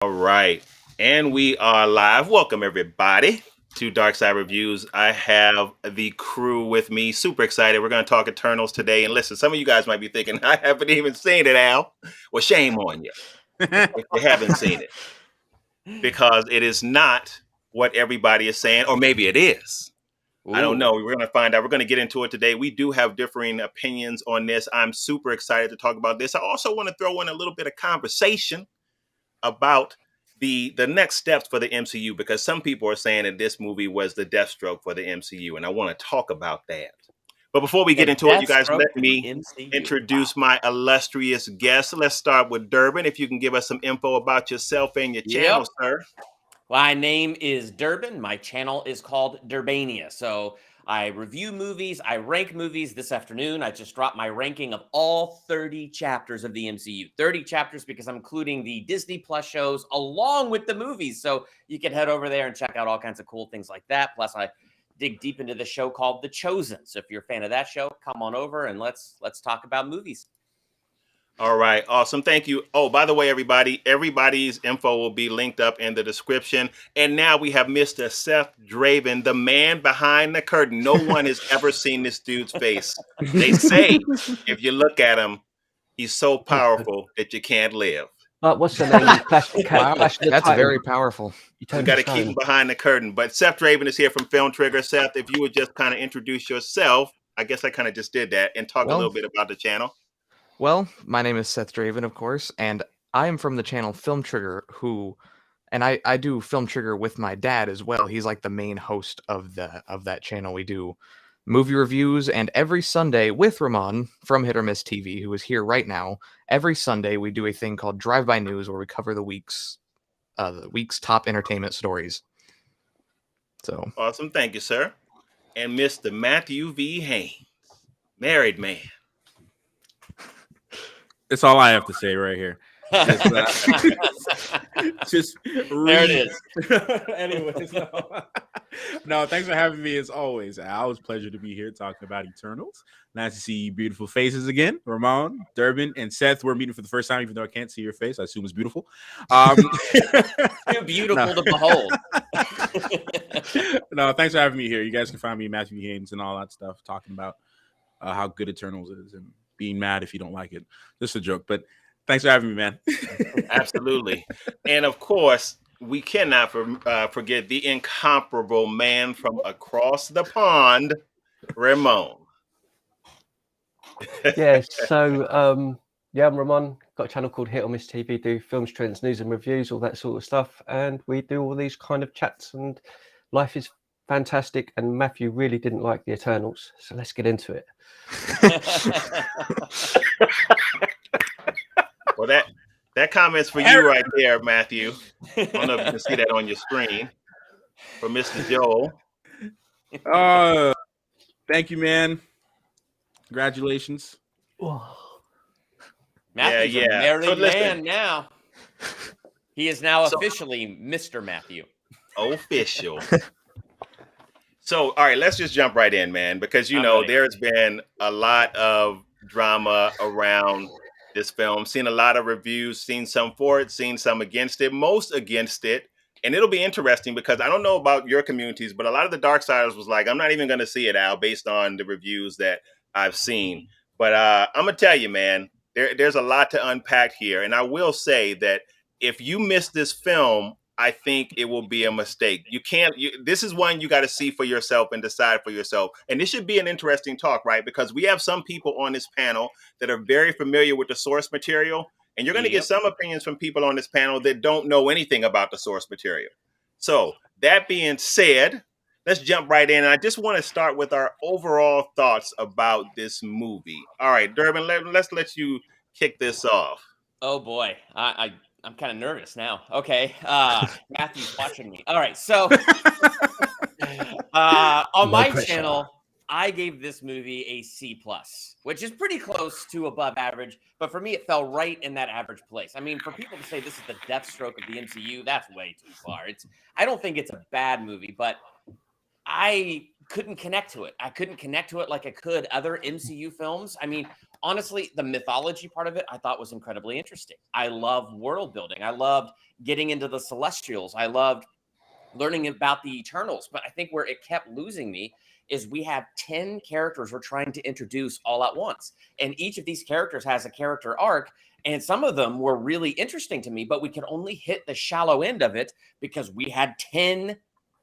All right. And we are live. Welcome, everybody, to Dark Side Reviews. I have the crew with me. Super excited. We're going to talk Eternals today. And listen, some of you guys might be thinking, I haven't even seen it, Al. Well, shame on you if you haven't seen it, because it is not what everybody is saying, or maybe it is. I don't Ooh. know. We're going to find out. We're going to get into it today. We do have differing opinions on this. I'm super excited to talk about this. I also want to throw in a little bit of conversation about the next steps for the MCU, because some people are saying that this movie was the Deathstroke for the MCU, and I want to talk about that. But before we The get into it, you guys, Deathstroke let for the me MCU. introduce my illustrious guest. Let's start with Durbin. If you can give us some info about yourself and your channel, sir. My name is Durbin. My channel is called Durbania. So I review movies. I rank movies. This afternoon, I just dropped my ranking of all 30 chapters of the MCU. 30 chapters because I'm including the Disney Plus shows along with the movies. So you can head over there and check out all kinds of cool things like that. Plus, I dig deep into the show called The Chosen. So if you're a fan of that show, come on over and let's talk about movies. All right, awesome. Thank you. Oh, by the way, everybody's info will be linked up in the description. And now we have Mr. Seth Draven, the man behind the curtain. No one has ever seen this dude's face. They say if you look at him, he's so powerful that you can't live. What's the name? Plastic Cat. Wow, Flash the that's title. very powerful. You We got to keep him behind the curtain. But Seth Draven is here from Film Trigger. Seth, if you would just kind of introduce yourself, I guess I kind of just did that, and talk a little bit about the channel. Well, my name is Seth Draven, of course, and I am from the channel Film Trigger, and I do Film Trigger with my dad as well. He's like the main host of that channel. We do movie reviews, and every Sunday with Ramon from Hit or Miss TV, who is here right now, every Sunday we do a thing called Drive By News, where we cover the week's top entertainment stories. So Awesome, thank you, sir. And Mr. Matthew V. Haynes, married man. That's all I have to say right here. Just There it is. Anyways, no, thanks for having me as always. Al, it's a pleasure to be here talking about Eternals. Nice to see beautiful faces again. Ramon, Durbin, and Seth. We're meeting for the first time, even though I can't see your face. I assume it's beautiful. Too beautiful to behold. No, thanks for having me here. You guys can find me Matthew Haynes and all that stuff, talking about how good Eternals is and being mad if you don't like it. Just a joke, but thanks for having me, man. Absolutely. And of course, we cannot forget the incomparable man from across the pond, Ramon. Yeah, so I'm Ramon. Got a channel called Hit or Miss TV. Do films, trends, news, and reviews, all that sort of stuff. And we do all these kind of chats. And life is fantastic. And Matthew really didn't like the Eternals, so let's get into it. Well, that comment's for you right there, Matthew. I don't know if you can see that on your screen. For Mr. Joel. Thank you, man. Congratulations. Matthew's a married So listen. man now. He is now officially Mr. Matthew. Official. So, all right, let's just jump right in, man, because, you know, there's been a lot of drama around this film. Seen a lot of reviews, seen some for it, seen some against it, most against it. And it'll be interesting because I don't know about your communities, but a lot of the Darksiders was like, I'm not even going to see it, Al, based on the reviews that I've seen. But I'm going to tell you, man, there's a lot to unpack here. And I will say that if you miss this film, I think it will be a mistake. This is one you got to see for yourself and decide for yourself. And this should be an interesting talk, right? Because we have some people on this panel that are very familiar with the source material. And you're going to get some opinions from people on this panel that don't know anything about the source material. So that being said, let's jump right in. And I just want to start with our overall thoughts about this movie. All right, Durbin, let's let you kick this off. Oh, boy. I'm kind of nervous now. Okay. Matthew's watching me. All right. So on my channel, I gave this movie a C+, which is pretty close to above average. But for me, it fell right in that average place. I mean, for people to say this is the Deathstroke of the MCU, that's way too far. I don't think it's a bad movie, but I couldn't connect to it. I couldn't connect to it like I could other MCU films. I mean, honestly, the mythology part of it, I thought was incredibly interesting. I love world building. I loved getting into the Celestials. I loved learning about the Eternals. But I think where it kept losing me is we have 10 characters we're trying to introduce all at once. And each of these characters has a character arc. And some of them were really interesting to me, but we could only hit the shallow end of it because we had 10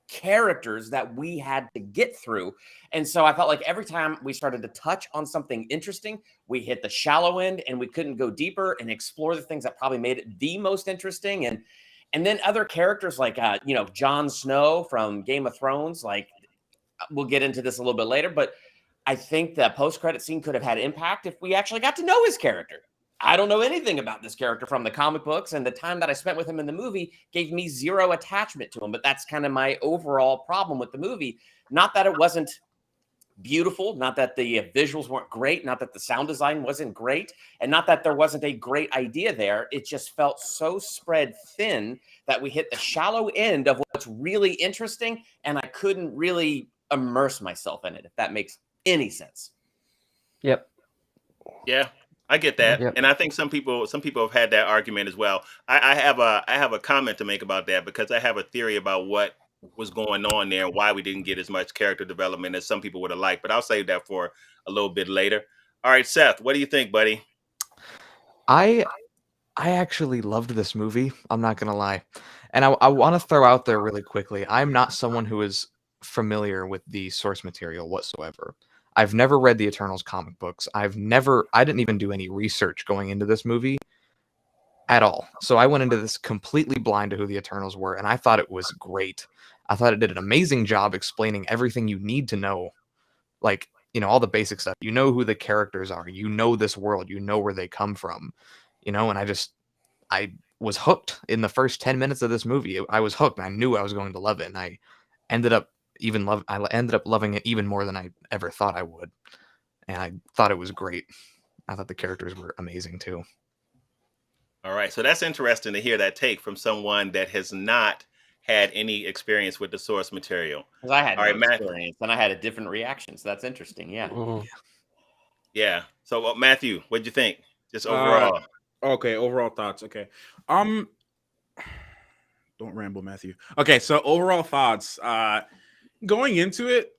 characters that we had to get through. And so I felt like every time we started to touch on something interesting, we hit the shallow end and we couldn't go deeper and explore the things that probably made it the most interesting. And then other characters like Jon Snow from Game of Thrones, like we'll get into this a little bit later, but I think the post-credit scene could have had impact if we actually got to know his character. I don't know anything about this character from the comic books, and the time that I spent with him in the movie gave me zero attachment to him. But that's kind of my overall problem with the movie. Not that it wasn't beautiful, not that the visuals weren't great, not that the sound design wasn't great, and not that there wasn't a great idea there. It just felt so spread thin that we hit the shallow end of what's really interesting, and I couldn't really immerse myself in it, if that makes any sense. Yep. Yeah, I get that, Yep. and I think some people have had that argument as well. I have a comment to make about that because I have a theory about what was going on there and why we didn't get as much character development as some people would have liked. But I'll save that for a little bit later. All right, Seth, what do you think, buddy? I actually loved this movie. I'm not gonna lie, and I want to throw out there really quickly. I'm not someone who is familiar with the source material whatsoever. I've never read the Eternals comic books. I didn't even do any research going into this movie at all. So I went into this completely blind to who the Eternals were, and I thought it was great. I thought it did an amazing job explaining everything you need to know. Like, all the basic stuff. You know who the characters are. You know this world. You know where they come from. And I was hooked in the first 10 minutes of this movie. I was hooked. I knew I was going to love it, and I ended up loving it even more than I ever thought I would. And I thought it was great. I thought the characters were amazing too. All right, so that's interesting to hear that take from someone that has not had any experience with the source material. Because I had All right, no experience, and I had a different reaction, so that's interesting. Yeah. Yeah. So, Matthew, what'd you think? Just overall. Okay, overall thoughts. Okay. Don't ramble, Matthew. Okay, so overall thoughts. Going into it,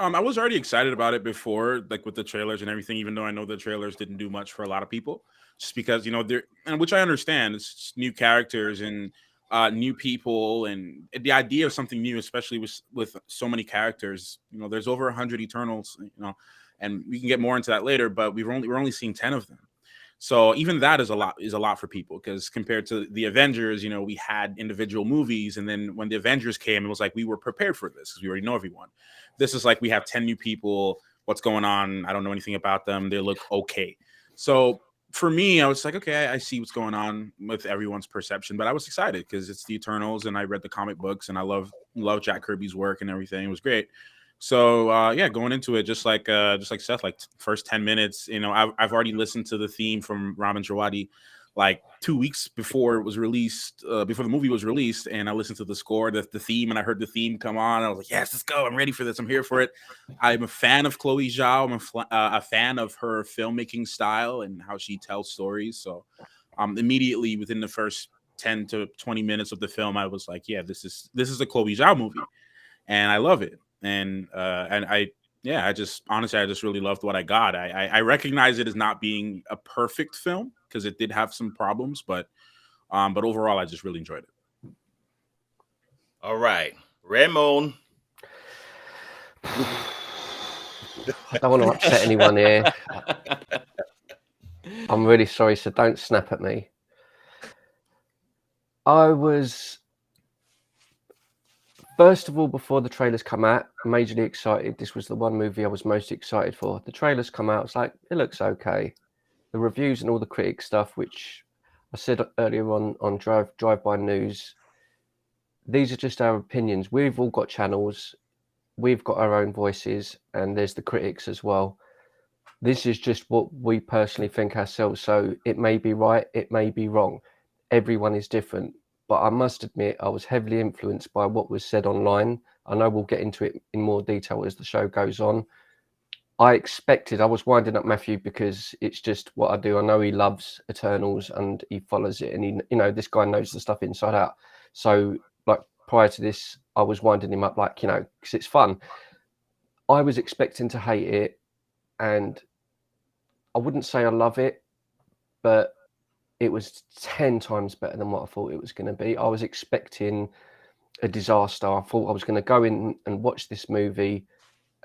I was already excited about it before, like with the trailers and everything, even though I know the trailers didn't do much for a lot of people. Just because, they're, and which I understand, it's new characters and new people, and the idea of something new, especially with so many characters. There's over 100 Eternals, and we can get more into that later, but we're only seeing 10 of them. So even that is a lot for people, because compared to the Avengers, we had individual movies, and then when the Avengers came, it was like we were prepared for this because we already know everyone. This is like we have 10 new people. What's going on? I don't know anything about them. They look okay. So for me, I was like, okay, I see what's going on with everyone's perception, but I was excited because it's the Eternals, and I read the comic books, and I love Jack Kirby's work and everything. It was great. So going into it, just like Seth, like first 10 minutes, I've already listened to the theme from Ramin Djawadi like 2 weeks before it was released, before the movie was released, and I listened to the score, the theme, and I heard the theme come on. I was like, yes, let's go. I'm ready for this. I'm here for it. I'm a fan of Chloe Zhao. I'm a fan of her filmmaking style and how she tells stories. So immediately within the first 10 to 20 minutes of the film, I was like, yeah, this is a Chloe Zhao movie, and I love it. And I just really loved what I got. I recognize it as not being a perfect film because it did have some problems, but overall, I just really enjoyed it. All right, Ramon. I don't want to upset anyone here. I'm really sorry, so don't snap at me. I was, first of all, before the trailers come out, majorly excited. This was the one movie I was most excited for. The trailers come out, it's like, it looks okay. The reviews and all the critic stuff, which I said earlier on Drive-By News, these are just our opinions. We've all got channels. We've got our own voices, and there's the critics as well. This is just what we personally think ourselves. So it may be right, it may be wrong. Everyone is different. But I must admit, I was heavily influenced by what was said online. I know we'll get into it in more detail as the show goes on. I was winding up Matthew because it's just what I do. I know he loves Eternals and he follows it, and this guy knows the stuff inside out. So like prior to this, I was winding him up because it's fun. I was expecting to hate it, and I wouldn't say I love it, but it was 10 times better than what I thought it was going to be. I was expecting a disaster. I thought I was going to go in and watch this movie,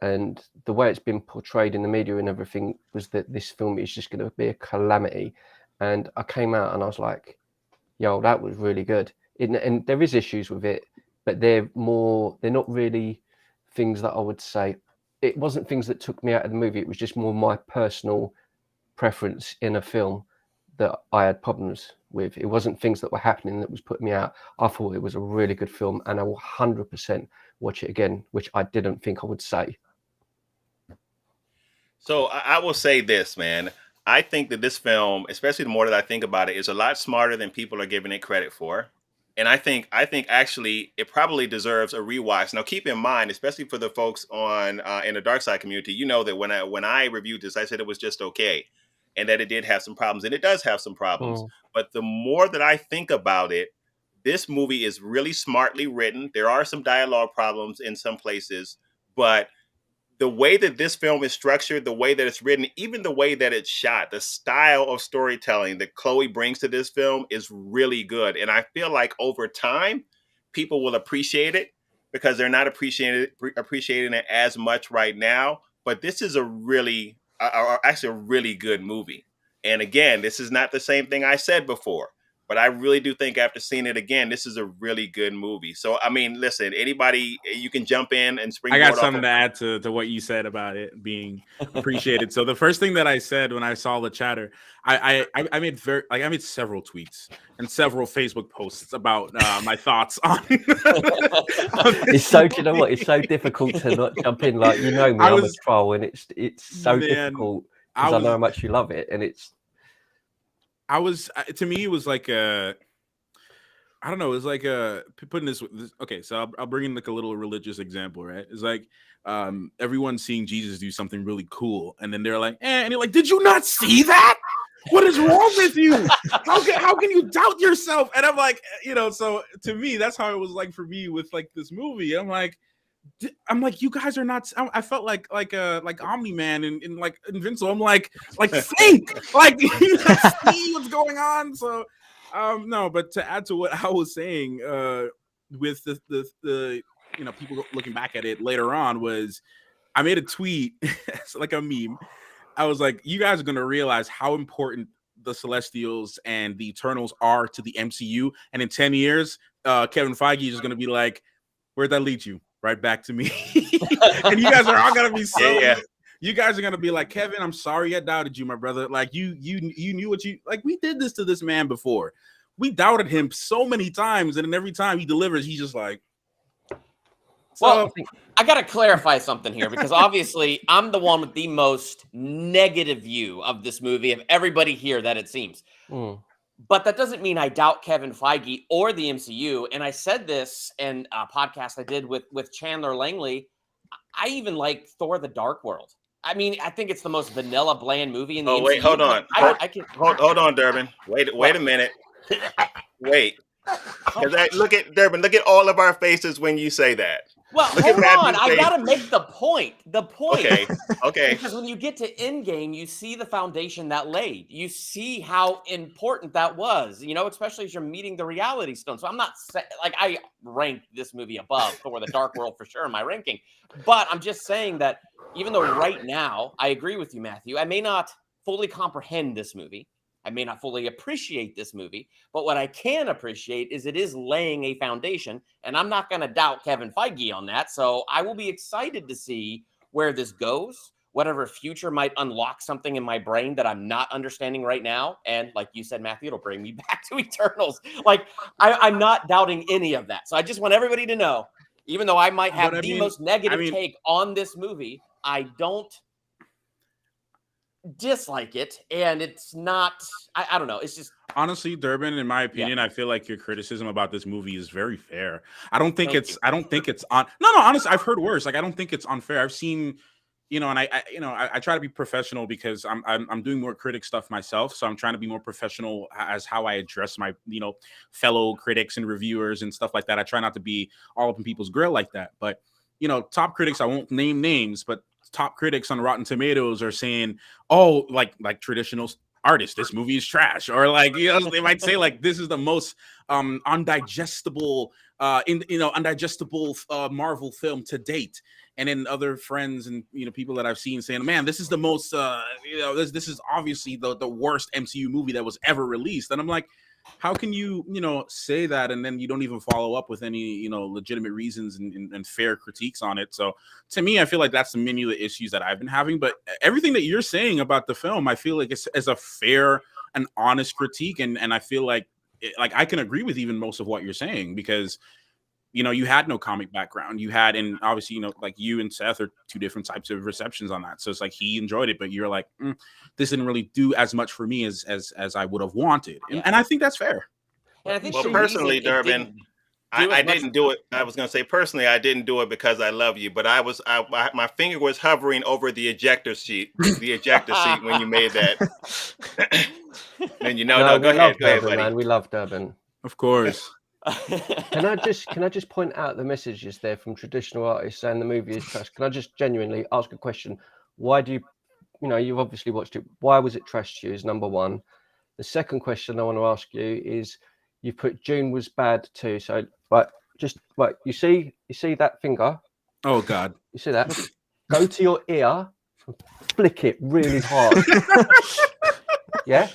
and the way it's been portrayed in the media and everything was that this film is just going to be a calamity. And I came out and I was like, yo, that was really good. And there is issues with it, but they're not really things that I would say. It wasn't things that took me out of the movie. It was just more my personal preference in a film that I had problems with. It wasn't things that were happening that was putting me out. I thought it was a really good film, and I will 100% watch it again, which I didn't think I would say. So I will say this, man. I think that this film, especially the more that I think about it, is a lot smarter than people are giving it credit for. And I think actually it probably deserves a rewatch. Now, keep in mind, especially for the folks on in the Dark Side community, you know that when I reviewed this, I said it was just okay, and that it did have some problems, and it does have some problems. But the more that I think about it, this movie is really smartly written. There are some dialogue problems in some places, but the way that this film is structured, the way that it's written, even the way that it's shot, the style of storytelling that Chloe brings to this film is really good. And I feel like over time, people will appreciate it because they're not appreciating it as much right now. But this is actually a really good movie. And again, this is not the same thing I said before. But I really do think after seeing it again, this is a really good movie. So, I mean, listen, anybody, you can jump in and springboard. I got something to add to what you said about it being appreciated. So the first thing that I said when I saw the chatter, I made several tweets and several Facebook posts about my thoughts on. It's so, do you know what? It's so difficult to not jump in. Like, you know me, I'm a troll, and it's so difficult because I know how much you love it, and it's. To me, it was like I don't know. It's like putting this. Okay, so I'll bring in like a little religious example, right? It's like everyone's seeing Jesus do something really cool, and then they're like, and you're like, did you not see that? What is wrong with you? How can you doubt yourself? And I'm like, so to me, that's how it was like for me with like this movie. I'm like, you guys are not. I felt like Omni-Man and like Invincible. I'm like think, like you see what's going on. So no, but to add to what I was saying, with the people looking back at it later on, was I made a tweet, it's like a meme. I was like, you guys are gonna realize how important the Celestials and the Eternals are to the MCU, and in 10 years, Kevin Feige is just gonna be like, where'd that lead you? Right back to me. And you guys are all gonna be you guys are gonna be like, Kevin, I'm sorry I doubted you, my brother. Like you knew what you like. We did this to this man before. We doubted him so many times, and then every time he delivers, he's just like. Well, I gotta clarify something here because obviously I'm the one with the most negative view of this movie of everybody here that it seems. But that doesn't mean I doubt Kevin Feige or the MCU. And I said this in a podcast I did with Chandler Langley. I even like Thor: The Dark World. I mean, I think it's the most vanilla, bland movie in the MCU. Wait, hold on. Hold on, Durbin. Wait a minute. Wait. Look at Durbin. Look at all of our faces when you say that. Well, hold on. I gotta make the point. Okay. Because when you get to Endgame, you see the foundation that laid. You see how important that was. Especially as you're meeting the reality stone. So I'm not I ranked this movie above Thor: The Dark World for sure in my ranking. But I'm just saying that even though right now I agree with you, Matthew, I may not fully comprehend this movie. I may not fully appreciate this movie, but what I can appreciate is it is laying a foundation, and I'm not going to doubt Kevin Feige on that. So I will be excited to see where this goes, whatever future might unlock something in my brain that I'm not understanding right now. And like you said, Matthew, it'll bring me back to Eternals. I'm not doubting any of that. So I just want everybody to know, even though I might have the most negative take on this movie, I don't dislike it, and it's not I don't know, it's just honestly, Durbin, in my opinion, I feel like your criticism about this movie is very fair. I don't think it's honestly, I've heard worse. Like, I don't think it's unfair. I've seen you know, and I try to be professional because I'm doing more critic stuff myself. So I'm trying to be more professional as how I address my, fellow critics and reviewers and stuff like that. I try not to be all up in people's grill like that. But, top critics, I won't name names, but top critics on Rotten Tomatoes are saying, oh, like traditional artists, this movie is trash, or like, they might say like, this is the most undigestible Marvel film to date. And then other friends and people that I've seen saying, man, this is the most this is obviously the worst MCU movie that was ever released. And I'm like, how can you say that and then you don't even follow up with any legitimate reasons and fair critiques on it? So to me, I feel like that's many of the issues that I've been having. But everything that you're saying about the film, I feel like it's a fair and honest critique, and I feel like I can agree with even most of what you're saying, because you had no comic background. You had, and obviously, like you and Seth are two different types of receptions on that. So it's like he enjoyed it, but you're like, this didn't really do as much for me as I would have wanted. And I think that's fair. And I think well, personally, Durbin, I didn't do it. I was going to say personally, I didn't do it because I love you, but my finger was hovering over the ejector seat when you made that. And no, go ahead, Durbin, buddy. man. We love Durbin. Of course. Can I just point out the messages there from traditional artists saying the movie is trash? Can I just genuinely ask a question? Why do you've obviously watched it. Why was it trash to you is number one. The second question I want to ask you is, you put Dune was bad too. So you see that finger? Oh God. You see that? Go to your ear and flick it really hard. Yeah?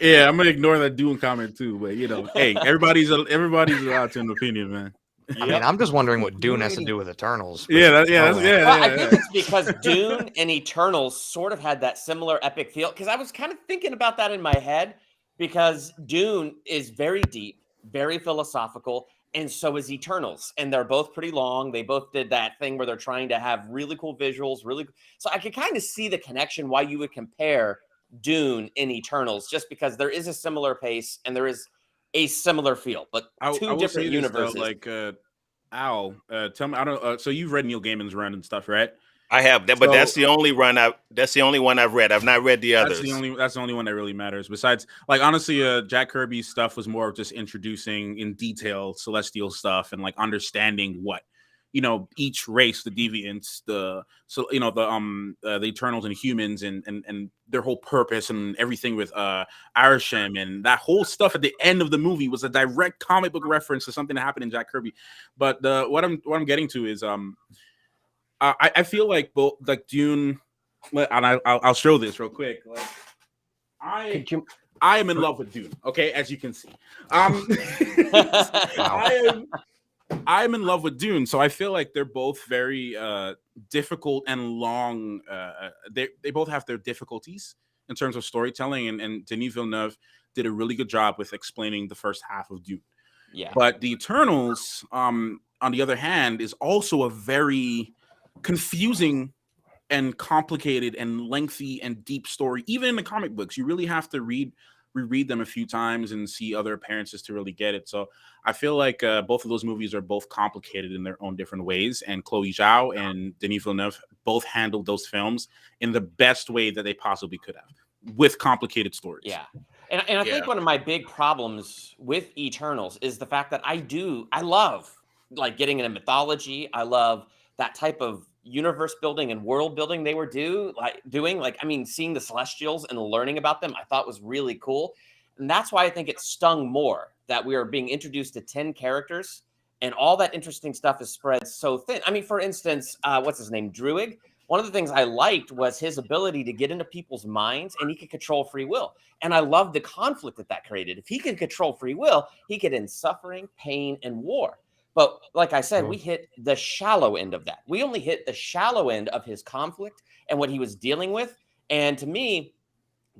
Yeah, I'm gonna ignore that Dune comment too, but hey, everybody's allowed to an opinion, man. I mean, I'm just wondering what Dune has to do with Eternals. Yeah. I think it's because Dune and Eternals sort of had that similar epic feel. Because I was kind of thinking about that in my head, because Dune is very deep, very philosophical, and so is Eternals, and they're both pretty long. They both did that thing where they're trying to have really cool visuals, so I could kind of see the connection why you would compare Dune and Eternals, just because there is a similar pace and there is a similar feel, but two different universes. Though, Al, tell me, I don't. So you've read Neil Gaiman's run and stuff, right? I have that, but that's the only run. That's the only one I've read. I've not read the others. That's the only one that really matters. Besides, like honestly, Jack Kirby's stuff was more of just introducing in detail celestial stuff and like understanding what each race, the deviants, the Eternals and humans and their whole purpose and everything with Arishem, and that whole stuff at the end of the movie was a direct comic book reference to something that happened in Jack Kirby. But what I'm getting to is I feel like both like Dune, and I'll show this real quick. Like I am in love with Dune. Okay, as you can see, I am in love with Dune, so I feel like they're both very difficult and long. They both have their difficulties in terms of storytelling, and Denis Villeneuve did a really good job with explaining the first half of Dune. Yeah, but the Eternals, on the other hand, is also a very confusing and complicated and lengthy and deep story. Even in the comic books, you really have to reread them a few times and see other appearances to really get it. So I feel like both of those movies are both complicated in their own different ways, and Chloe Zhao and Denis Villeneuve both handled those films in the best way that they possibly could have, with complicated stories. Yeah. And I think one of my big problems with Eternals is the fact that I love like getting into mythology. I love that type of universe building and world building they were doing. Like, I mean, seeing the Celestials and learning about them, I thought was really cool. And that's why I think it stung more that we are being introduced to 10 characters and all that interesting stuff is spread so thin. I mean, for instance, what's his name? Druig. One of the things I liked was his ability to get into people's minds, and he could control free will. And I love the conflict that created. If he can control free will, he could end suffering, pain, and war. But like I said, we hit the shallow end of that. We only hit the shallow end of his conflict and what he was dealing with. And to me,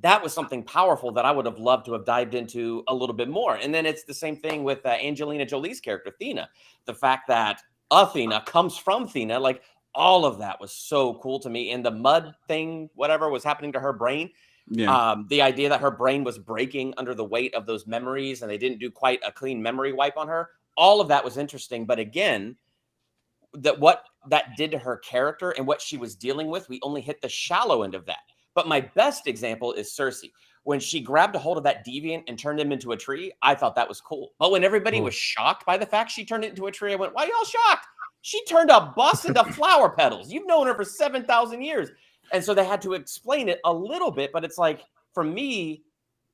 that was something powerful that I would have loved to have dived into a little bit more. And then it's the same thing with Angelina Jolie's character, Thena. The fact that Athena comes from Thena, like all of that was so cool to me. And the mud thing, whatever was happening to her brain, the idea that her brain was breaking under the weight of those memories and they didn't do quite a clean memory wipe on her. All of that was interesting. But again, what that did to her character and what she was dealing with, we only hit the shallow end of that. But my best example is Cersei. When she grabbed a hold of that deviant and turned him into a tree, I thought that was cool. But when everybody was shocked by the fact she turned it into a tree, I went, why y'all shocked? She turned a bus into flower petals. You've known her for 7,000 years. And so they had to explain it a little bit. But it's like, for me,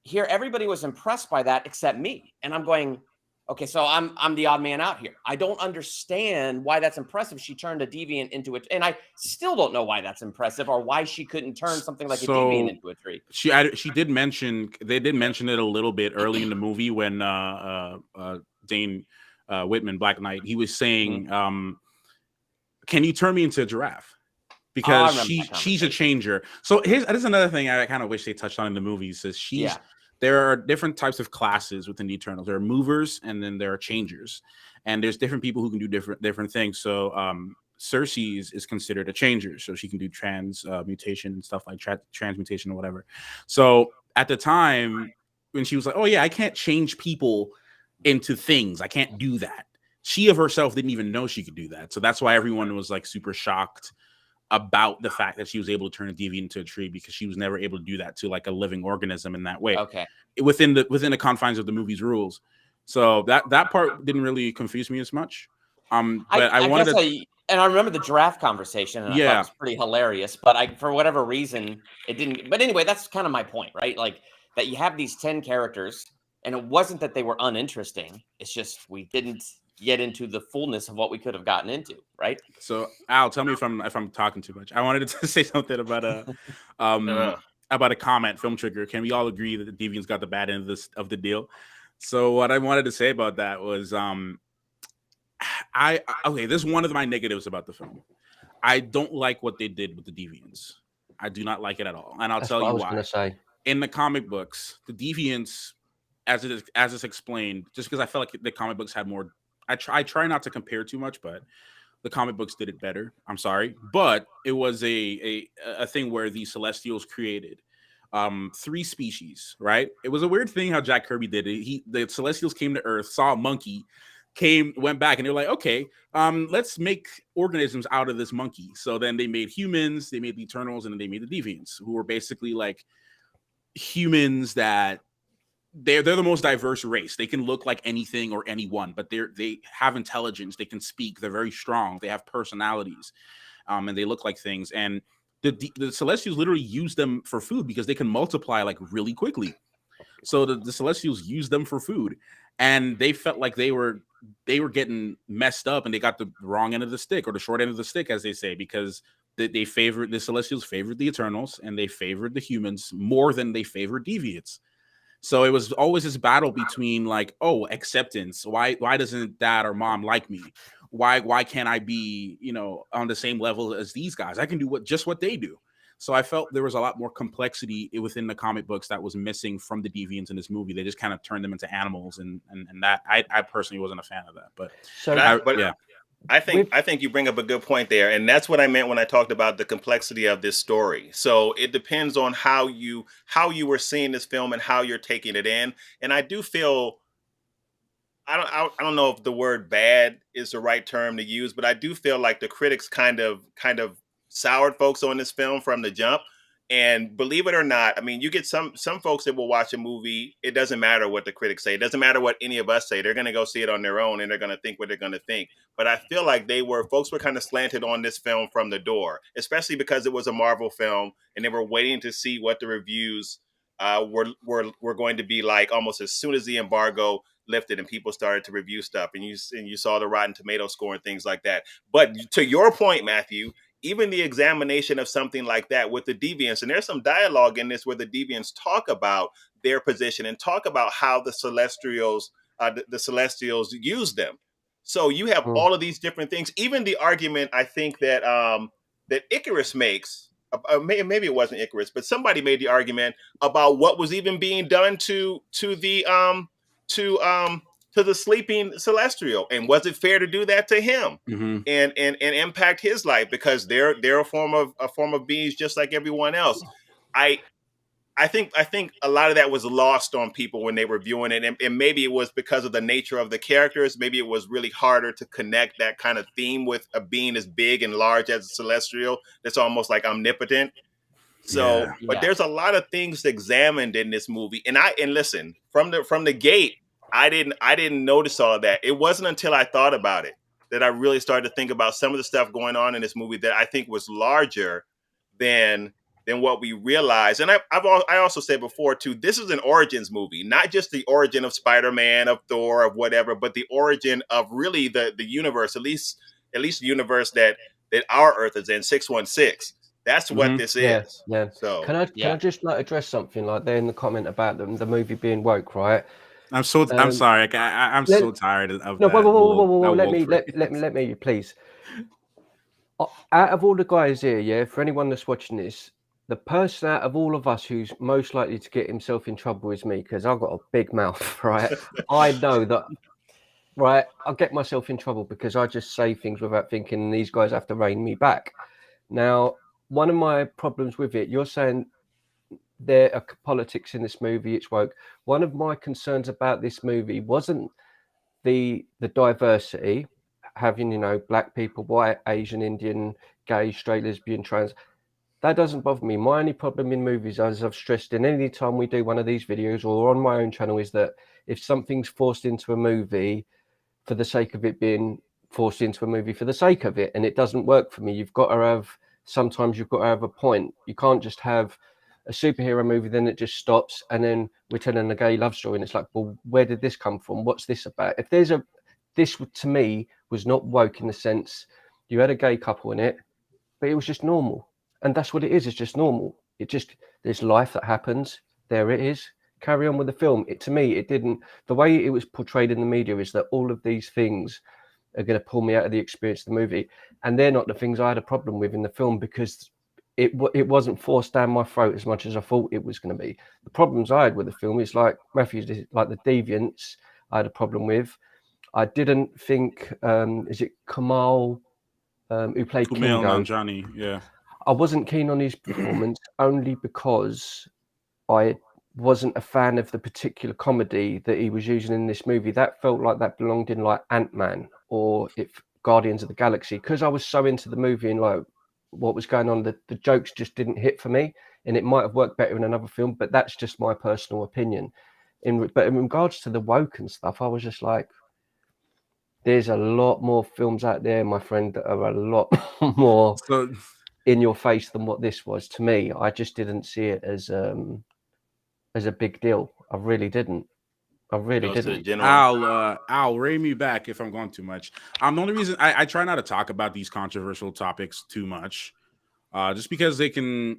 here, everybody was impressed by that except me. And I'm going, okay, so I'm the odd man out here. I don't understand why that's impressive. She turned a deviant into it, and I still don't know why that's impressive, or why she couldn't turn something like a deviant into a tree. She did mention, they did mention it a little bit early in the movie when Dane Whitman, Black Knight, he was saying, "Can you turn me into a giraffe?" Because she's a changer. So there's another thing I kind of wish they touched on in the movie. Is there are different types of classes within the Eternals. There are movers, and then there are changers, and there's different people who can do different things. So Cersei is considered a changer, so she can do transmutation and stuff like transmutation or whatever. So at the time when she was like, "Oh yeah, I can't change people into things. I can't do that." She of herself didn't even know she could do that. So that's why everyone was like super shocked about the fact that she was able to turn a deviant into a tree, because she was never able to do that to like a living organism in that way. Okay. Within the confines of the movie's rules. So that part didn't really confuse me as much. But I wanted to, and I remember the giraffe conversation, and I thought it was pretty hilarious, but for whatever reason, it didn't. But anyway, that's kind of my point, right? Like that you have these 10 characters, and it wasn't that they were uninteresting. It's just we didn't get into the fullness of what we could have gotten into, right? So Al, tell me if I'm talking too much. I wanted to say something about a comment, Film Trigger. Can we all agree that the Deviants got the bad end of the deal? So what I wanted to say about that was this is one of my negatives about the film. I don't like what they did with the Deviants. I do not like it at all. And I'll tell you why. In the comic books, the Deviants, as it's explained, just because I felt like the comic books had more. I try not to compare too much, but the comic books did it better. I'm sorry, but it was a thing where the Celestials created 3 species, right? It was a weird thing how Jack Kirby did it. The Celestials came to Earth, saw a monkey, went back, and they're like, okay, let's make organisms out of this monkey. So then they made humans, they made the Eternals, and then they made the Deviants, who were basically like humans that they're the most diverse race. They can look like anything or anyone, but they have intelligence. They can speak. They're very strong. They have personalities, and they look like things. And the Celestials literally use them for food because they can multiply like really quickly. So the Celestials use them for food, and they felt like they were getting messed up, and they got the wrong end of the stick, or the short end of the stick, as they say, because the Celestials favored the Eternals, and they favored the humans more than they favored Deviants. So it was always this battle between like, oh, acceptance. Why doesn't dad or mom like me? Why can't I be, on the same level as these guys? I can do what they do. So I felt there was a lot more complexity within the comic books that was missing from the Deviants in this movie. They just kind of turned them into animals, and that I personally wasn't a fan of that. But I think you bring up a good point there, and that's what I meant when I talked about the complexity of this story. So it depends on how you were seeing this film and how you're taking it in. And I do feel I don't know if the word bad is the right term to use, but I do feel like the critics kind of soured folks on this film from the jump. And believe it or not, I mean, you get some folks that will watch a movie. It doesn't matter what the critics say. It doesn't matter what any of us say. They're going to go see it on their own, and they're going to think what they're going to think. But I feel like folks were kind of slanted on this film from the door, especially because it was a Marvel film, and they were waiting to see what the reviews were going to be like almost as soon as the embargo lifted and people started to review stuff, and you saw the Rotten Tomato score and things like that. But to your point, Matthew, even the examination of something like that with the Deviants, and there's some dialogue in this where the Deviants talk about their position and talk about how the Celestials use them. So you have all of these different things. Even the argument, I think that that Icarus makes, maybe it wasn't Icarus, but somebody made the argument about what was even being done to the sleeping Celestial, and was it fair to do that to him and impact his life, because they're a form of beings just like everyone else. I think a lot of that was lost on people when they were viewing it, and maybe it was because of the nature of the characters. Maybe it was really harder to connect that kind of theme with a being as big and large as a celestial that's almost like omnipotent. So, Yeah. but there's a lot of things examined in this movie, and listen, from the gate, I didn't notice all of that. It wasn't until I thought about it that I really started to think about some of the stuff going on in this movie that I think was larger than what we realized. And I also said before too, this is an origins movie, not just the origin of Spider-Man, of Thor, of whatever, but the origin of really the universe, at least the universe that our Earth is in, 616. That's what this is. Yeah. So Can I just like address something like there in the comment about the movie being woke, right? I'm sorry. I'm so tired of no, that. Whoa, That let me, please. Out of all the guys here, yeah, for anyone that's watching this, the person out of all of us who's most likely to get himself in trouble is me, because I've got a big mouth, right? I know that, right? I'll get myself in trouble because I just say things without thinking, and these guys have to rein me back. Now, one of my problems with it, you're saying there are politics in this movie, it's woke. One of my concerns about this movie wasn't the diversity, having, you know, black people, white, Asian, Indian, gay, straight, lesbian, trans. That doesn't bother me. My only problem in movies, as I've stressed in any time we do one of these videos or on my own channel, is that if something's forced into a movie for the sake of it being forced into a movie for the sake of it, and it doesn't work for me, sometimes you've got to have a point. You can't just have a superhero movie, then it just stops, and then we're telling a gay love story, and it's like, well, where did this come from? What's this about? This to me was not woke in the sense you had a gay couple in it, but it was just normal, and that's what it is. It's just normal. There's life that happens. There it is. Carry on with the film. To me, it didn't. The way it was portrayed in the media is that all of these things are going to pull me out of the experience of the movie, and they're not the things I had a problem with in the film, because it wasn't forced down my throat as much as I thought it was going to be. The problems I had with the film is like Matthew's, like the deviants I had a problem with. I didn't think, is it Kamal, who played Kumail Kingo? Nanjiani, yeah. I wasn't keen on his performance only because I wasn't a fan of the particular comedy that he was using in this movie. That felt like that belonged in like Ant-Man or Guardians of the Galaxy, because I was so into the movie and like what was going on. The jokes just didn't hit for me, and it might have worked better in another film, but that's just my personal opinion. But in regards to the woke and stuff, I was just like, there's a lot more films out there, my friend, that are a lot more in your face than what this was. To me, I just didn't see it as a big deal. I really didn't. I'll rein me back if I'm going too much. The only reason I try not to talk about these controversial topics too much, just because they can.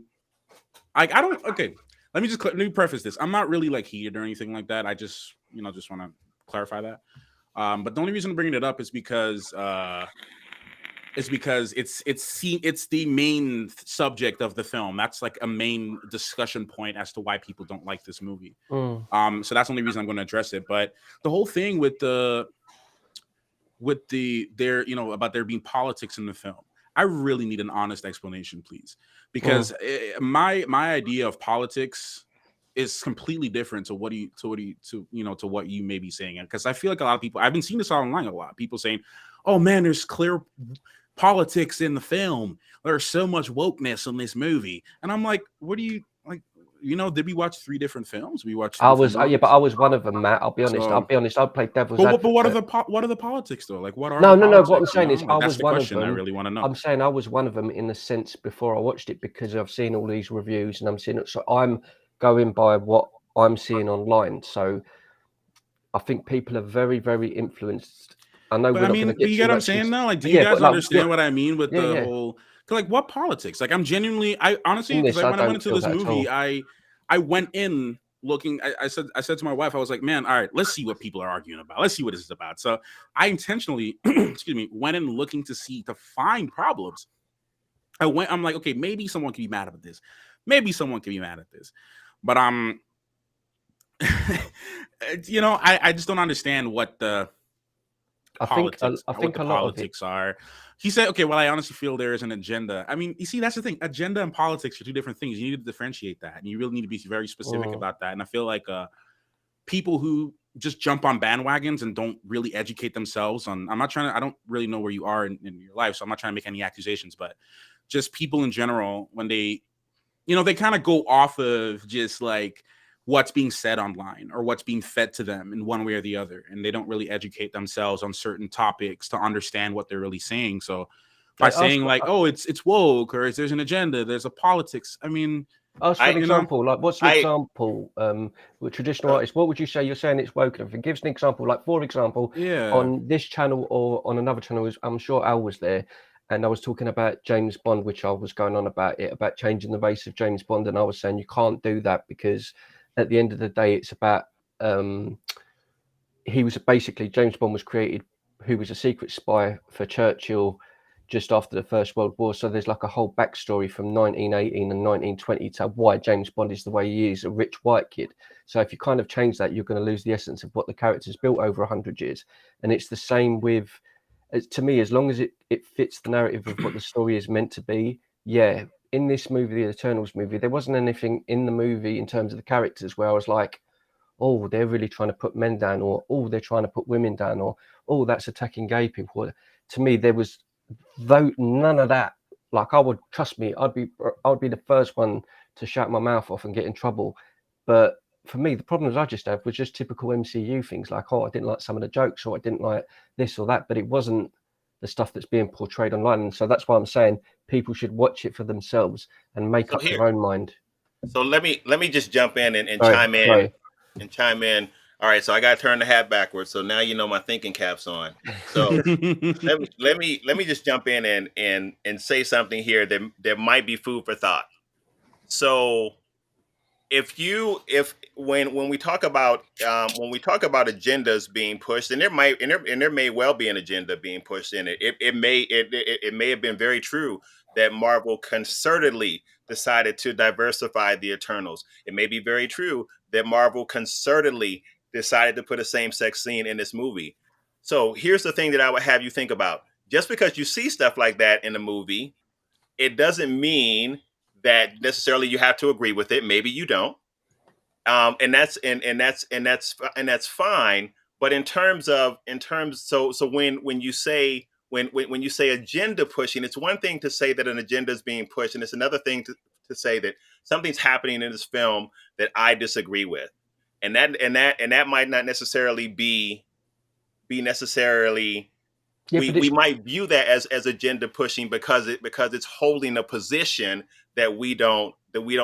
I don't. Okay, let me preface this. I'm not really like heated or anything like that. I just want to clarify that. But the only reason I'm bringing it up is because it's the main subject of the film. That's like a main discussion point as to why people don't like this movie. So that's the only reason I'm going to address it. But the whole thing with about there being politics in the film, I really need an honest explanation, please, because my idea of politics is completely different to what you may be saying. Because I feel like a lot of people, I've been seeing this online a lot. People saying, "Oh man, there's clear politics in the film. There's so much wokeness in this movie," and I'm like, "What do you like? Did we watch 3 different films? We watched. I was one of them, Matt. I'll be honest. I played devil's advocate. But what are the politics though? Like, what are no? Politics, what I'm saying is, I that's was the one question of them. I really want to know. I'm saying I was one of them in the sense before I watched it, because I've seen all these reviews and I'm seeing it. So I'm going by what I'm seeing online. So I think people are very, very influenced. I know. But you get what I'm saying now? Like, do you guys understand what I mean with the whole? Like, what politics? Like, I'm genuinely, I honestly, because when I went into this movie, I went in looking. I said to my wife, I was like, man, all right, let's see what people are arguing about. Let's see what this is about. So I intentionally, went in looking to find problems. I'm like, okay, maybe someone can be mad at this. Maybe someone can be mad at this. But I just don't understand what the politics, I what think the a lot of it. politics are. He said, okay, well, I honestly feel there is an agenda. I mean, you see, that's the thing. Agenda and politics are two different things. You need to differentiate that, and you really need to be very specific about that. And I feel like people who just jump on bandwagons and don't really educate themselves on, I don't really know where you are in your life, so I'm not trying to make any accusations, but just people in general, when they, they kind of go off of just like what's being said online or what's being fed to them in one way or the other, and they don't really educate themselves on certain topics to understand what they're really saying. So by saying like, oh, it's woke, or there's an agenda, there's a politics, I mean, ask for an example. Like, what's an example with traditional artists? What would you say? You're saying it's woke and everything. Give us an example. Like, for example, on this channel or on another channel, I'm sure Al was there, and I was talking about James Bond, which I was going on about changing the race of James Bond, and I was saying you can't do that because at the end of the day, it's about he was basically, James Bond was created, who was a secret spy for Churchill just after the First World War. So there's like a whole backstory from 1918 and 1920 to why James Bond is the way he is, a rich white kid. So if you kind of change that, you're going to lose the essence of what the character's built over 100 years. And it's the same with, to me, as long as it fits the narrative of what the story is meant to be. Yeah, in this movie, the Eternals movie, there wasn't anything in the movie in terms of the characters where I was like, oh, they're really trying to put men down, or oh, they're trying to put women down, or oh, that's attacking gay people. To me, there was none of that. Like, I would, trust me, I'd be the first one to shout my mouth off and get in trouble. But for me, the problems I just had was just typical MCU things, like, oh, I didn't like some of the jokes, or I didn't like this or that, but it wasn't the stuff that's being portrayed online. And so that's why I'm saying people should watch it for themselves and make up their own mind. So let me just jump in and chime in. And chime in. All right, so I got to turn the hat backwards. So now you know my thinking cap's on. So let me just jump in and say something here that might be food for thought. So when we talk about agendas being pushed, and there may well be an agenda being pushed in it. It may have been very true that Marvel concertedly decided to diversify the Eternals. It may be very true that Marvel concertedly decided to put a same-sex scene in this movie. So here's the thing that I would have you think about. Just because you see stuff like that in a movie, it doesn't mean that necessarily you have to agree with it. Maybe you don't. And that's fine. But when you say agenda pushing, it's one thing to say that an agenda is being pushed, and it's another thing to say that something's happening in this film that I disagree with, and that might not necessarily be necessarily. Yeah, we might view that as agenda pushing because it's holding a position that we don't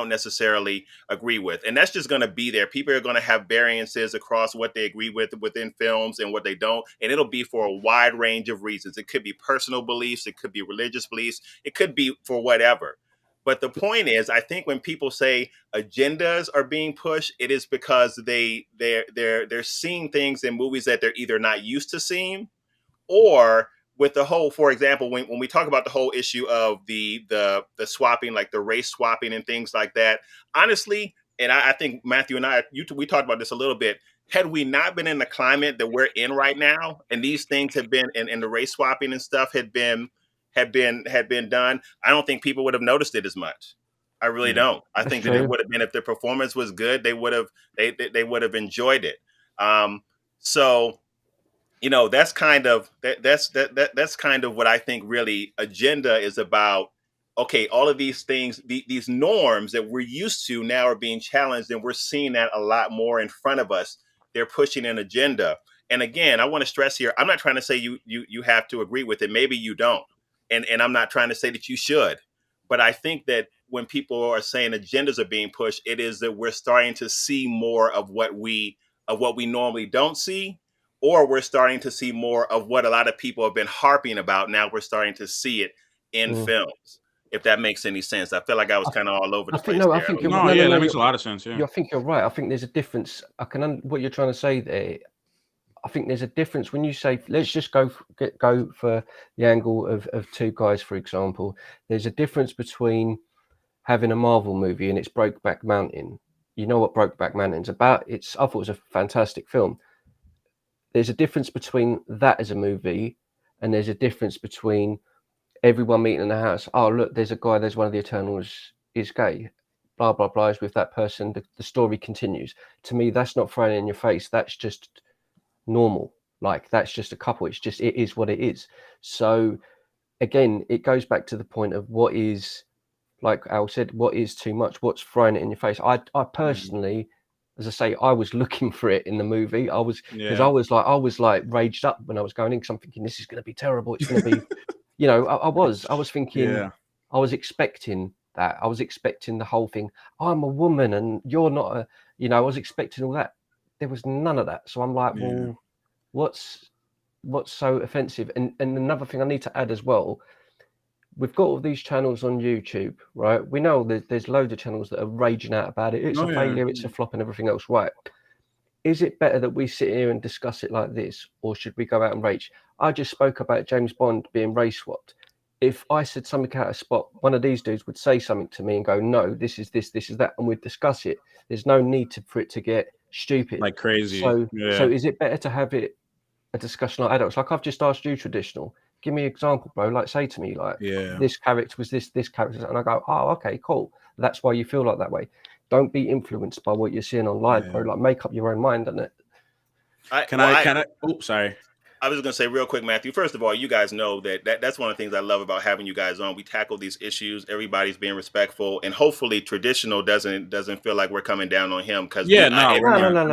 necessarily agree with, and that's just going to be there. People are going to have variances across what they agree with within films and what they don't, and it'll be for a wide range of reasons. It could be personal beliefs, it could be religious beliefs, it could be for whatever. But the point is, I think when people say agendas are being pushed, it is because they're seeing things in movies that they're either not used to seeing, or with the whole, for example, when we talk about the whole issue of the swapping, like the race swapping and things like that, honestly, and I think Matthew and we talked about this a little bit. Had we not been in the climate that we're in right now, and these things have been, and the race swapping and stuff had been done, I don't think people would have noticed it as much. I really don't. I think that it would have been, if the performance was good, they would have enjoyed it. So, that's kind of that's kind of what I think really agenda is about. Okay, all of these things, these norms that we're used to now are being challenged, and we're seeing that a lot more in front of us. They're pushing an agenda. And again, I want to stress here, I'm not trying to say you have to agree with it. Maybe you don't. And I'm not trying to say that you should. But I think that when people are saying agendas are being pushed, it is that we're starting to see more of what we normally don't see, or we're starting to see more of what a lot of people have been harping about. Now we're starting to see it in films. If that makes any sense. I feel like I was kind of all over the place. That makes a lot of sense. Yeah, I think you're right. I think there's a difference. What you're trying to say there. I think there's a difference when you say, let's just go for the angle of two guys, for example. There's a difference between having a Marvel movie and it's Brokeback Mountain. You know what Brokeback Mountain's about? I thought it was a fantastic film. there's a difference between that as a movie, and there's a difference between everyone meeting in the house. Oh, look, there's one of the Eternals is gay. Blah blah blah. Is with that person. The story continues. To me, that's not thrown in your face. That's just normal. Like, that's just a couple. It is what it is. So again, it goes back to the point of what is, like Al said, what is too much, what's throwing it in your face. I personally, as I say, I was looking for it in the movie. I was like raged up when I was going in, because I'm thinking this is going to be terrible. It's going to be, I was thinking, I was expecting that. I was expecting the whole thing. I'm a woman and you're not a, I was expecting all that. There was none of that. So I'm like, well, what's so offensive? And another thing I need to add as well, we've got all these channels on YouTube, right? We know there's loads of channels that are raging out about it. It's a failure, it's a flop and everything else, right? Is it better that we sit here and discuss it like this, or should we go out and rage? I just spoke about James Bond being race swapped. If I said something out of spot, one of these dudes would say something to me and go, no, this is this is that, and we'd discuss it. There's no need for it to get stupid. Like crazy. So is it better to have it a discussion like adults? Like I've just asked you, traditional. Give me an example, bro. Like, say to me, like, this character was this character, and I go, oh, okay, cool. That's why you feel like that way. Don't be influenced by what you're seeing online, bro. Like, make up your own mind on it. Can I? Oh, sorry. I was going to say real quick, Matthew. First of all, you guys know that's one of the things I love about having you guys on. We tackle these issues. Everybody's being respectful, and hopefully, traditional doesn't feel like we're coming down on him. Because we're not coming down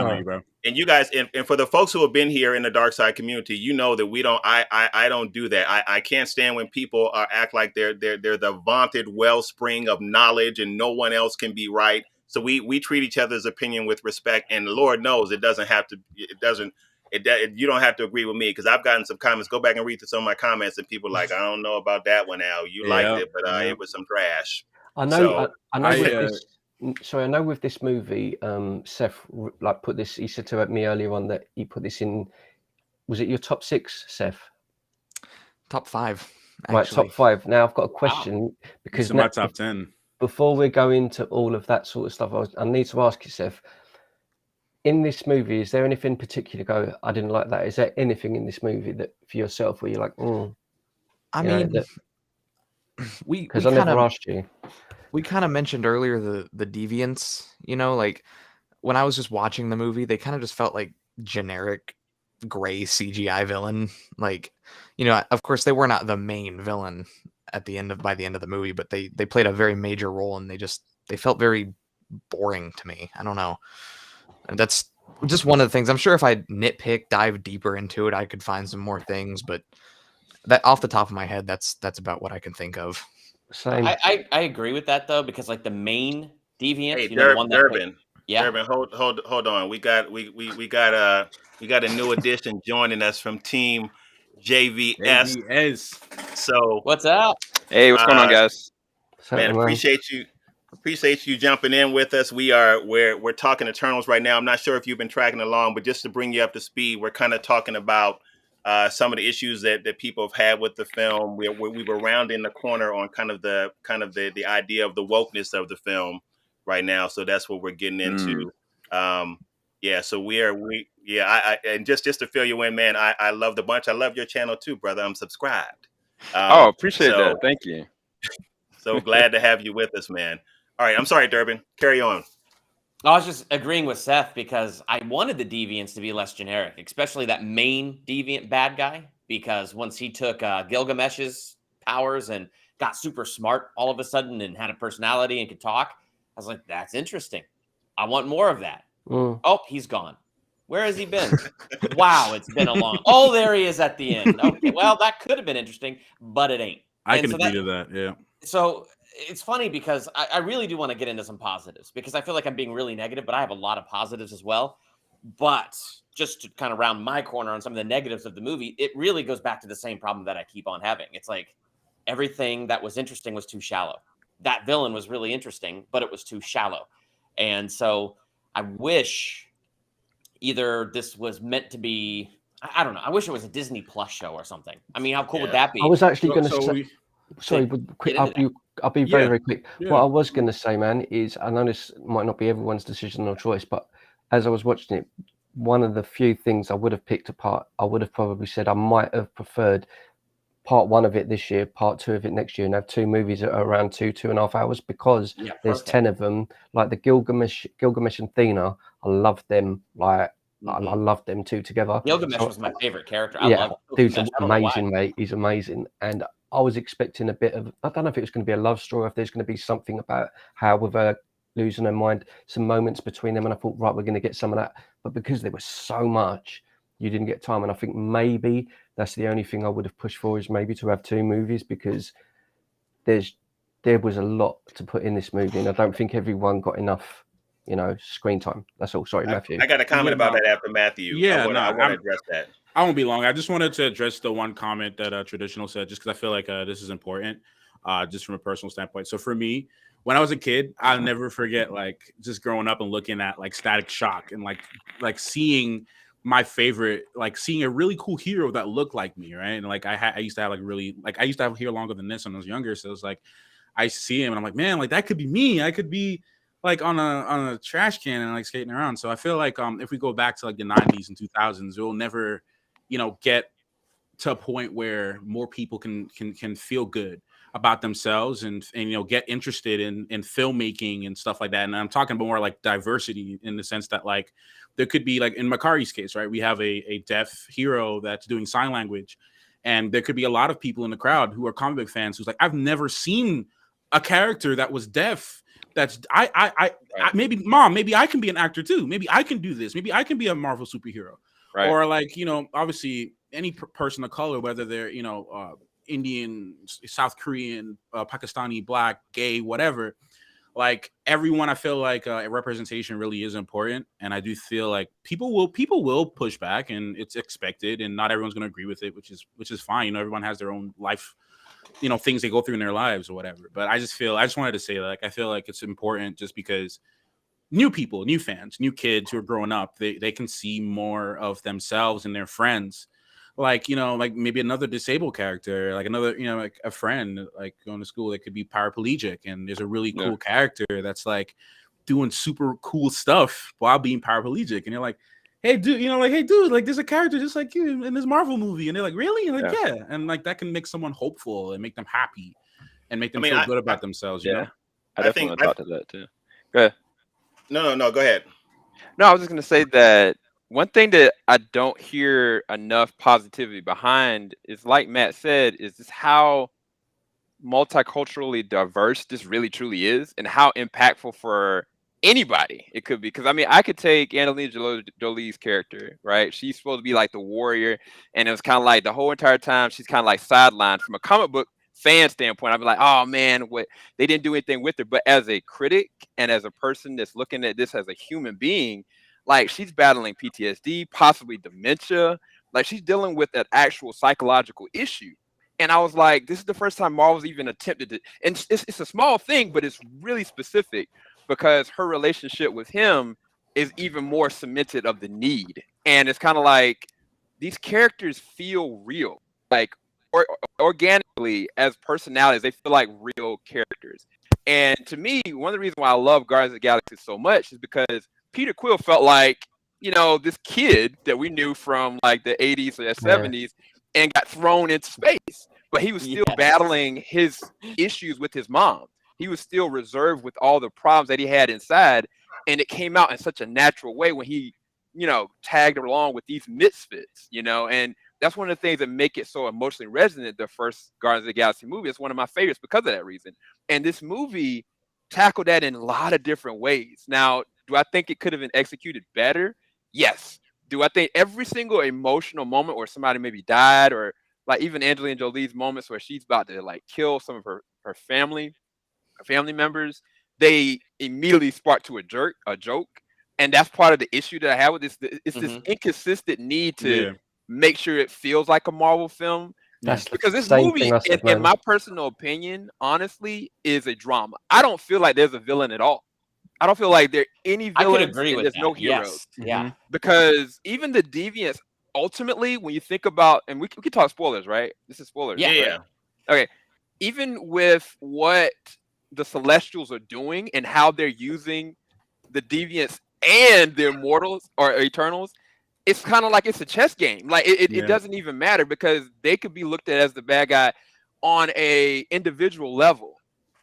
on you, bro. And you guys, and for the folks who have been here in the dark side community, you know that we don't. I don't do that. I can't stand when people act like they're the vaunted wellspring of knowledge, and no one else can be right. So we treat each other's opinion with respect, and Lord knows it doesn't have to. It doesn't. You don't have to agree with me, because I've gotten some comments. Go back and read through some of my comments, and people are like, I don't know about that one, Al. You liked it, but it was some trash. I know. I know with this movie, Seth like put this. He said to me earlier on that he put this in. Was it your top 6, Seth? Top 5. Actually. Right, top 5. Now I've got a question because my top 10. Before we go into all of that sort of stuff, I need to ask you, Seth. In this movie, is there anything particular go, I didn't like that? Is there anything in this movie that for yourself where you're like, I mean, because I never asked you. We kind of mentioned earlier the deviants, like when I was just watching the movie, they kind of just felt like generic gray CGI villain. Like, of course they were not the main villain by the end of the movie, but they played a very major role, and they felt very boring to me. I don't know. And that's just one of the things. I'm sure if I dive deeper into it, I could find some more things. But that off the top of my head, that's about what I can think of. Same. I agree with that though, because like the main deviant, hey, the one that Durbin, hold on. We got a new addition joining us from Team JVS. So what's up? Hey, what's going on, guys? Man, appreciate you jumping in with us. We're talking Eternals right now. I'm not sure if you've been tracking along, but just to bring you up to speed, we're kind of talking about some of the issues that people have had with the film. We were rounding the corner on kind of the idea of the wokeness of the film right now. So that's what we're getting into. And just to fill you in, man, I love the bunch. I love your channel too, brother. I'm subscribed. Appreciate that. Thank you. So glad to have you with us, man. All right, I'm sorry, Durbin. Carry on. I was just agreeing with Seth because I wanted the deviants to be less generic, especially that main deviant bad guy, because once he took Gilgamesh's powers and got super smart all of a sudden and had a personality and could talk, I was like, that's interesting. I want more of that. Oh, he's gone. Where has he been? Wow, it's been a long... Oh, there he is at the end. Okay, well, that could have been interesting, but it ain't. I can agree to that, yeah. So it's funny because I really do want to get into some positives, because I feel like I'm being really negative, but I have a lot of positives as well. But just to kind of round my corner on some of the negatives of the movie, it really goes back to the same problem that I keep on having. It's like everything that was interesting was too shallow. That villain was really interesting, but it was too shallow. And so I wish either this was meant to be, I don't know. I wish it was a Disney Plus show or something. I mean, how cool would that be? I was actually going to say, sorry, but quick, I'll be very, very quick. Yeah. What I was going to say, man, is I know this might not be everyone's decision or choice, but as I was watching it, one of the few things I would have picked apart. I would have probably said I might have preferred part 1 of it this year, part 2 of it next year, and have 2 movies that are around 2.5 hours, because there's 10 of them. Like the Gilgamesh and Thena, I love them. Like I love them two together. Gilgamesh was my favorite character. I love dude's amazing, mate. He's amazing. And I was expecting a bit of, I don't know if it was going to be a love story, or if there's going to be something about how with her losing her mind, some moments between them. And I thought, right, we're going to get some of that. But because there was so much, you didn't get time. And I think maybe that's the only thing I would have pushed for, is maybe to have 2 movies, because there was a lot to put in this movie. And I don't think everyone got enough, screen time. That's all. Sorry, Matthew. I got a comment about that after Matthew. I want to address that. I won't be long. I just wanted to address the one comment that Traditional said, just because I feel like this is important, just from a personal standpoint. So for me, when I was a kid, I'll never forget, like, just growing up and looking at like Static Shock and like seeing my favorite, like seeing a really cool hero that looked like me, right? And like I used to have I used to have hair longer than this when I was younger, so it was like I used to see him and I'm like, man, like that could be me. I could be like on a trash can and like skating around. So I feel like if we go back to like the 90s and 2000s, we'll never get to a point where more people can feel good about themselves and get interested in filmmaking and stuff like that. And I'm talking about more like diversity, in the sense that like there could be, like in Makari's case, right, we have a deaf hero that's doing sign language, and there could be a lot of people in the crowd who are comic book fans who's like, I've never seen a character that was deaf. That's I maybe, mom, maybe I can be an actor too. Maybe I can do this. Maybe I can be a Marvel superhero. Right. Or like, obviously any person of color, whether they're, Indian, South Korean, Pakistani, Black, gay, whatever, like everyone, I feel like representation really is important. And I do feel like people will push back, and it's expected, and not everyone's going to agree with it, which is fine. Everyone has their own life, things they go through in their lives or whatever. But I just wanted to say that, like, I feel like it's important, just because new people, new fans, new kids who are growing up, they can see more of themselves and their friends. Like, like maybe another disabled character, like another, like a friend, like going to school that could be paraplegic. And there's a really cool character that's like doing super cool stuff while being paraplegic. And you're like, hey, dude, like there's a character just like you in this Marvel movie. And they're like, really? And like, yeah. And like that can make someone hopeful and make them happy and make them feel good about themselves. You know? I definitely want to talk to that too. Go ahead. No, go ahead. No, I was just going to say that one thing that I don't hear enough positivity behind is, like Matt said, is just how multiculturally diverse this really truly is, and how impactful for anybody it could be. Because I mean, I could take Angelina Jolie's character, right? She's supposed to be like the warrior, and it was kind of like the whole entire time she's kind of like sidelined from a comic book fan standpoint. I'd be like, oh man, what, they didn't do anything with her. But as a critic and as a person that's looking at this as a human being, like she's battling PTSD, possibly dementia. Like she's dealing with an actual psychological issue. And I was like, this is the first time Marvel's even attempted to, and it's a small thing, but it's really specific, because her relationship with him is even more cemented of the need. And it's kind of like these characters feel real, like organically as personalities, they feel like real characters. And to me, one of the reasons why I love Guardians of the Galaxy so much is because Peter Quill felt like, this kid that we knew from like the 80s or the 70s and got thrown into space. But he was still battling his issues with his mom. He was still reserved with all the problems that he had inside. And it came out in such a natural way when he, tagged along with these misfits, and that's one of the things that make it so emotionally resonant. The first Guardians of the Galaxy movie is one of my favorites because of that reason. And this movie tackled that in a lot of different ways. Now, do I think it could have been executed better? Yes. Do I think every single emotional moment where somebody maybe died, or like even Angelina Jolie's moments where she's about to like kill some of her family members, they immediately spark to a joke. And that's part of the issue that I have with this. It's this inconsistent need to make sure it feels like a Marvel film. Because this movie, in my personal opinion, honestly, is a drama. I don't feel like there's a villain at all. I don't feel like there are any villains. I could agree with there's that. no heroes. Yes. Yeah. Because even the deviants, ultimately, when you think about, and we can talk spoilers, right? This is spoilers. Yeah. Right? Yeah. Okay. Even with what the Celestials are doing and how they're using the deviants and the immortals or Eternals, it's kind of like it's a chess game. Like it doesn't even matter because they could be looked at as the bad guy on a individual level.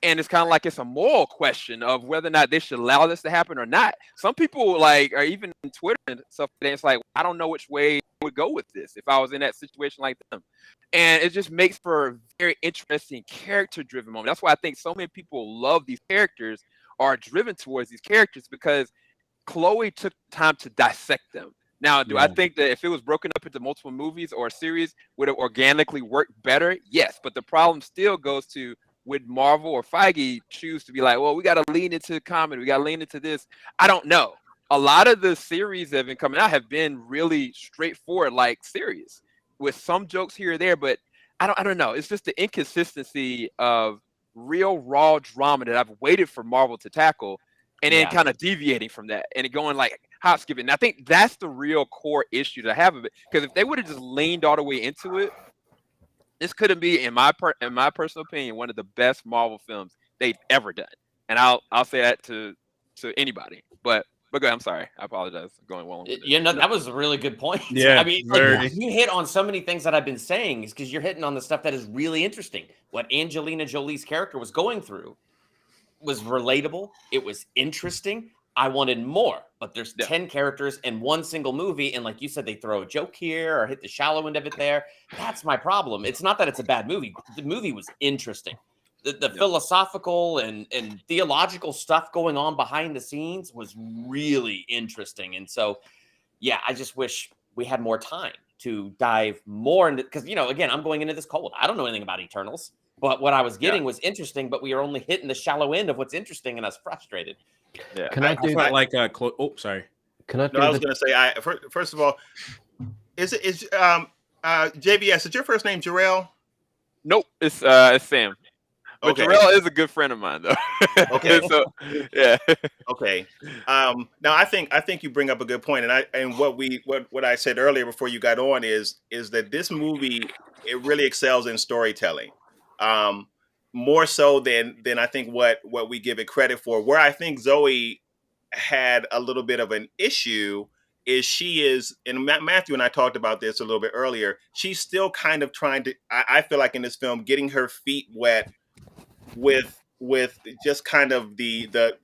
And it's kind of like it's a moral question of whether or not they should allow this to happen or not. Some people like are even on Twitter and stuff. And it's like, I don't know which way I would go with this if I was in that situation like them. And it just makes for a very interesting character-driven moment. That's why I think so many people love these characters, are driven towards these characters, because Chloe took time to dissect them. Now, do I think that if it was broken up into multiple movies or a series, would it organically work better? Yes, but the problem still goes to, would Marvel or Feige choose to be like, well, we got to lean into comedy, we got to lean into this? I don't know. A lot of the series that have been coming out have been really straightforward, like serious, with some jokes here or there, but I don't know. It's just the inconsistency of real raw drama that I've waited for Marvel to tackle, and then kind of deviating from that and going like hop skipping. And I think that's the real core issue that I have of it, because if they would have just leaned all the way into it, this couldn't be, in my personal opinion, one of the best Marvel films they've ever done. And I'll say that to anybody. But go ahead. I'm sorry. I apologize for going well. That was a really good point. Yeah, I mean, you hit on so many things that I've been saying, is because you're hitting on the stuff that is really interesting. What Angelina Jolie's character was going through was relatable. It was interesting. I wanted more, but there's 10 characters in one single movie. And like you said, they throw a joke here or hit the shallow end of it there. That's my problem. It's not that it's a bad movie. The movie was interesting. The philosophical and theological stuff going on behind the scenes was really interesting. And so, I just wish we had more time to dive more into, because, again, I'm going into this cold. I don't know anything about Eternals, but what I was getting was interesting, but we are only hitting the shallow end of what's interesting, and I was frustrated. Yeah. Can I do that? Like sorry. Can I do I was going to say, first of all, is JVS, is your first name Jarrell? Nope, it's Sam. But Okay. Jarrell is a good friend of mine, though. Okay. So, yeah. Okay. Now I think you bring up a good point, and what I said earlier before you got on is that this movie, it really excels in storytelling, more so than I think what we give it credit for. Where I think Zoe had a little bit of an issue is she is, and Matthew and I talked about this a little bit earlier. She's still kind of trying to, I feel like in this film, getting her feet wet with just kind of the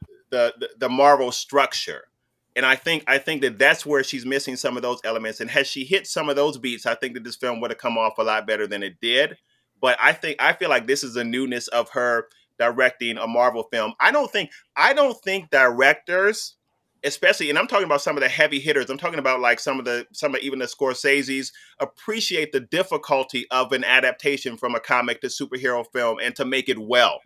Marvel structure. And I think that that's where she's missing some of those elements. And had she hit some of those beats, I think that this film would have come off a lot better than it did. But I feel like this is a newness of her directing a Marvel film. I don't think directors, especially, and I'm talking about some of the heavy hitters, I'm talking about like some of even the Scorsese's, appreciate the difficulty of an adaptation from a comic to superhero film and to make it well.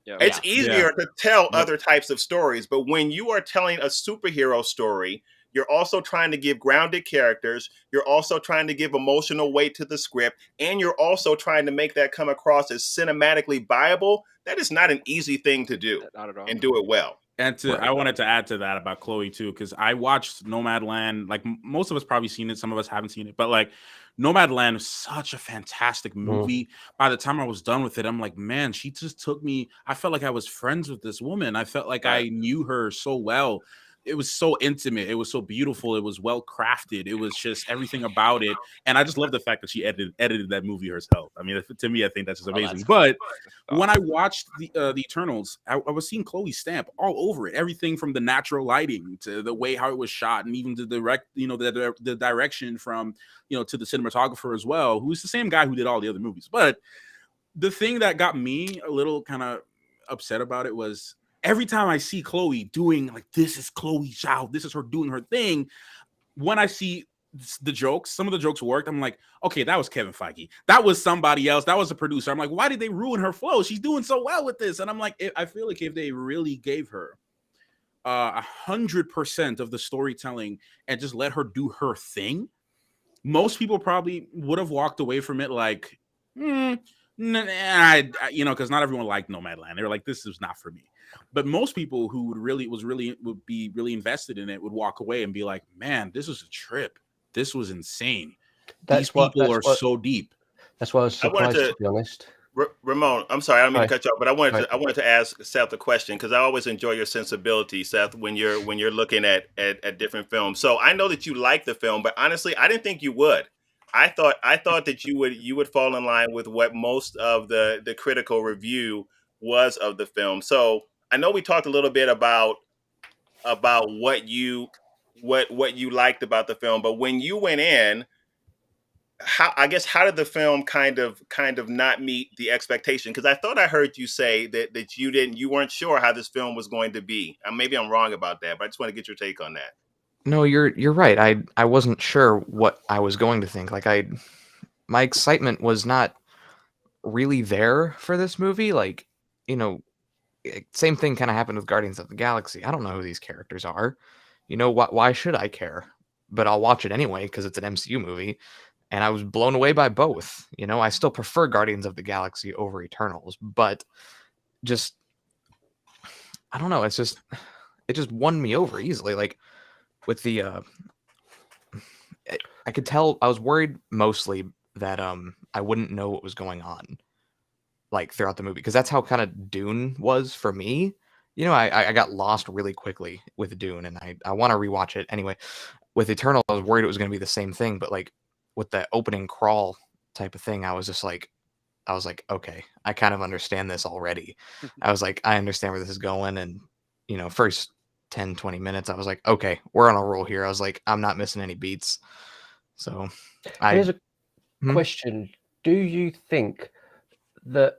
Yeah. It's easier to tell other types of stories, but when you are telling a superhero story, you're also trying to give grounded characters, you're also trying to give emotional weight to the script, and you're also trying to make that come across as cinematically viable. That is not an easy thing to do, Not at all. and do it well. And I wanted to add to that about Chloe too, because I watched Nomadland. Like most of us probably seen it, some of us haven't seen it, but like Nomadland is such a fantastic movie. By the time I was done with it, I'm like, man, she just took me. I felt like I was friends with this woman. I felt like I knew her so well. It was so intimate. It was so beautiful. It was well crafted. It was just everything about it. And I just love the fact that she edited that movie herself. I mean, to me, I think that's just amazing. But when I watched the Eternals, I was seeing Chloe's stamp all over it. Everything from the natural lighting to the way how it was shot, and even the the direction from, to the cinematographer as well, who's the same guy who did all the other movies. But the thing that got me a little kind of upset about it was, every time I see Chloe doing like, this is Chloe's child, this is her doing her thing. When I see the jokes, some of the jokes worked. I'm like, okay, that was Kevin Feige. That was somebody else. That was a producer. I'm like, why did they ruin her flow? She's doing so well with this. And I'm like, I feel like if they really gave her 100% of the storytelling and just let her do her thing, most people probably would have walked away from it like, because not everyone liked Nomadland. They were like, this is not for me. But most people who would be really invested in it would walk away and be like, man, this was a trip. This was insane. These people are so deep. That's why I was surprised, to be honest. Ramon, I'm sorry, I don't mean Hi. to cut you off, but I Hi. wanted to ask Seth a question because I always enjoy your sensibility, Seth, when you're looking at different films. So I know that you like the film, but honestly, I didn't think you would. I thought that you would fall in line with what most of the critical review was of the film. So I know we talked a little bit about what you liked about the film, but when you went in, how did the film kind of not meet the expectation? Because I thought I heard you say that you weren't sure how this film was going to be. Maybe I'm wrong about that, but I just want to get your take on that. No, you're right. I wasn't sure what I was going to think. Like my excitement was not really there for this movie. Like, you know, same thing kind of happened with Guardians of the Galaxy. I don't know who these characters are. Why should I care? But I'll watch it anyway because it's an MCU movie. And I was blown away by both. I still prefer Guardians of the Galaxy over Eternals, but just I don't know. It just won me over easily. Like with the I could tell I was worried mostly that I wouldn't know what was going on like throughout the movie because that's how kind of Dune was for me. I got lost really quickly with Dune, and I want to rewatch it anyway. With Eternal, I was worried it was going to be the same thing, but like with the opening crawl type of thing, I was like, okay, I kind of understand this already. I was like, I understand where this is going, and first 10-20 minutes, I was like, okay, we're on a roll here. I was like, I'm not missing any beats. So Here's a question: do you think that,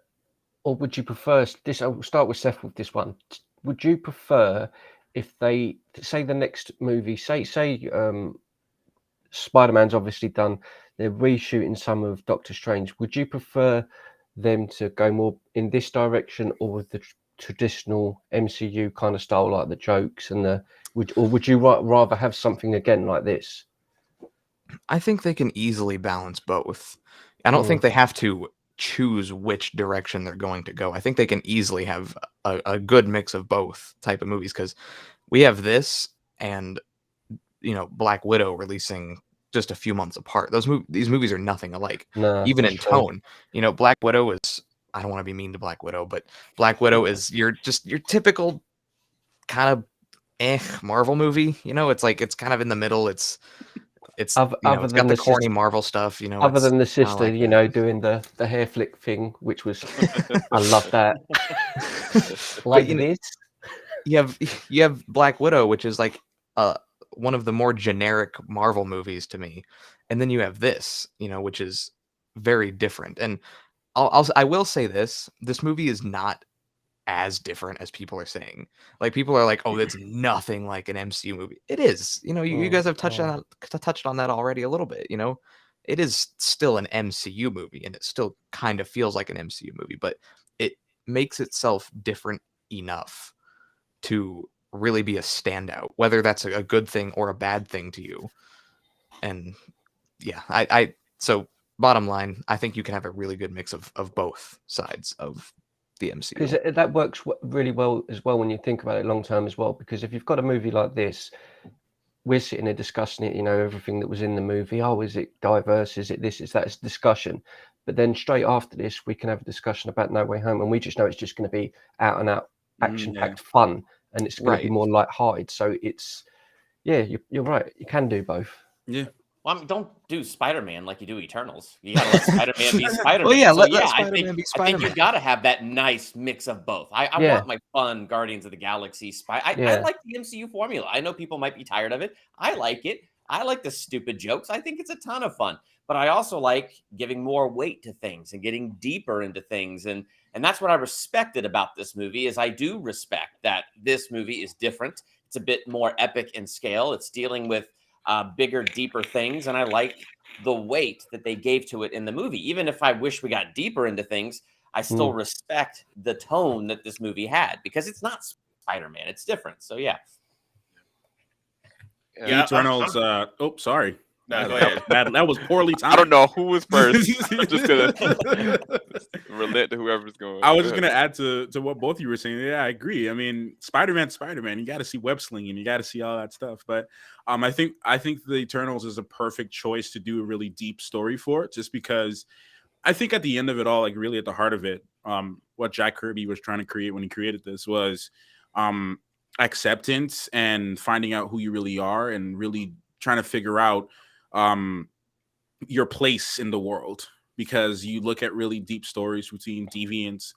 or would you prefer this? I'll start with Seth with this one. Would you prefer if they say the next movie, say Spider-Man's obviously done, they're reshooting some of Doctor Strange. Would you prefer them to go more in this direction or with the traditional MCU kind of style, like the jokes and would you rather have something again like this? I think they can easily balance both. I don't think they have to choose which direction they're going to go. I think they can easily have a good mix of both type of movies because we have this and Black Widow releasing just a few months apart. These movies are nothing alike, even in tone. Black Widow is, I don't want to be mean to Black Widow, but Black Widow is your typical kind of Marvel movie. It's like it's kind of in the middle. It's it's got the corny Marvel stuff. Other than the sister, like doing the hair flick thing, which was I love that. Like this, you have Black Widow, which is like one of the more generic Marvel movies to me, and then you have this, which is very different. And I will say this movie is not as different as people are saying. Like people are like, oh, it's nothing like an MCU movie. It is. You guys have touched on that already a little bit. It is still an MCU movie, and it still kind of feels like an MCU movie, but it makes itself different enough to really be a standout, whether that's a good thing or a bad thing to you. And yeah, so bottom line, I think you can have a really good mix of both sides of the MCU. Because that works really well as well when you think about it long term as well. Because if you've got a movie like this, we're sitting there discussing it, everything that was in the movie. Oh, is it diverse? Is it this? Is that? It's discussion. But then straight after this, we can have a discussion about No Way Home, and we just know it's just going to be out and out action-packed fun, and it's going to be more light-hearted. So it's, you're right. You can do both. Yeah. Well, don't do Spider-Man like you do Eternals. You gotta let Spider-Man be Spider-Man. Well, yeah, so, let Spider-Man be Spider-Man. I think you gotta have that nice mix of both. I want my fun Guardians of the Galaxy I like the MCU formula. I know people might be tired of it. I like it. I like the stupid jokes. I think it's a ton of fun. But I also like giving more weight to things and getting deeper into things. And that's what I respected about this movie is I do respect that this movie is different. It's a bit more epic in scale. It's dealing with bigger, deeper things. And I like the weight that they gave to it in the movie. Even if I wish we got deeper into things, I still respect the tone that this movie had because it's not Spider-Man. It's different. So, yeah. Eternals. Sorry. No, go ahead. That was poorly timed. I don't know who was first. I'm just gonna relate to whoever's going. I was just gonna add to what both of you were saying. Yeah, I agree. I mean, Spider-Man. You got to see web slinging. You got to see all that stuff. But I think the Eternals is a perfect choice to do a really deep story for it, just because I think at the end of it all, like really at the heart of it, what Jack Kirby was trying to create when he created this was acceptance and finding out who you really are and really trying to figure out your place in the world. Because you look at really deep stories between deviants,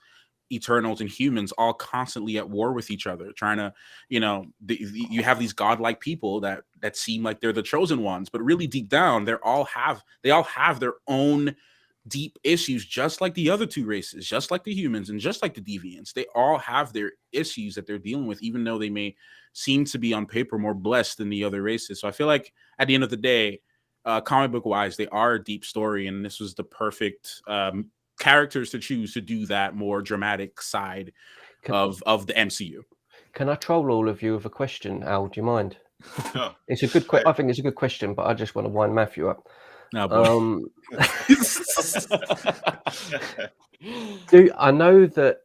Eternals, and humans all constantly at war with each other, trying to, you have these godlike people that seem like they're the chosen ones, but really deep down, they all have their own deep issues, just like the other two races, just like the humans and just like the deviants. They all have their issues that they're dealing with, even though they may seem to be on paper more blessed than the other races. So I feel like at the end of the day, comic book wise, they are a deep story, and this was the perfect characters to choose to do that more dramatic side of the MCU. Can I troll all of you with a question, Al? Do you mind? Oh, It's a good question. I think it's a good question, but I just want to wind Matthew up. Oh, boy. I know that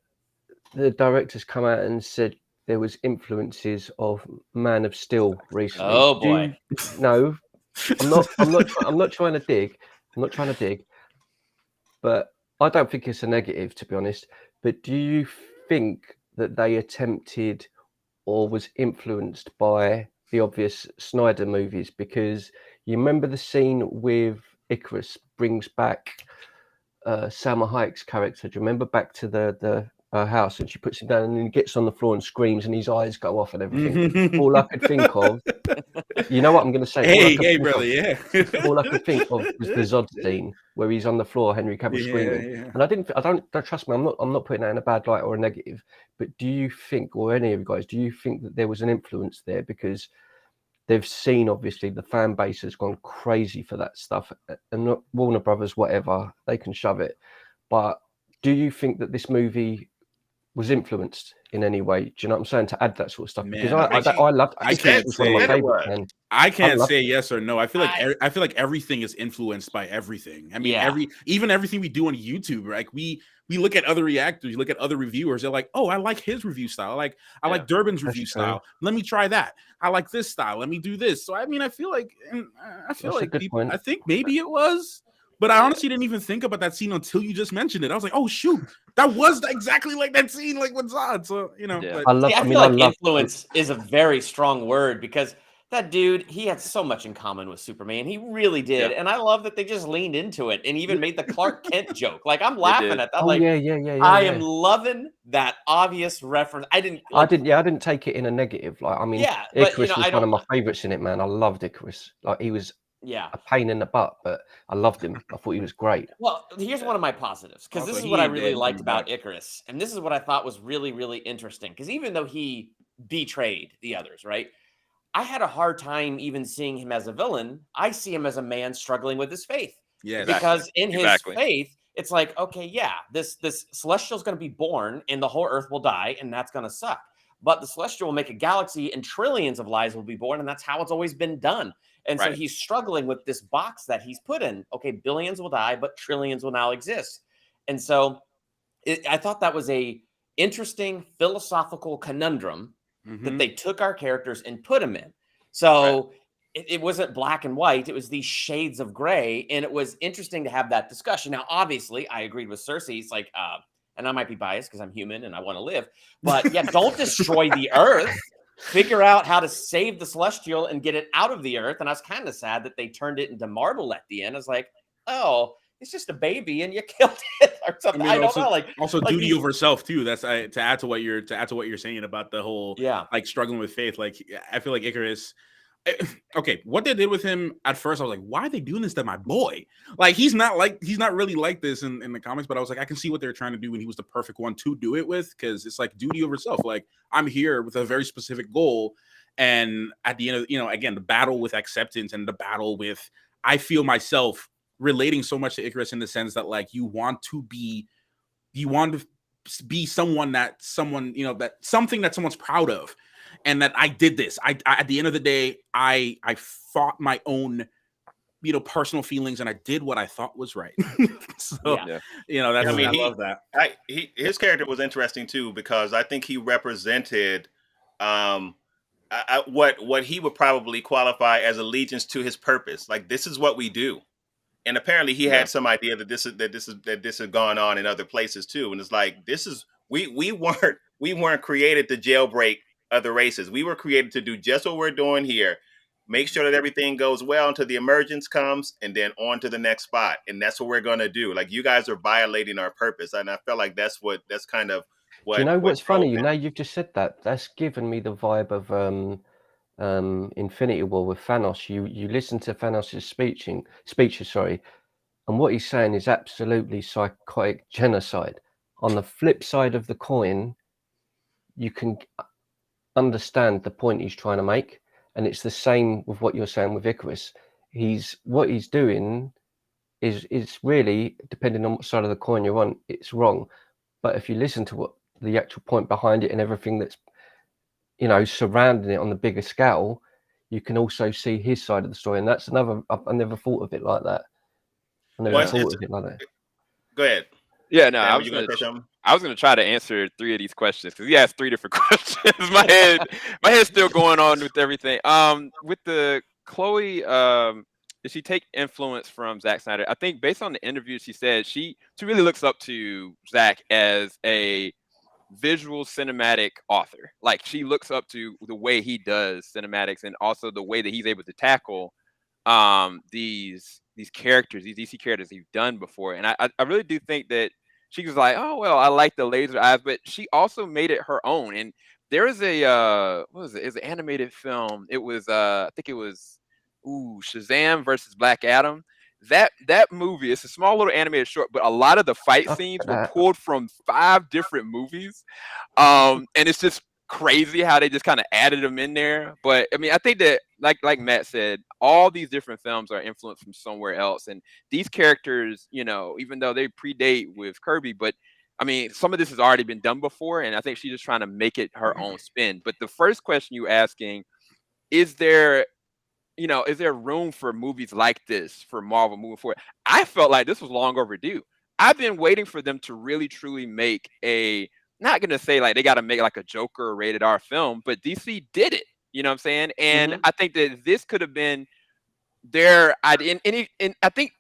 the directors come out and said there was influences of Man of Steel recently. Oh boy. No, I'm not trying to dig. I'm not trying to dig. But I don't think it's a negative, to be honest. But do you think that they attempted or was influenced by the obvious Snyder movies? Because you remember the scene with Icarus brings back Salma Hayek's character. Do you remember back to the house, and she puts him down and then he gets on the floor and screams and his eyes go off and everything? All I could think of, you know what I'm going to say? Hey, brother, yeah. All I could think of was the Zod scene where he's on the floor, Henry Cavill screaming. Yeah. And I don't trust me. I'm not putting that in a bad light or a negative. But do you think, or any of you guys, do you think that there was an influence there? Because they've seen, obviously, the fan base has gone crazy for that stuff, and Warner Brothers, whatever, they can shove it. But do you think that this movie was influenced in any way? Do you know what I'm saying? To add that sort of stuff, because I loved. I can't was one of my favorites, man. I can't say yes or no. I feel like everything is influenced by everything. I mean, even everything we do on YouTube, like we look at other reactors, you look at other reviewers, they're like, oh, I like his review style. I like Durbin's review style. Let me try that. I like this style. Let me do this. So I mean, I feel like people, I think maybe it was. But I honestly didn't even think about that scene until you just mentioned it. I was like, "Oh shoot, that was exactly like that scene, like with Zod." So I feel like influence is a very strong word, because that dude, he had so much in common with Superman. He really did, and I love that they just leaned into it and even made the Clark Kent joke. Like, I'm laughing at that. Oh, like, yeah. I am loving that obvious reference. I didn't take it in a negative. Like, I mean, but, Icarus was one of my favorites in it, man. I loved Icarus. Like, he was. A pain in the butt, but I loved him. I thought he was great. Well, here's one of my positives, because this is what I really liked about Icarus, and this is what I thought was really, really interesting, because even though he betrayed the others, right, I had a hard time even seeing him as a villain. I see him as a man struggling with his faith. Yeah, because in his faith, it's like, okay, this Celestial is going to be born and the whole Earth will die, and that's going to suck. But the Celestial will make a galaxy and trillions of lives will be born, and that's how it's always been done. And so he's struggling with this box that he's put in. Okay, billions will die, but trillions will now exist. And so I thought that was a interesting philosophical conundrum that they took our characters and put them in. So it wasn't black and white. It was these shades of gray. And it was interesting to have that discussion. Now, obviously, I agreed with Cersei. It's like, and I might be biased because I'm human and I want to live. But don't destroy the Earth. Figure out how to save the Celestial and get it out of the Earth. And I was kind of sad that they turned it into marble at the end. I was like, oh, it's just a baby and you killed it or something. I don't know. Also duty over self too. That's to add to what you're saying about the whole like struggling with faith. Like, I feel like Icarus. Okay, what they did with him at first, I was like, why are they doing this to my boy? Like, he's not really like this in the comics, but I was like, I can see what they're trying to do, and he was the perfect one to do it with, because it's like duty over self. Like, I'm here with a very specific goal, and at the end of, again, the battle with acceptance and the battle with, I feel myself relating so much to Icarus in the sense that, like, you want to be someone that something that someone's proud of. And that I did this. I at the end of the day, I fought my own, personal feelings, and I did what I thought was right. So, that's, I love that. His character was interesting too, because I think he represented what he would probably qualify as allegiance to his purpose. Like, this is what we do. And apparently he Yeah. had some idea that this had gone on in other places too. And it's like, we weren't created to jailbreak other races. We were created to do just what we're doing here. Make sure that everything goes well until the emergence comes, and then on to the next spot. And that's what we're gonna do. Like, you guys are violating our purpose. And I felt like that's kind of what. Do you know what what's funny? drove You it. know, you've just said that. That's given me the vibe of Infinity War with Thanos. You listen to Thanos' speeches, sorry, and what he's saying is absolutely psychotic genocide. On the flip side of the coin, you can understand the point he's trying to make, and it's the same with what you're saying with Icarus. What he's doing is really, depending on what side of the coin you're on, it's wrong. But if you listen to what the actual point behind it and everything that's, you know, surrounding it on the bigger scale, you can also see his side of the story. And that's another, I never thought of it like that. I never Well, thought of it like that. Go ahead. Yeah, no, Sam, I were was you gonna gonna say something? try to answer 3 of these questions because he asked 3 different questions. My head's still going on with everything. With the Chloe, did she take influence from Zack Snyder? I think based on the interview, she said she really looks up to Zack as a visual cinematic author. Like, she looks up to the way he does cinematics and also the way that he's able to tackle these characters, these DC characters he's done before. And I really do think that she was like, oh well, I like the laser eyes, but she also made it her own. And there is a what was it? It's an animated film. It was I think it was Shazam versus Black Adam. That movie, it's a small little animated short, but a lot of the fight scenes were pulled from 5 different movies. And it's just crazy how they just kind of added them in there. But I mean, I think that like Matt said, all these different films are influenced from somewhere else. And these characters, you know, even though they predate with Kirby, but I mean, some of this has already been done before, and I think she's just trying to make it her own spin. But the first question you asking, is there room for movies like this for Marvel moving forward? I felt like this was long overdue. I've been waiting for them to really truly make not gonna say like they got to make like a Joker rated R film, but DC did it. You know what I'm saying? And I think that this could have been their idea. And I think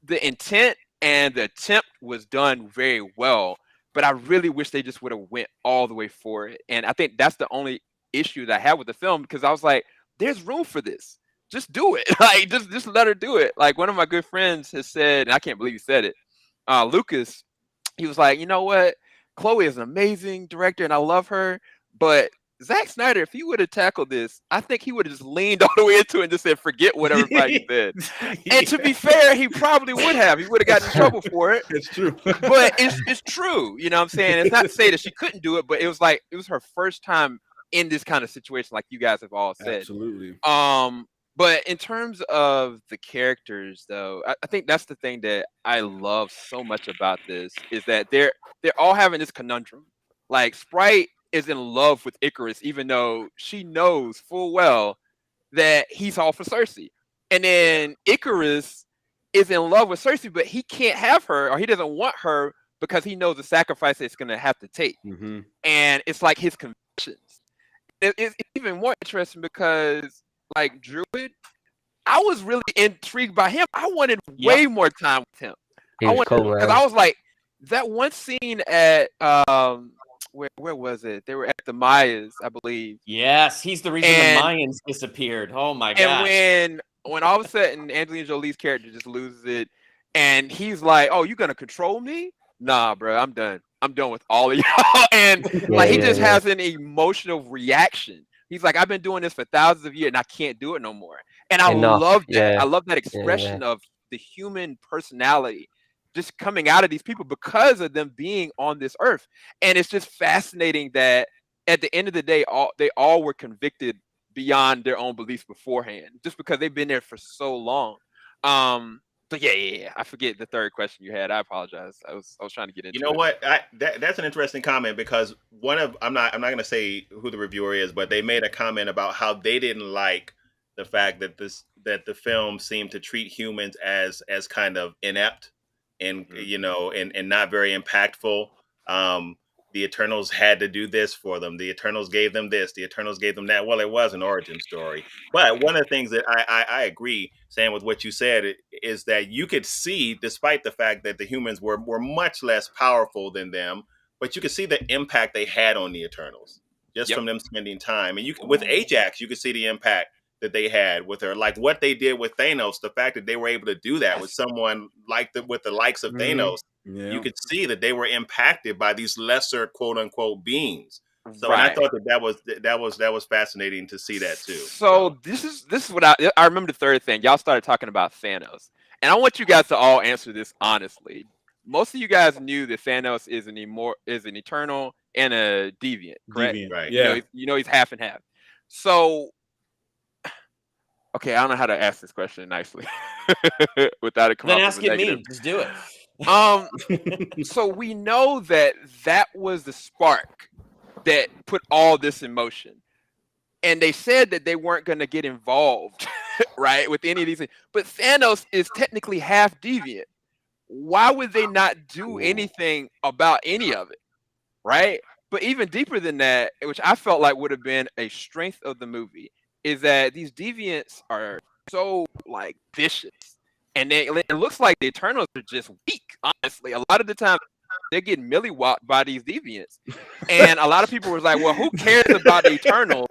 the intent and the attempt was done very well, but I really wish they just would have went all the way for it. And I think that's the only issue that I had with the film, because I was like, there's room for this. Just do it. Like, just let her do it. Like, one of my good friends has said, and I can't believe he said it, Lucas, he was like, you know what? Chloe is an amazing director and I love her, but Zack Snyder, if he would have tackled this, I think he would have just leaned all the way into it and just said, forget what everybody said. And to be fair, he probably would have. He would have gotten in trouble for it. It's true. But it's true. You know what I'm saying? It's not to say that she couldn't do it, but it was her first time in this kind of situation, like you guys have all said. Absolutely. But in terms of the characters, though, I think that's the thing that I love so much about this, is that they're all having this conundrum. Like, Sprite is in love with Icarus, even though she knows full well that he's all for Cersei. And then Icarus is in love with Cersei, but he can't have her, or he doesn't want her, because he knows the sacrifice it's going to have to take. Mm-hmm. And it's like his convictions. It's even more interesting because, like, Druid, I was really intrigued by him. I wanted way more time with him. Because I was like, that one scene at where was it? They were at the Mayas, I believe. Yes, he's the reason the Mayans disappeared. Oh my gosh. And when all of a sudden Angelina Jolie's character just loses it, and he's like, "Oh, you gonna control me? Nah, bro, I'm done. I'm done with all of y'all." And he just has an emotional reaction. He's like, I've been doing this for thousands of years and I can't do it no more. And I love that. Yeah. I love that expression of the human personality just coming out of these people because of them being on this earth. And it's just fascinating that at the end of the day, they all were convicted beyond their own beliefs beforehand, just because they've been there for so long. But yeah. I forget the third question you had. I apologize. I was trying to get into. You know what? That's an interesting comment, because I'm not going to say who the reviewer is, but they made a comment about how they didn't like the fact that the film seemed to treat humans as kind of inept and and not very impactful. the Eternals had to do this for them. The Eternals gave them this. The Eternals gave them that. Well, it was an origin story. But one of the things that I agree, Sam, with what you said, is that you could see, despite the fact that the humans were much less powerful than them, but you could see the impact they had on the Eternals just from them spending time. And with Ajax, you could see the impact that they had with her, like what they did with Thanos. The fact that they were able to do that with someone like with the likes of Thanos, you could see that they were impacted by these lesser quote unquote beings. So, and I thought that was fascinating to see that too. So this is what I remember. The third thing, y'all started talking about Thanos, and I want you guys to all answer this honestly. Most of you guys knew that Thanos is an Eternal and a Deviant, correct? Right. Yeah. You know he's half and half. So, okay, I don't know how to ask this question nicely without it coming Then off ask as a it negative. me. Just do it. So we know that was the spark that put all this in motion. And they said that they weren't going to get involved, right, with any of these things. But Thanos is technically half deviant. Why would they not do anything about any of it, right? But even deeper than that, which I felt like would have been a strength of the movie, is that these deviants are so like vicious. And it looks like the Eternals are just weak, honestly. A lot of the time, they're getting milli-whopped by these deviants. And a lot of people was like, well, who cares about the Eternals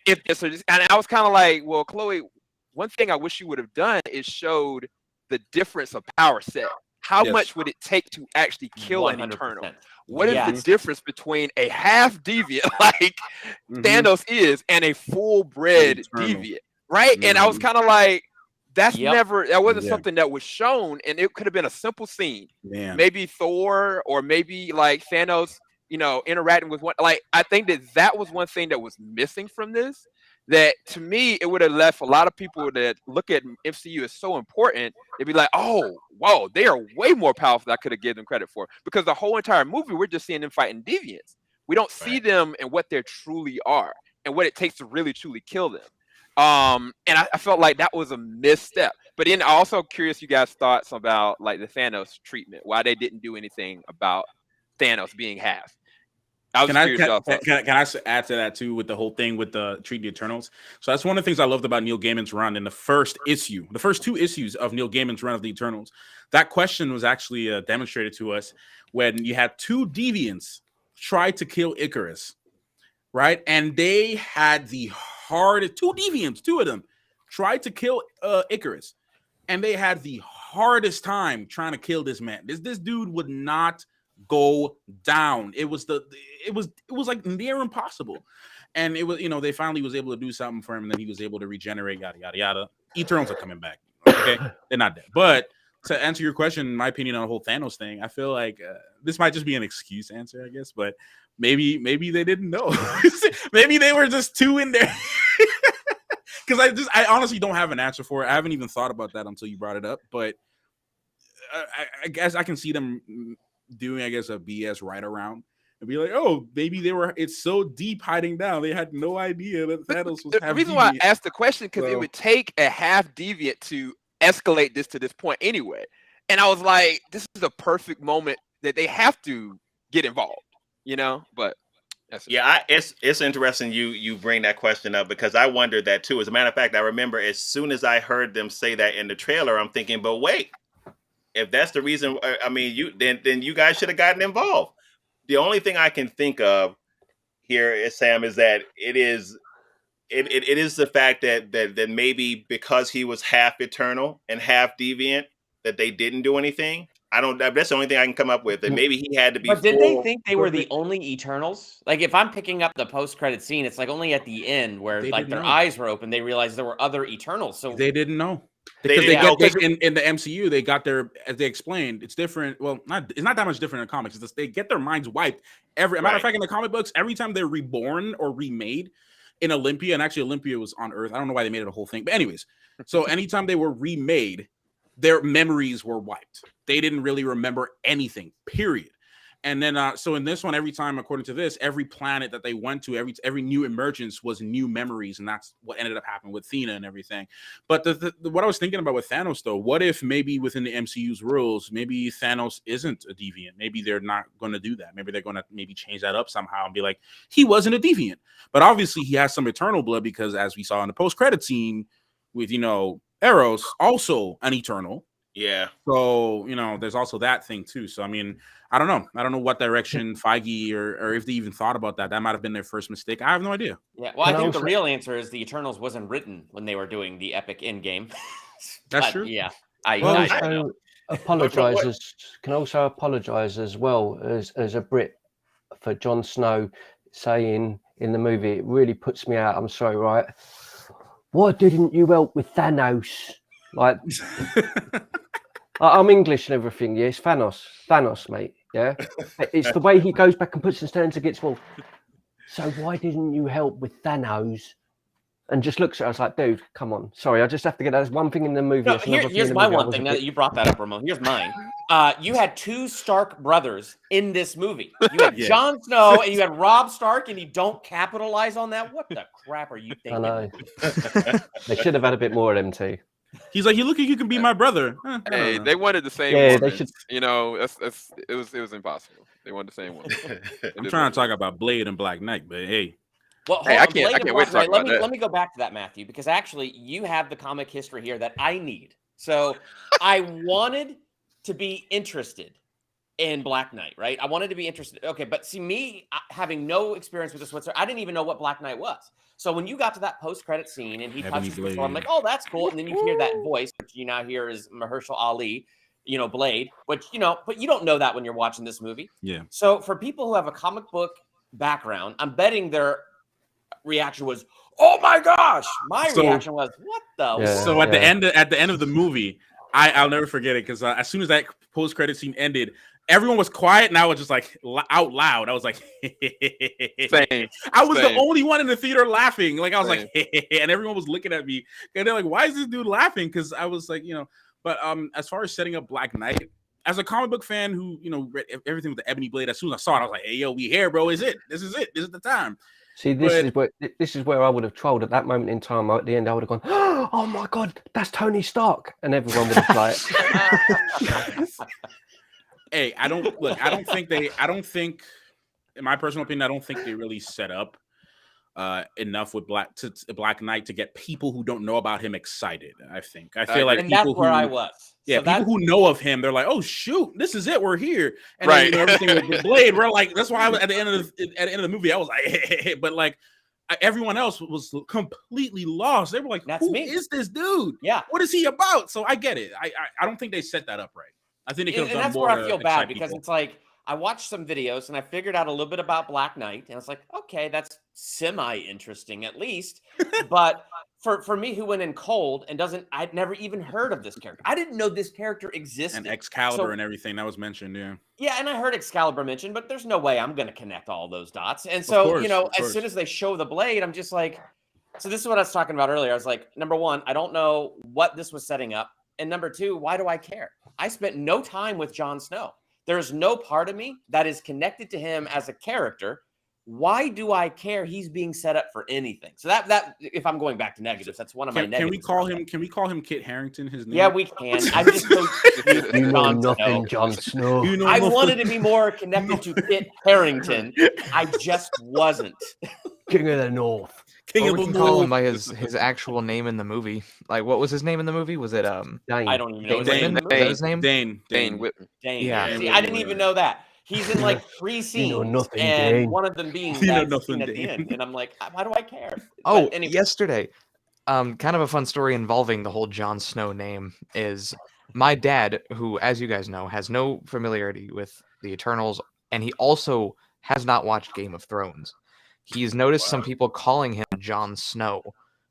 if this is? And I was kind of like, well, Chloe, one thing I wish you would have done is showed the difference of power set. How much would it take to actually kill 100%. An Eternal? What is the difference between a half deviant like Thanos is and a full-bred deviant, right? And I was kind of like, that wasn't something that was shown, and it could have been a simple scene. Maybe Thor or maybe like Thanos, interacting with one. Like, I think that was one thing that was missing from this. That to me, it would have left a lot of people that look at MCU as so important. They'd be like, oh, whoa, they are way more powerful than I could have given them credit for. Because the whole entire movie, we're just seeing them fighting deviants. We don't see them and what they truly are and what it takes to really, truly kill them. And I felt like that was a misstep. But then I'm also curious you guys' thoughts about like the Thanos treatment, why they didn't do anything about Thanos being half. Can I add to that too with the whole thing with the Treat the Eternals? So that's one of the things I loved about Neil Gaiman's run in the first two issues of Neil Gaiman's run of the Eternals. That question was actually demonstrated to us when you had two deviants try to kill Icarus, right? And they had the hardest, two of them tried to kill Icarus, and they had the hardest time trying to kill this man. This dude would not go down. It was like near impossible, and it was they finally was able to do something for him, and then he was able to regenerate. Yada yada yada. Eternals are coming back. Okay, they're not dead. But to answer your question, my opinion on the whole Thanos thing, I feel like this might just be an excuse answer, I guess. But maybe they didn't know. Maybe they were just too in there. Because I honestly don't have an answer for it. I haven't even thought about that until you brought it up. But I guess I can see them doing, a BS right around and be like, oh, maybe it's so deep hiding down. They had no idea that Thanos was half deviant. The reason why I asked the question, because it would take a half deviant to escalate this to this point anyway. And I was like, this is a perfect moment that they have to get involved, but it's interesting you bring that question up, because I wondered that too. As a matter of fact, I remember as soon as I heard them say that in the trailer, I'm thinking, but wait, if that's the reason, then you guys should have gotten involved. The only thing I can think of here, Sam, is that it is the fact that maybe because he was half Eternal and half Deviant, that they didn't do anything. That's the only thing I can come up with. That maybe he had to be. But did they think they were the only Eternals? Like, if I'm picking up the post-credit scene, it's like only at the end where like their eyes were open, they realized there were other Eternals. So they didn't know. Because in the MCU, they got their, as they explained, it's different. Well, it's not that much different in comics. It's just they get their minds wiped. Matter of fact, in the comic books, every time they're reborn or remade in Olympia, and actually Olympia was on Earth. I don't know why they made it a whole thing. But anyways, so anytime they were remade, their memories were wiped. They didn't really remember anything, period. And then, so in this one, every time, according to this, every planet that they went to, every new emergence was new memories, and that's what ended up happening with Thena and everything. But what I was thinking about with Thanos, though, what if maybe within the MCU's rules, maybe Thanos isn't a deviant? Maybe they're not going to do that. Maybe they're going to maybe change that up somehow and be like, he wasn't a deviant. But obviously, he has some eternal blood because, as we saw in the post-credit scene with, Eros, also an eternal. Yeah. So, there's also that thing too. So, I mean, I don't know. I don't know what direction Feige or if they even thought about that. That might have been their first mistake. I have no idea. Yeah. Well, I think the real answer is the Eternals wasn't written when they were doing the epic Endgame. That's true. Yeah. Can also apologize as well as a Brit for Jon Snow saying in the movie, it really puts me out. I'm sorry, right? Why didn't you help with Thanos? Like, I'm English and everything. Yeah, it's Thanos, mate. Yeah, it's the way he goes back and puts his hands against Wolf. So why didn't you help with Thanos? And just looks at us like, dude, come on. Sorry, I just have to get that. There's one thing in the movie. No, here's my one thing. Now that you brought that up, Ramon, here's mine. You had 2 Stark brothers in this movie. You had Jon Snow and you had Robb Stark, and you don't capitalize on that. What the crap are you thinking? I know. They should have had a bit more of them too. He's like, you look like you can be my brother. Hey, they wanted the same woman. They should... it was impossible. They wanted the same one. I'm trying to talk about Blade and Black Knight, but hey. Well, I can't wait to talk about that. Let me go back to that, Matthew, because actually you have the comic history here that I need. So I wanted to be interested in Black Knight, right? I wanted to be interested. Okay, but see, me having no experience with this whatsoever, I didn't even know what Black Knight was. So when you got to that post-credit scene and he touches the sword, I'm like, oh, that's cool. And then you hear that voice, which you now hear is Mahershala Ali, Blade, which, but you don't know that when you're watching this movie. Yeah. So for people who have a comic book background, I'm betting their reaction was, oh my gosh. My reaction was, what the? Yeah, so at the end of the movie, I'll never forget it because as soon as that post-credit scene ended, everyone was quiet, and I was just like out loud. I was like, Same. I was the only one in the theater laughing. Like I was like, and everyone was looking at me, and they're like, "Why is this dude laughing?" Because I was like, But as far as setting up Black Knight, as a comic book fan who read everything with the Ebony Blade, as soon as I saw it, I was like, "Hey, yo, we here, bro. This is it. This is the time." See, this is where I would have trolled at that moment in time. At the end, I would have gone, "Oh my god, that's Tony Stark," and everyone would have like. Hey, I don't think, in my personal opinion, I don't think they really set up enough with Black Knight to get people who don't know about him excited. I feel like and people that's where I was. Yeah, so people who know of him, they're like, "Oh shoot, this is it. We're here." And then, everything with Blade, we're like, that's why at the end of the movie, I was like, but like everyone else was completely lost. They were like, "Who is this dude? Yeah, what is he about?" So I get it. I don't think they set that up right. I think they could have done more. And that's where I feel bad because it's like I watched some videos and I figured out a little bit about Black Knight, and it's like, okay, that's semi-interesting at least. But for me, who went in cold and I'd never even heard of this character. I didn't know this character existed. And Excalibur and everything that was mentioned, yeah. Yeah, and I heard Excalibur mentioned, but there's no way I'm going to connect all those dots. And so, as soon as they show the blade, I'm just like, so this is what I was talking about earlier. I was like, number one, I don't know what this was setting up. And number two, why do I care? I spent no time with Jon Snow. There's no part of me that is connected to him as a character. Why do I care he's being set up for anything? So that if I'm going back to negatives, that's one of my negatives. Can we call him Kit Harington? His name? Yeah, we can. I'm just so you know nothing, Jon Snow. I wanted to be more connected to Kit Harington. I just wasn't. King of the North. King of the North. Call him by his actual name in the movie. Like, what was his name in the movie? Was it Dane? I don't even know his name. Dane Whitman. Dane. Yeah. See, I didn't even know that. He's in like 3 scenes, and one of them being that scene at the end. And I'm like, why do I care? Oh, anyway. Yesterday, kind of a fun story involving the whole Jon Snow name is my dad, who, as you guys know, has no familiarity with the Eternals, and he also has not watched Game of Thrones. He's noticed some people calling him Jon Snow.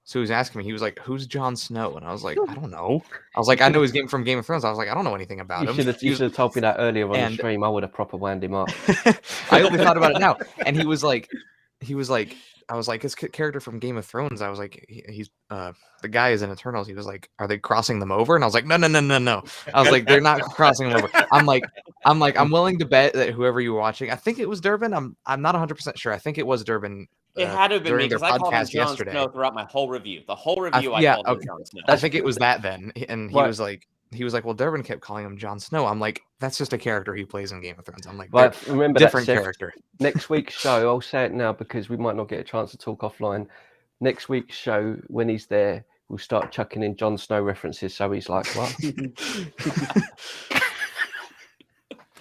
So he was asking me, he was like, "Who's Jon Snow?" And I was like, "I don't know." I was like, "I know he's from Game of Thrones." I was like, "I don't know anything about him." You should have told me that earlier on the stream. I would have proper wound him up. I only thought about it now. And he was like, I was like, his character from Game of Thrones. I was like, he's the guy is in Eternals. He was like, are they crossing them over? And I was like, no. I was like, they're not crossing them over. I'm like, I'm willing to bet that whoever you were watching, I think it was Durbin. I'm not 100% sure. I think it was Durbin. It had to have been me during their because I called him podcast Jon yesterday. Snow throughout my whole review. The whole review, I Yeah, called him okay. Jon Snow. I think it was that then, and he Right. was like, well, Durbin kept calling him Jon Snow. I'm like, that's just a character he plays in Game of Thrones. I'm like, Right, remember different that, Seth. character. Next week's show, I'll say it now because we might not get a chance to talk offline. Next week's show, when he's there, we'll start chucking in Jon Snow references. So he's like, what?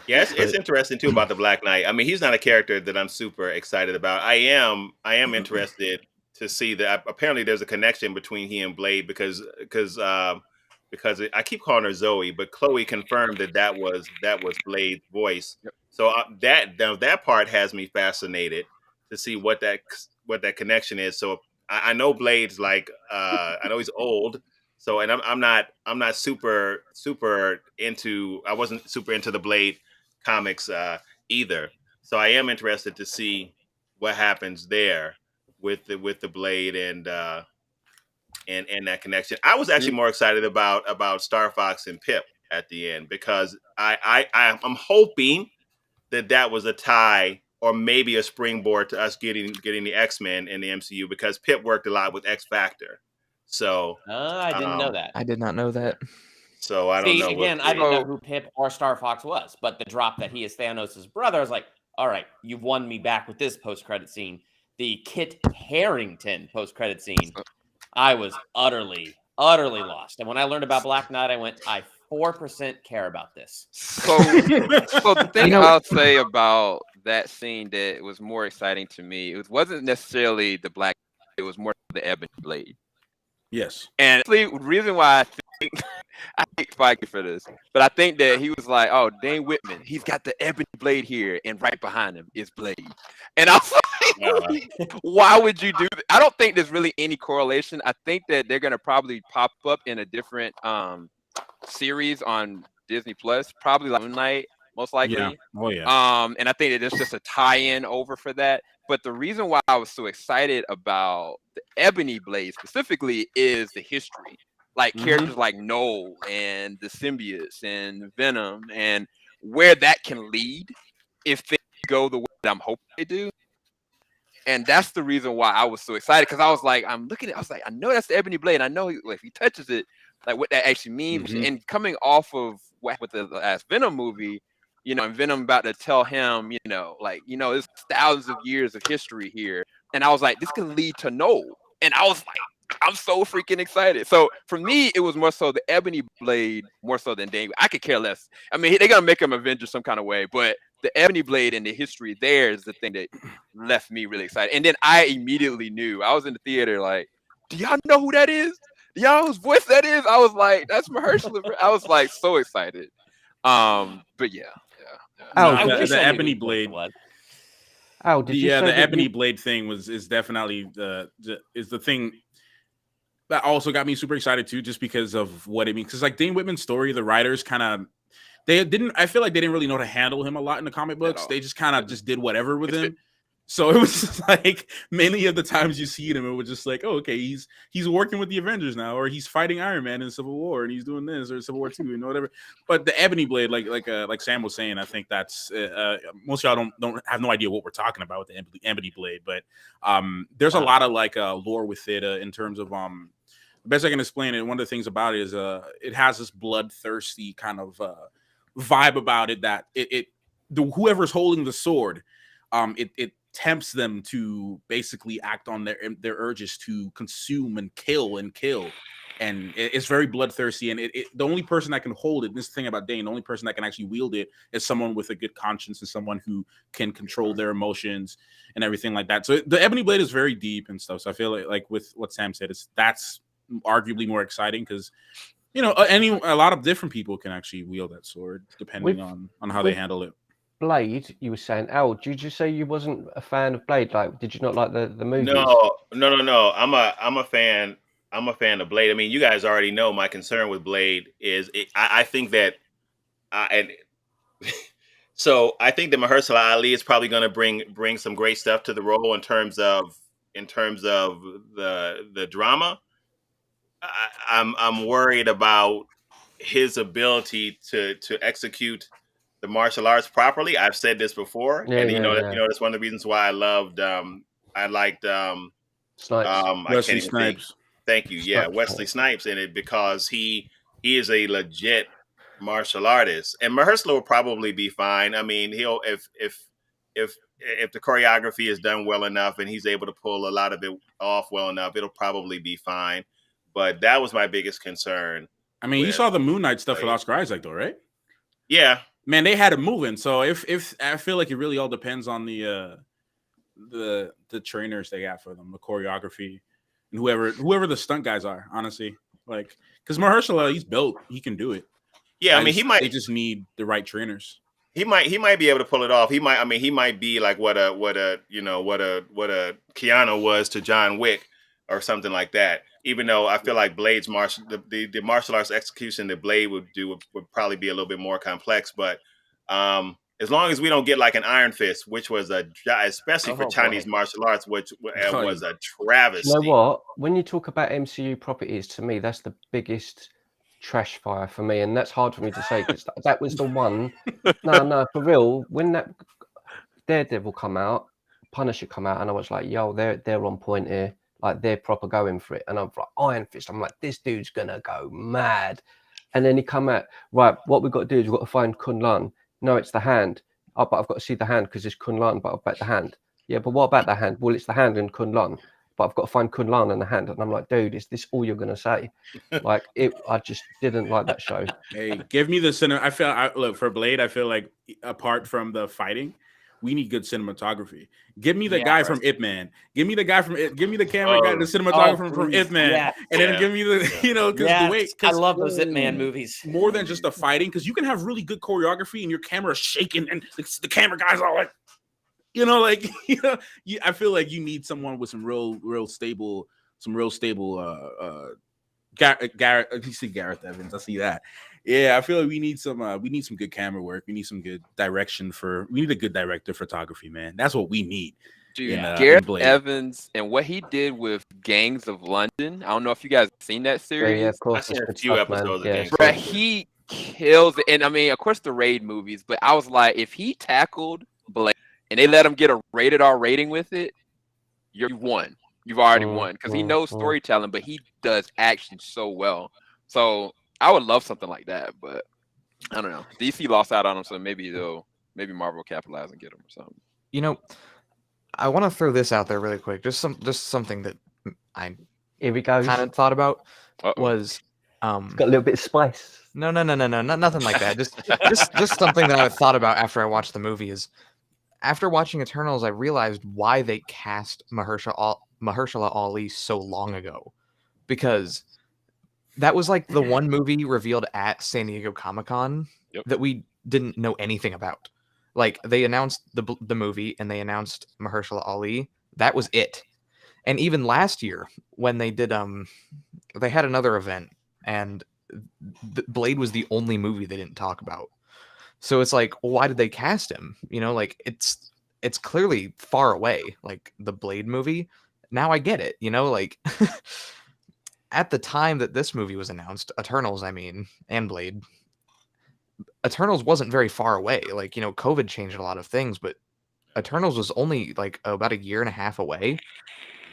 Yeah, it's interesting too about the Black Knight. I mean, he's not a character that I'm super excited about. I am interested to see that apparently there's a connection between he and Blade because I keep calling her Zoe, but Chloe confirmed that was Blade's voice. Yep. So that part has me fascinated to see what that connection is. So I know Blade's like I know he's old. So and I'm not super into, I wasn't super into the Blade comics either. So I am interested to see what happens there with the Blade and that connection. I was actually more excited about Star Fox and Pip at the end because I'm hoping that was a tie or maybe a springboard to us getting the X-Men in the MCU because Pip worked a lot with X Factor. So I didn't know that. I did not know that. So I don't know. Again, I didn't know who Pip or Star Fox was, but the drop that he is Thanos' brother, I was like, all right, you've won me back with this post-credit scene. The Kit Harington post-credit scene, I was utterly lost. And when I learned about Black Knight, I went, I 4% care about this. So the thing I'll say about that scene that was more exciting to me, it wasn't necessarily the Black, it was more the Ebony Blade. Yes. And the reason why I hate Spikey for this, but I think that he was like, oh, Dane Whitman, he's got the Ebony Blade here, and right behind him is Blade. And I was like, why would you do that? I don't think there's really any correlation. I think that they're going to probably pop up in a different series on Disney Plus, probably like Moonlight, most likely. Yeah. Oh, yeah. And I think that there's just a tie-in over for that. But the reason why I was so excited about the Ebony Blade specifically is the history. Like characters like Noel and the symbiotes and Venom and where that can lead if they go the way that I'm hoping they do. And that's the reason why I was so excited because I was like, I'm looking at it, I was like, I know that's the Ebony Blade. I know if he touches it, like what that actually means. And coming off of what with the last Venom movie, you know, and Venom about to tell him, you know, like, you know, there's thousands of years of history here. And I was like, this can lead to Noel. And I was like, I'm so freaking excited. So for me, it was more so the Ebony Blade, more so than Dane. I could care less. I mean, they're going to make him Avenger some kind of way, but the Ebony Blade and the history there is the thing that left me really excited. And then I immediately knew. I was in the theater like, do y'all know who that is? Do y'all know whose voice that is? I was like, that's Mahershala. I was like so excited. But yeah. The Ebony Blade. Oh, did you say the Ebony Blade thing is definitely the thing that also got me super excited too, just because of what it means. Because like Dane Whitman's story, the writers kind of I feel like they didn't really know how to handle him a lot in the comic books. They just kind of just did whatever with him. So it was just like many of the times you see him, it was just like, oh, okay, he's working with the Avengers now, or he's fighting Iron Man in Civil War, and he's doing this or Civil War 2 and whatever. But the Ebony Blade, like Sam was saying, I think that's most of y'all don't have no idea what we're talking about with the Ebony Blade, but there's a lot of like lore with it in terms of the best I can explain it. One of the things about it is it has this bloodthirsty kind of vibe about it that whoever's holding the sword, it tempts them to basically act on their urges to consume and kill, and it's very bloodthirsty. And the only person that can hold it, this thing about Dane, the only person that can actually wield it is someone with a good conscience and someone who can control their emotions and everything like that. So the Ebony Blade is very deep and stuff. So I feel like with what Sam said, that's arguably more exciting because you know a lot of different people can actually wield that sword depending on how they handle it. Blade, you were saying, Al, did you say you wasn't a fan of Blade? Like, did you not like the movies? No. I'm a fan. I'm a fan of Blade. I mean, you guys already know my concern with Blade is I think that, so I think that Mahershala Ali is probably going to bring some great stuff to the role in terms of in terms of the drama. I'm worried about his ability to execute the martial arts properly. I've said this before, and that's one of the reasons why I liked Snipes. I can't even think. Thank you. Yeah, Wesley Snipes in it, because he is a legit martial artist, and Mahershala will probably be fine. I mean, he'll if the choreography is done well enough and he's able to pull a lot of it off well enough, it'll probably be fine. But that was my biggest concern. I mean, you saw the Moon Knight stuff with Oscar Isaac, though, right? Yeah, man, they had it moving. So if I feel like it really all depends on the trainers they got for them, the choreography, and whoever the stunt guys are. Honestly, like, because Mahershala, he's built, he can do it. Yeah, I mean, he might. They just need the right trainers. He might be able to pull it off. He might be like what a Keanu was to John Wick or something like that. Even though I feel like Blade's the martial arts execution that Blade would do would probably be a little bit more complex. But as long as we don't get like an Iron Fist, which was especially for Chinese martial arts, which was a travesty. You know what? When you talk about MCU properties, to me, that's the biggest trash fire for me, and that's hard for me to say because that was the one. No, for real. When that Daredevil come out, Punisher come out, and I was like, yo, they're on point here. Like, they're proper going for it. And I'm like, Iron Fist. I'm like, this dude's gonna go mad. And then he come out, right, what we've got to do is we've got to find Kun Lan. No, it's the hand. Oh, but I've got to see the hand because it's Kun Lan, but I've got the hand. Yeah, but what about the hand? Well, it's the hand and Kun Lan. But I've got to find Kun Lan and the hand. And I'm like, dude, is this all you're going to say? Like, I just didn't like that show. Hey, give me the cinema. Look, for Blade, I feel like apart from the fighting, we need good cinematography. Give me the guy from Ip Man. Give me the guy from Ip. Give me the camera guy, the cinematographer from Ip Man. And then give me the, because the way. I love those Ip Man movies. More than just the fighting, because you can have really good choreography and your camera is shaking and the camera guys are like, I feel like you need someone with some real stable, Gareth. You see Gareth Evans. I see that. Yeah, I feel like we need some good camera work. We need some good direction we need a good director of photography, man. That's what we need. Dude, Gareth Evans and what he did with Gangs of London. I don't know if you guys have seen that series. Yeah, of course. I've seen a few episodes of Gangs. But he kills it. And I mean, of course, the Raid movies. But I was like, if he tackled Blade and they let him get a rated R rating with it, you won. You've already won, because he knows storytelling, but he does action so well. So I would love something like that, but I don't know. DC lost out on him, so maybe Marvel capitalize and get him or something. You know, I want to throw this out there really quick. Just something that I kind of thought about was it's got a little bit of spice. No, nothing like that. Just something that I thought about after I watched the movie is, after watching Eternals, I realized why they cast Mahershala Ali so long ago, because that was like the one movie revealed at San Diego Comic-Con that we didn't know anything about. Like, they announced the movie and they announced Mahershala Ali. That was it. And even last year when they did they had another event and Blade was the only movie they didn't talk about. So it's like, why did they cast him? Like, it's clearly far away, like the Blade movie. Now I get it, like at the time that this movie was announced, Eternals, and Blade, Eternals wasn't very far away. Like, COVID changed a lot of things, but Eternals was only like about a year and a half away.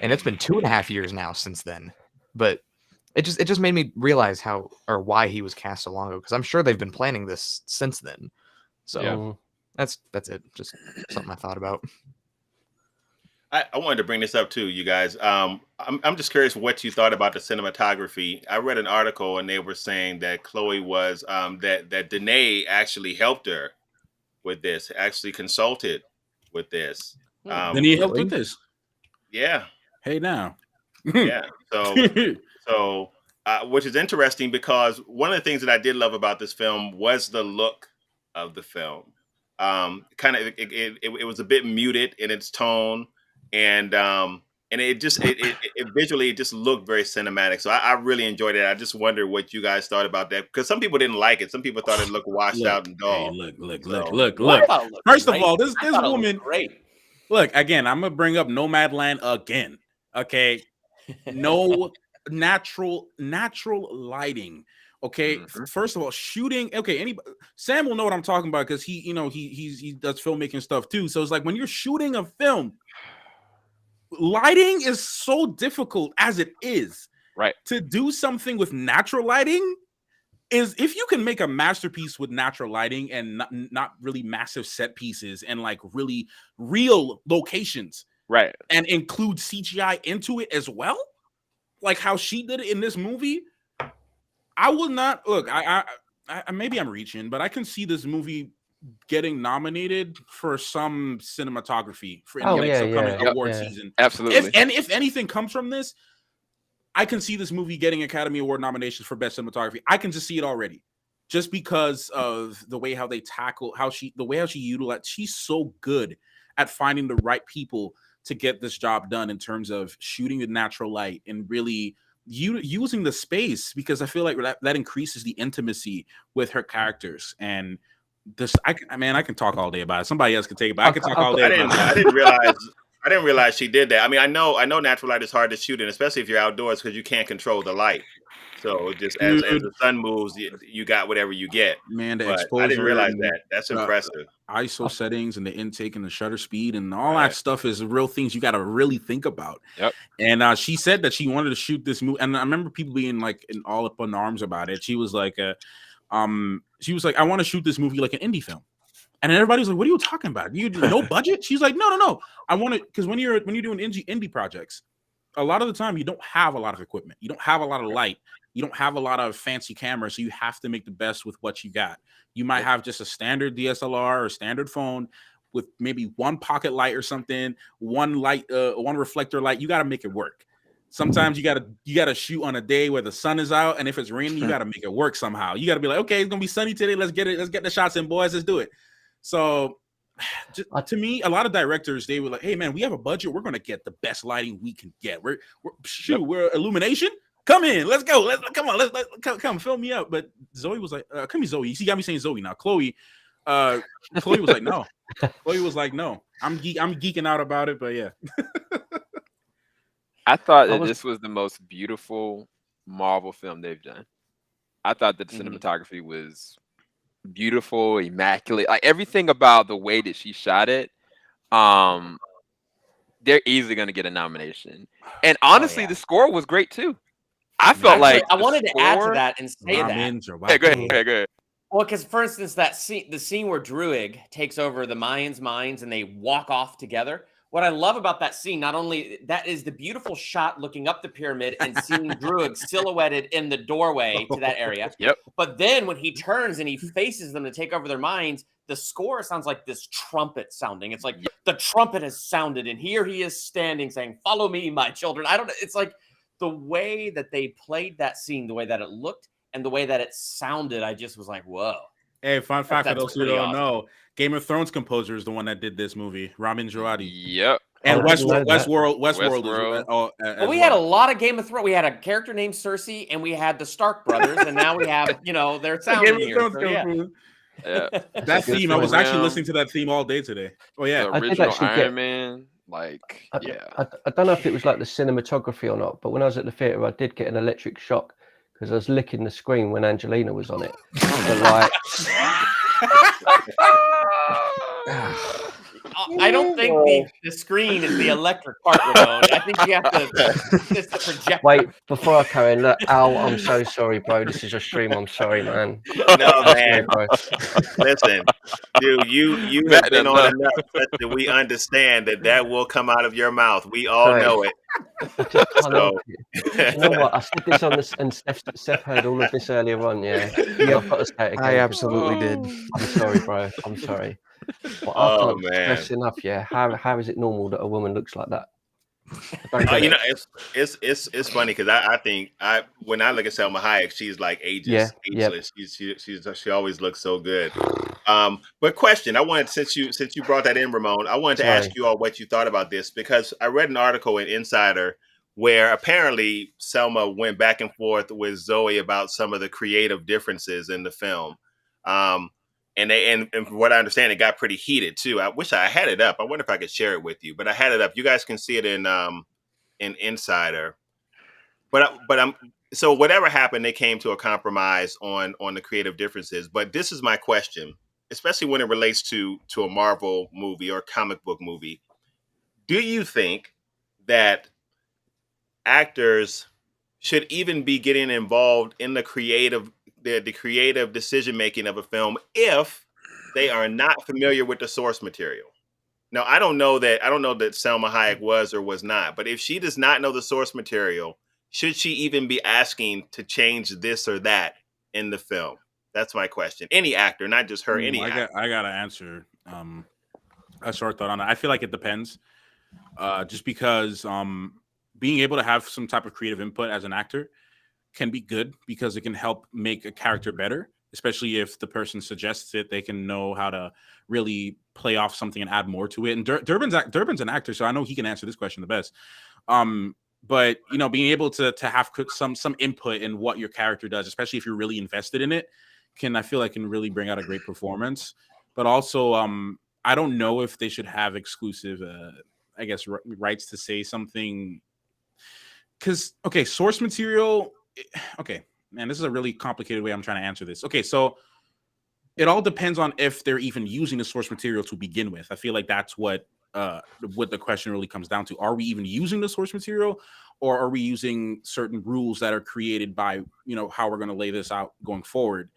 And it's been 2.5 years now since then. But it just made me realize why he was cast so long ago, because I'm sure they've been planning this since then. So that's it. Just something I thought about. I wanted to bring this up too, you guys. I'm just curious what you thought about the cinematography. I read an article and they were saying that Chloe was that Danae actually helped her with this, actually consulted with this. Danae helped with this. Yeah. Hey now. Yeah. So, which is interesting, because one of the things that I did love about this film was the look of the film. It was a bit muted in its tone, and it visually it just looked very cinematic. So I really enjoyed it. I just wonder what you guys thought about that, because some people didn't like it. Some people thought it looked washed out and dull. Hey, look. First of all, this woman. Great. Look, again, I'm gonna bring up Nomadland again. Okay, no natural lighting. Okay, first of all, shooting. Okay, Sam will know what I'm talking about because he does filmmaking stuff too. So it's like when you're shooting a film, lighting is so difficult as it is. Right. To do something with natural lighting is, if you can make a masterpiece with natural lighting and not really massive set pieces and like really real locations, right, and include CGI into it as well, like how she did it in this movie, I will not look. I maybe I'm reaching, but I can see this movie getting nominated for some cinematography for in the upcoming award season. Absolutely. If anything comes from this, I can see this movie getting Academy Award nominations for best cinematography. I can just see it already, just because of the way how they tackle the way how she utilized. She's so good at finding the right people to get this job done in terms of shooting with natural light and really using the space, because I feel like that increases the intimacy with her characters. And this, I can talk all day about it. Somebody else can take it, but I can talk all day. I didn't realize she did that. I mean, I know natural light is hard to shoot in, especially if you're outdoors, because you can't control the light. So just as the sun moves, you got whatever you get. Man, the but exposure. I didn't realize that. That's impressive. ISO settings and the intake and the shutter speed and all that stuff is real things you got to really think about. Yep. And she said that she wanted to shoot this movie, and I remember people being like all up in arms about it. She was like, I want to shoot this movie like an indie film. And everybody was like, "What are you talking about? You no budget?" She's like, "No. I want it because when you're doing indie projects, a lot of the time you don't have a lot of equipment, you don't have a lot of light, you don't have a lot of fancy cameras, so you have to make the best with what you got. You might have just a standard DSLR or standard phone with maybe one pocket light or something, one reflector light. You got to make it work. Sometimes you gotta shoot on a day where the sun is out, and if it's raining, you got to make it work somehow. You got to be like, okay, it's gonna be sunny today. Let's get the shots in, boys. Let's do it." So, to me, a lot of directors, they were like, "Hey, man, we have a budget. We're gonna get the best lighting we can get. We're illumination. Come in, let's go. Come fill me up." But Zoe was like, "Come here, Zoe." You got me saying Zoe now. Chloe was like, "No." Chloe was like, "No." I'm geeking out about it, but yeah. I thought that this was the most beautiful Marvel film they've done. I thought that the cinematography was beautiful, immaculate, like everything about the way that she shot it. They're easily going to get a nomination, and honestly, the score was great too. I felt like I wanted to add to that and say that. Yeah, go ahead. Well, because for instance, the scene where Druig takes over the Mayans' minds and they walk off together. What I love about that scene, not only that is the beautiful shot looking up the pyramid and seeing Druig silhouetted in the doorway to that area. Yep. But then when he turns and he faces them to take over their minds, the score sounds like this trumpet sounding. It's like the trumpet has sounded, and here he is standing saying, "Follow me, my children." It's like the way that they played that scene, the way that it looked, and the way that it sounded. I just was like, whoa. Hey, fun fact for those who don't know, Game of Thrones composer is the one that did this movie, Ramin Djawadi. Yep. And Westworld. Well, we had a lot of Game of Thrones. We had a character named Cersei, and we had the Stark brothers, and now we have, their sound in here. So, yeah. That theme, I was actually listening to that theme all day today. Oh yeah, the original Iron Man. I don't know if it was like the cinematography or not, but when I was at the theater, I did get an electric shock because I was licking the screen when Angelina was on it. I don't think the screen is the electric part, Ramon. I think you have to just the projector. Wait, before I carry on, look, Al, I'm so sorry, bro. This is a stream. I'm sorry, man. No, man. Listen, dude, you've been on enough that we understand that will come out of your mouth. We all know it. You know what? I said this on this, and Seth heard all of this earlier on. Yeah, I've got to say it again. I absolutely did. I'm sorry, bro. I'm sorry. But I can't stress enough. Yeah, how is it normal that a woman looks like that? It's funny because I think when I look at Selma Hayek, she's like ageless. She always looks so good. But question, I wanted, since you brought that in, Ramon, I wanted to ask you all what you thought about this, because I read an article in Insider where apparently Selma went back and forth with Zoe about some of the creative differences in the film. And from what I understand, it got pretty heated too. I wish I had it up. I wonder if I could share it with you, but I had it up. You guys can see it in an insider. But I'm so whatever happened, they came to a compromise on the creative differences. But this is my question, especially when it relates to a Marvel movie or comic book movie. Do you think that actors should even be getting involved in the creative decision making of a film if they are not familiar with the source material? Now, I don't know that Selma Hayek was or was not, but if she does not know the source material, should she even be asking to change this or that in the film? That's my question. Any actor, not just her, any actor. I got to answer a short thought on that. I feel like it depends. Just because being able to have some type of creative input as an actor can be good because it can help make a character better, especially if the person suggests it. They can know how to really play off something and add more to it. And Durbin's an actor, so I know he can answer this question the best. But you know, being able to have some input in what your character does, especially if you're really invested in it, I feel like can really bring out a great performance. But also, I don't know if they should have exclusive, I guess, rights to say something. Because, okay, source material. Okay, man, this is a really complicated way I'm trying to answer this. Okay, so it all depends on if they're even using the source material to begin with. I feel like that's what the question really comes down to. Are we even using the source material, or are we using certain rules that are created by, you know, how we're going to lay this out going forward?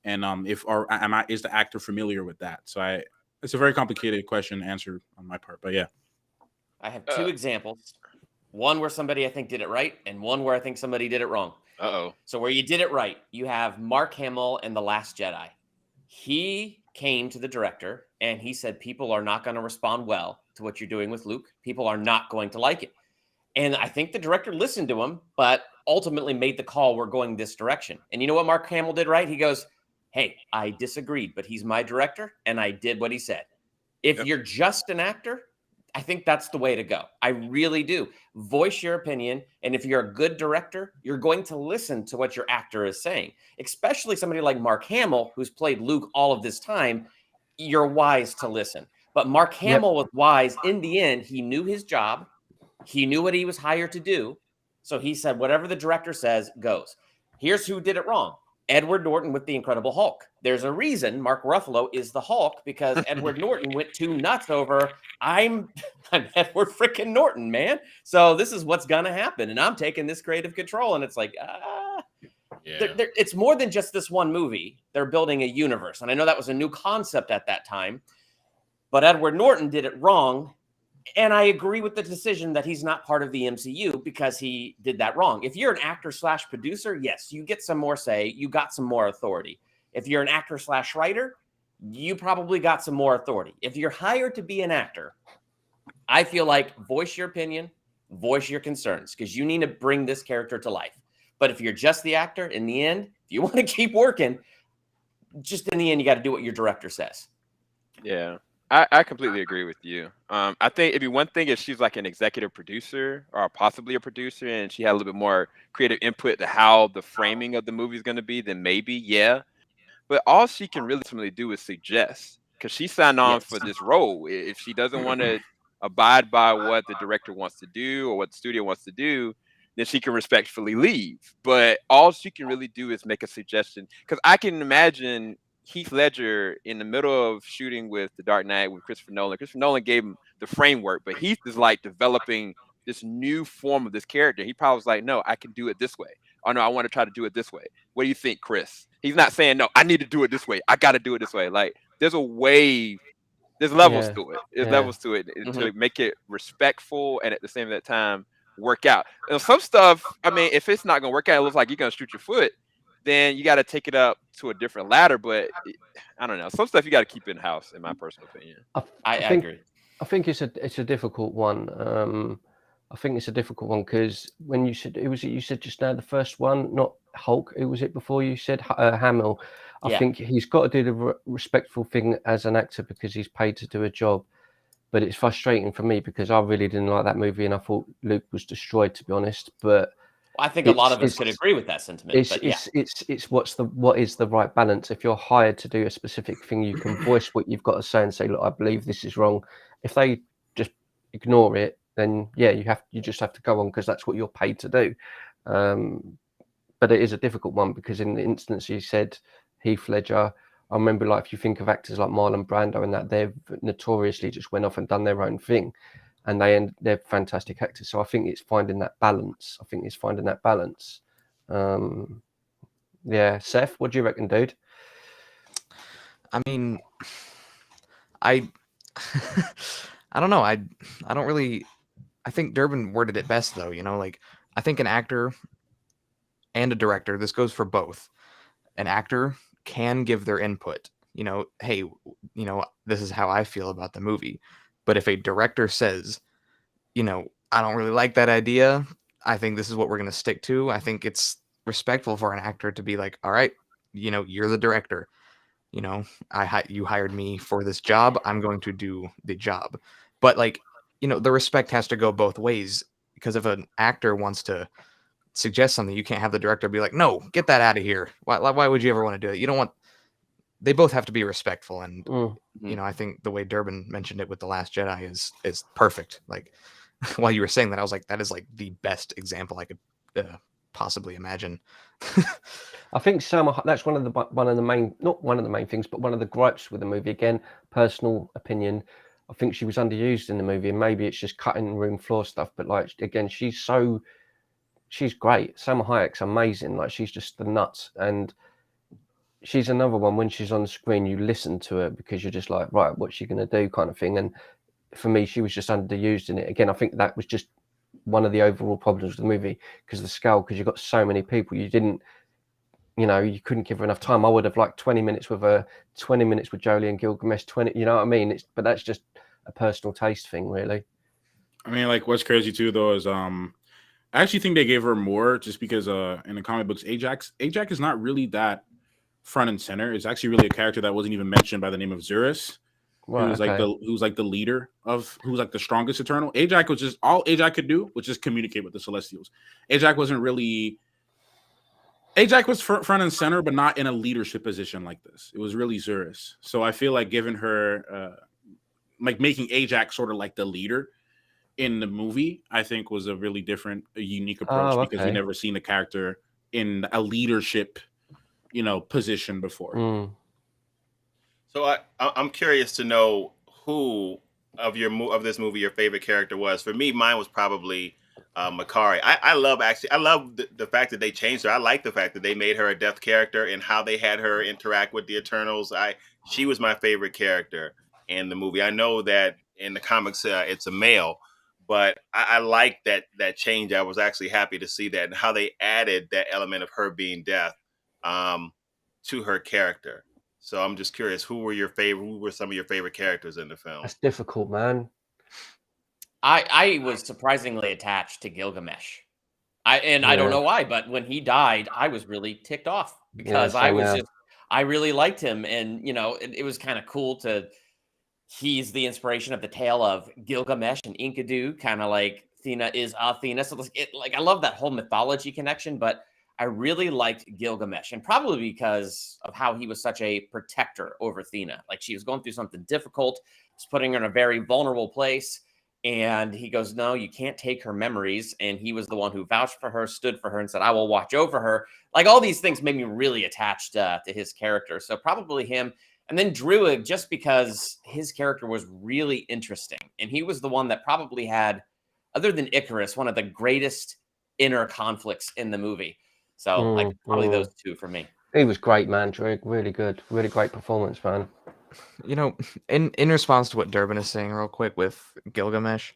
And is the actor familiar with that? So it's a very complicated question to answer on my part, but yeah. I have two examples. One where somebody I think did it right, and one where I think somebody did it wrong. So where you did it right, you have Mark Hamill in The Last Jedi. He came to the director and he said, people are not going to respond well to what you're doing with Luke. People are not going to like it. And I think the director listened to him, but ultimately made the call, we're going this direction. And you know what Mark Hamill did right? He goes, hey, I disagreed, but he's my director and I did what he said. If you're just an actor, I think that's the way to go. I really do. Voice your opinion. And if you're a good director, you're going to listen to what your actor is saying, especially somebody like Mark Hamill, who's played Luke all of this time. You're wise to listen. But Mark Hamill was wise. In the end, he knew his job. He knew what he was hired to do. So he said, whatever the director says goes. Here's who did it wrong. Edward Norton with The Incredible Hulk. There's a reason Mark Ruffalo is the Hulk, because Edward Norton went too nuts over, I'm Edward freaking Norton, man. So this is what's going to happen. And I'm taking this creative control. And it's like, it's more than just this one movie. They're building a universe. And I know that was a new concept at that time. But Edward Norton did it wrong. And I agree with the decision that he's not part of the MCU because he did that wrong. If you're an actor / producer, yes, you get some more say. You got some more authority. If you're an actor / writer, you probably got some more authority. If you're hired to be an actor, I feel like voice your opinion, voice your concerns, because you need to bring this character to life. But if you're just the actor, in the end, if you want to keep working, just in the end, you got to do what your director says. Yeah. I completely agree with you. I think it'd be one thing if she's like an executive producer or possibly a producer and she had a little bit more creative input to how the framing of the movie is going to be, then maybe, yeah. But all she can really ultimately do is suggest, because she signed on for this role. If she doesn't want to abide by what the director wants to do or what the studio wants to do, then she can respectfully leave. But all she can really do is make a suggestion. Because I can imagine Heath Ledger in the middle of shooting with The Dark Knight with Christopher Nolan. Christopher Nolan gave him the framework, but Heath is like developing this new form of this character. He probably was like, no, I can do it this way. Or no, I want to try to do it this way. What do you think, Chris? He's not saying, no, I need to do it this way. I got to do it this way. Like, there's a way, there's levels to it. There's levels to it to make it respectful and at the same time work out. And some stuff, I mean, if it's not going to work out, it looks like you're going to shoot your foot, then you got to take it up to a different ladder. But I don't know. Some stuff you got to keep in house, in my personal opinion. I agree. I think it's a difficult one. I think it's a difficult one because when you said you said just now the first one, not Hulk. Who was it before you said Hamill? I think he's got to do the respectful thing as an actor because he's paid to do a job. But it's frustrating for me because I really didn't like that movie and I thought Luke was destroyed, to be honest. But I think a lot of us could agree with that sentiment. It's what is the right balance. If you're hired to do a specific thing, you can voice what you've got to say and say, look, I believe this is wrong. If they just ignore it, then yeah, you just have to go on because that's what you're paid to do. But it is a difficult one because in the instance you said Heath Ledger, I remember like if you think of actors like Marlon Brando and that, they've notoriously just went off and done their own thing, and they're fantastic actors. So I think it's finding that balance. Yeah, Seth, what do you reckon, dude? I mean, I I don't know. I don't really. I think Durbin worded it best though. You know, like I think an actor and a director. This goes for both. An actor can give their input. You know, hey, you know, this is how I feel about the movie. But if a director says, you know, I don't really like that idea, I think this is what we're going to stick to. I think it's respectful for an actor to be like, all right, you know, you're the director. You know, you hired me for this job. I'm going to do the job. But like, you know, the respect has to go both ways, because if an actor wants to suggest something, you can't have the director be like, no, get that out of here. Why would you ever want to do it? You don't want. They both have to be respectful, and you know, I think the way Durbin mentioned it with The Last Jedi is perfect. Like, while you were saying that, I was like, that is like the best example I could possibly imagine. I think that's one of the main, not one of the main things, but one of the gripes with the movie. Again, personal opinion. I think she was underused in the movie, and maybe it's just cutting room floor stuff. But like again, she's great. Salma Hayek's amazing. Like she's just the nuts, and she's another one. When she's on the screen, you listen to her because you're just like, right, what's she gonna do, kind of thing. And for me, she was just underused in it. Again, I think that was just one of the overall problems with the movie, because the scale, because you've got so many people, you couldn't give her enough time. I would have liked 20 minutes with her, 20 minutes with Jolie and Gilgamesh, 20, you know what I mean? But that's just a personal taste thing, really. I mean, like, what's crazy too, though, is I actually think they gave her more just because in the comic books, Ajax is not really that front and center. It's actually really a character that wasn't even mentioned by the name of Zurus. Right, who's like the leader of, who's like the strongest Eternal. Ajax was just, all Ajax could do was just communicate with the Celestials. Ajax was front and center, but not in a leadership position like this. It was really Zurus. So I feel like giving her like making Ajax sort of like the leader in the movie, I think was a really different, a unique approach, because we never seen a character in a leadership, position before. So I'm curious to know who of this movie your favorite character was. For me, mine was probably Makari. I love the fact that they changed her. I like the fact that they made her a death character and how they had her interact with the Eternals. She was my favorite character in the movie. I know that in the comics it's a male, but I like that change. I was actually happy to see that, and how they added that element of her being death to her character. So I'm just curious, who were some of your favorite characters in the film? That's difficult, man. I was surprisingly attached to Gilgamesh. I don't know why, but when he died, I was really ticked off, because I really liked him, and it was kind of cool he's the inspiration of the tale of Gilgamesh and Enkidu, kind of like Athena is Athena. So I love that whole mythology connection, but I really liked Gilgamesh, and probably because of how he was such a protector over Athena. Like, she was going through something difficult, was putting her in a very vulnerable place, and he goes, no, you can't take her memories. And he was the one who vouched for her, stood for her, and said, I will watch over her. Like, all these things made me really attached to his character. So probably him. And then Druig, just because his character was really interesting. And he was the one that probably had, other than Icarus, one of the greatest inner conflicts in the movie. So probably those two for me. He was great, man. Druig, really good, really great performance, man. In response to what Durbin is saying, real quick, with Gilgamesh,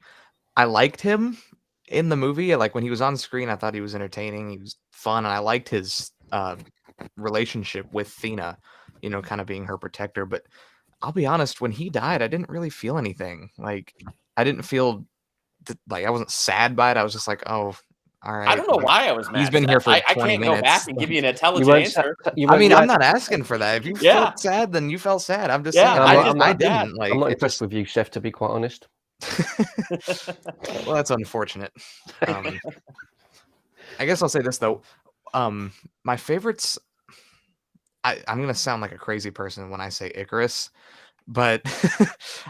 I liked him in the movie. Like, when he was on screen, I thought he was entertaining. He was fun, and I liked his relationship with Athena, kind of being her protector. But I'll be honest, when he died, I didn't really feel anything. Like, I didn't feel like I wasn't sad by it. I was just like, oh, all right. I don't know why I was mad. He's been here for 20 I can't minutes. Go back and give you an intelligent answer. I'm not asking for that. If you felt sad, then you felt sad. I'm just saying. I didn't. I'm not impressed with you, Chef, to be quite honest. Well, that's unfortunate. I guess I'll say this, though. My favorites, I'm going to sound like a crazy person when I say Icarus, but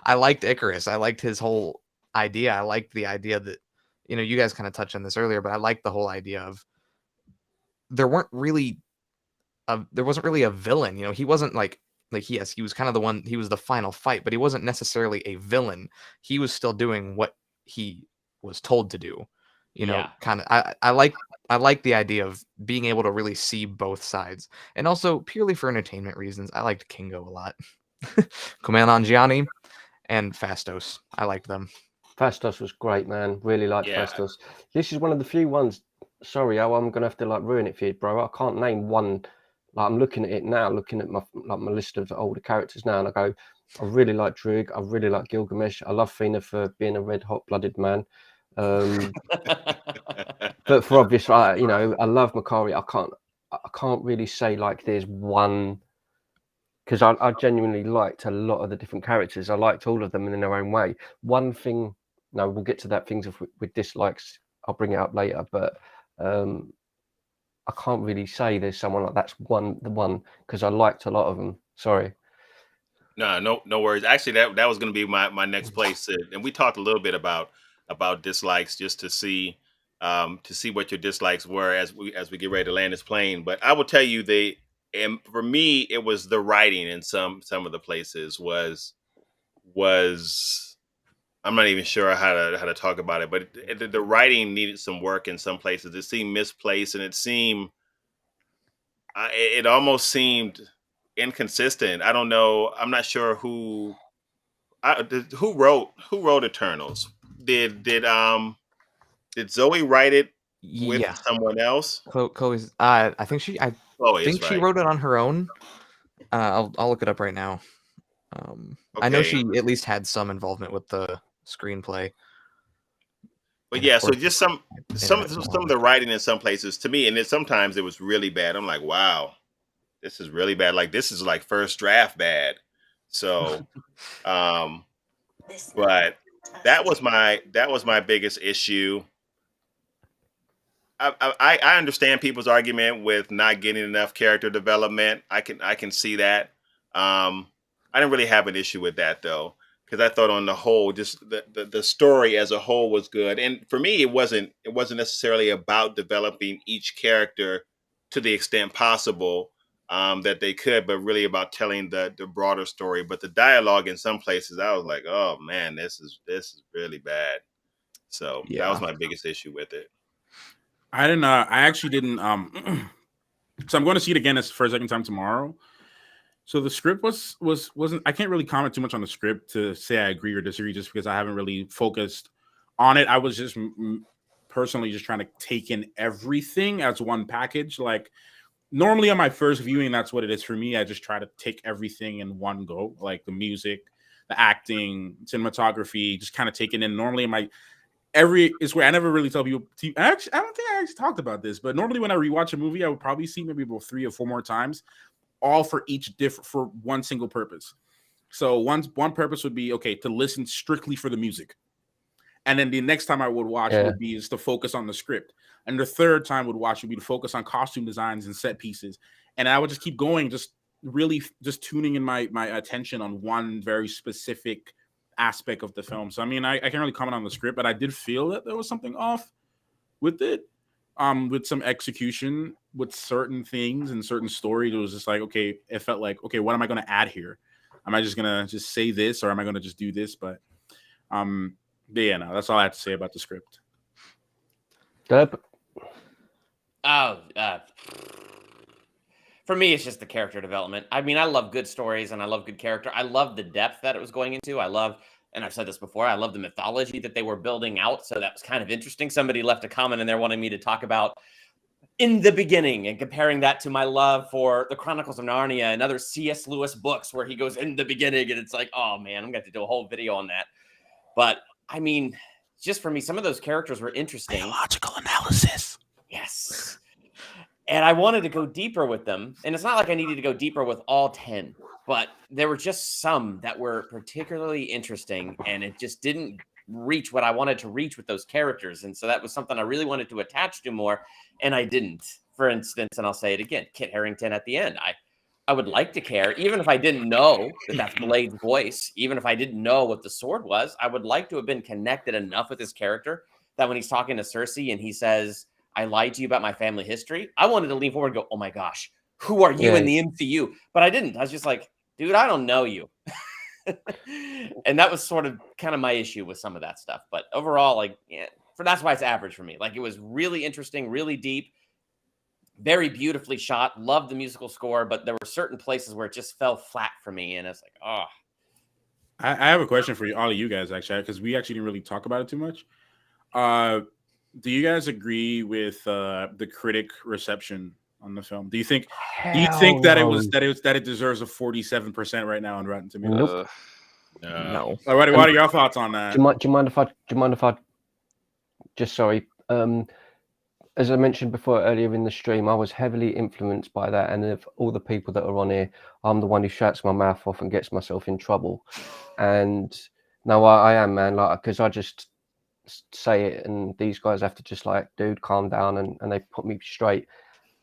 I liked Icarus. I liked his whole idea. I liked the idea that, you guys kind of touched on this earlier, but I liked the whole idea of there wasn't really a villain. He wasn't like yes, he was kind of the one. He was the final fight, but he wasn't necessarily a villain. He was still doing what he was told to do. Kind of. I like the idea of being able to really see both sides, and also purely for entertainment reasons, I liked Kingo a lot. Kumail Nanjiani and Fastos, I liked them. Fastos was great, man. Really liked Fastos. This is one of the few ones. Sorry, I'm gonna have to ruin it for you, bro. I can't name one. I'm looking at it now, looking at my list of older characters now, and I go, I really like Droog. I really like Gilgamesh. I love Fina for being a red hot blooded man. But for obvious, I love Makari. I can't really say there's one, because I genuinely liked a lot of the different characters. I liked all of them in their own way. One thing, we'll get to that. Things with dislikes, I'll bring it up later. But I can't really say there's someone that's the one, because I liked a lot of them. Sorry. No worries. Actually, that was going to be my next place, and we talked a little bit about dislikes, just to see what your dislikes were as we get ready to land this plane. But I will tell you, and for me, it was the writing in some of the places was I'm not even sure how to talk about it, but the writing needed some work in some places. It seemed misplaced, and it almost seemed inconsistent. I don't know. I'm not sure who wrote Eternals. Did Zoe write it with someone else? Chloe's. I think she wrote it on her own. I'll look it up right now. I know she at least had some involvement with the screenplay. But yeah, so just some of the writing in some places, to me, and then sometimes it was really bad. I'm like, wow, this is really bad. This is first draft bad. So, but that was my biggest issue. I understand people's argument with not getting enough character development. I can see that. I didn't really have an issue with that though, because I thought on the whole, just the story as a whole was good. And for me, it wasn't necessarily about developing each character to the extent possible that they could, but really about telling the broader story. But the dialogue in some places, I was like, oh man, this is really bad. So that was my biggest issue with it. I actually didn't. So I'm going to see it again for a second time tomorrow. So the script wasn't. I can't really comment too much on the script to say I agree or disagree, just because I haven't really focused on it. I was just personally just trying to take in everything as one package. Normally on my first viewing, that's what it is for me. I just try to take everything in one go, like the music, the acting, cinematography, just kind of take it in. Normally it's where I never really tell people. I don't think I actually talked about this, but normally when I rewatch a movie, I would probably see maybe about 3 or 4 more times, all for for one single purpose. So one purpose would be to listen strictly for the music, and then the next time I would watch would be just to focus on the script, and the third time would watch would be to focus on costume designs and set pieces, and I would just keep going, just really just tuning in my attention on one very specific aspect of the film. So I mean, I can't really comment on the script, but I did feel that there was something off with it, with some execution, with certain things and certain stories. It was just it felt like, what am I going to add here? Am I just going to just say this, or am I going to just do this? But yeah, no, that's all I have to say about the script. Deb? For me, it's just the character development. I mean, I love good stories and I love good character. I love the depth that it was going into. And I've said this before, I love the mythology that they were building out. So that was kind of interesting. Somebody left a comment in there wanting me to talk about In the Beginning and comparing that to my love for the Chronicles of Narnia and other C.S. Lewis books where he goes in the beginning, and it's like, oh man, I'm going to have to do a whole video on that. But I mean, just for me, some of those characters were interesting. Biological analysis. Yes. And I wanted to go deeper with them. And it's not like I needed to go deeper with all 10, but there were just some that were particularly interesting, and it just didn't reach what I wanted to reach with those characters. And so that was something I really wanted to attach to more, and I didn't. For instance, and I'll say it again, Kit Harington at the end. I would like to care, even if I didn't know that that's Blade's voice, even if I didn't know what the sword was. I would like to have been connected enough with his character that when he's talking to Cersei and he says, "I lied to you about my family history," I wanted to lean forward and go, "Oh my gosh, who are you in the MCU?" But I didn't. I was just like, dude, I don't know you. And that was sort of kind of my issue with some of that stuff. But overall, like, yeah, that's why it's average for me. Like, it was really interesting, really deep, very beautifully shot. Loved the musical score, but there were certain places where it just fell flat for me, and it's like, oh. I have a question for you, all of you guys, actually, because we actually didn't really talk about it too much. Do you guys agree with the critic reception on the film? Do you think that it deserves a 47% right now on Rotten Tomatoes? No. What are your thoughts on that? Do you mind if I just sorry? As I mentioned before earlier in the stream, I was heavily influenced by that, and of all the people that are on here, I'm the one who shuts my mouth off and gets myself in trouble. And no, I am, man, like, because I just say it, and these guys have to just like, dude, calm down, and they put me straight.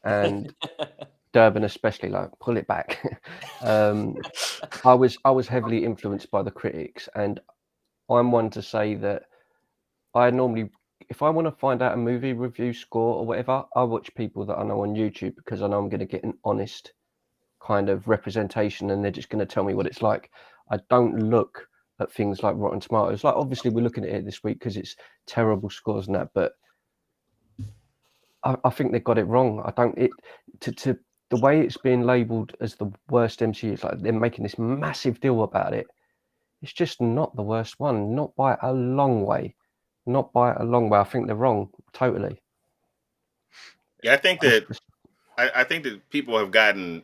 And Durban especially, like, pull it back. I was heavily influenced by the critics, and I'm one to say that I normally, if I want to find out a movie review score or whatever, I watch people that I know on YouTube, because I know I'm going to get an honest kind of representation, and they're just going to tell me what it's like. I don't look at things like Rotten Tomatoes. Like, obviously we're looking at it this week because it's terrible scores and that, but I think they got it wrong. I don't, to the way it's being labelled as the worst MCU, it's like they're making this massive deal about it. It's just not the worst one, not by a long way. Not by a long way. I think they're wrong, totally. Yeah, I think that people have gotten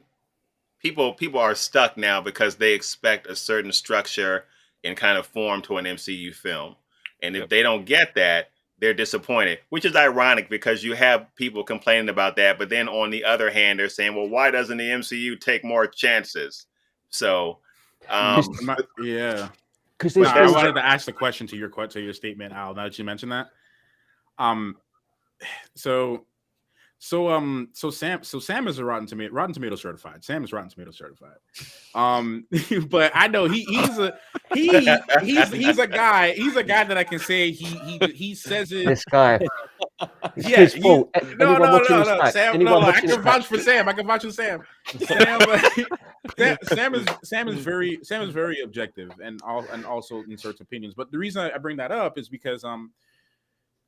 people are stuck now because they expect a certain structure and kind of form to an MCU film, and if they don't get that, they're disappointed. Which is ironic, because you have people complaining about that, but then on the other hand, they're saying, "Well, why doesn't the MCU take more chances?" So, yeah. Because I wanted to ask the question to your statement, Al. Now that you mentioned that, so Sam is a Rotten Tomato certified. Sam is Rotten Tomato certified. But I know he's a guy that I can say he says it. This guy. It's his fault. No. Sam, no. I can vouch for Sam. Sam is very objective and also inserts opinions. But the reason I bring that up is because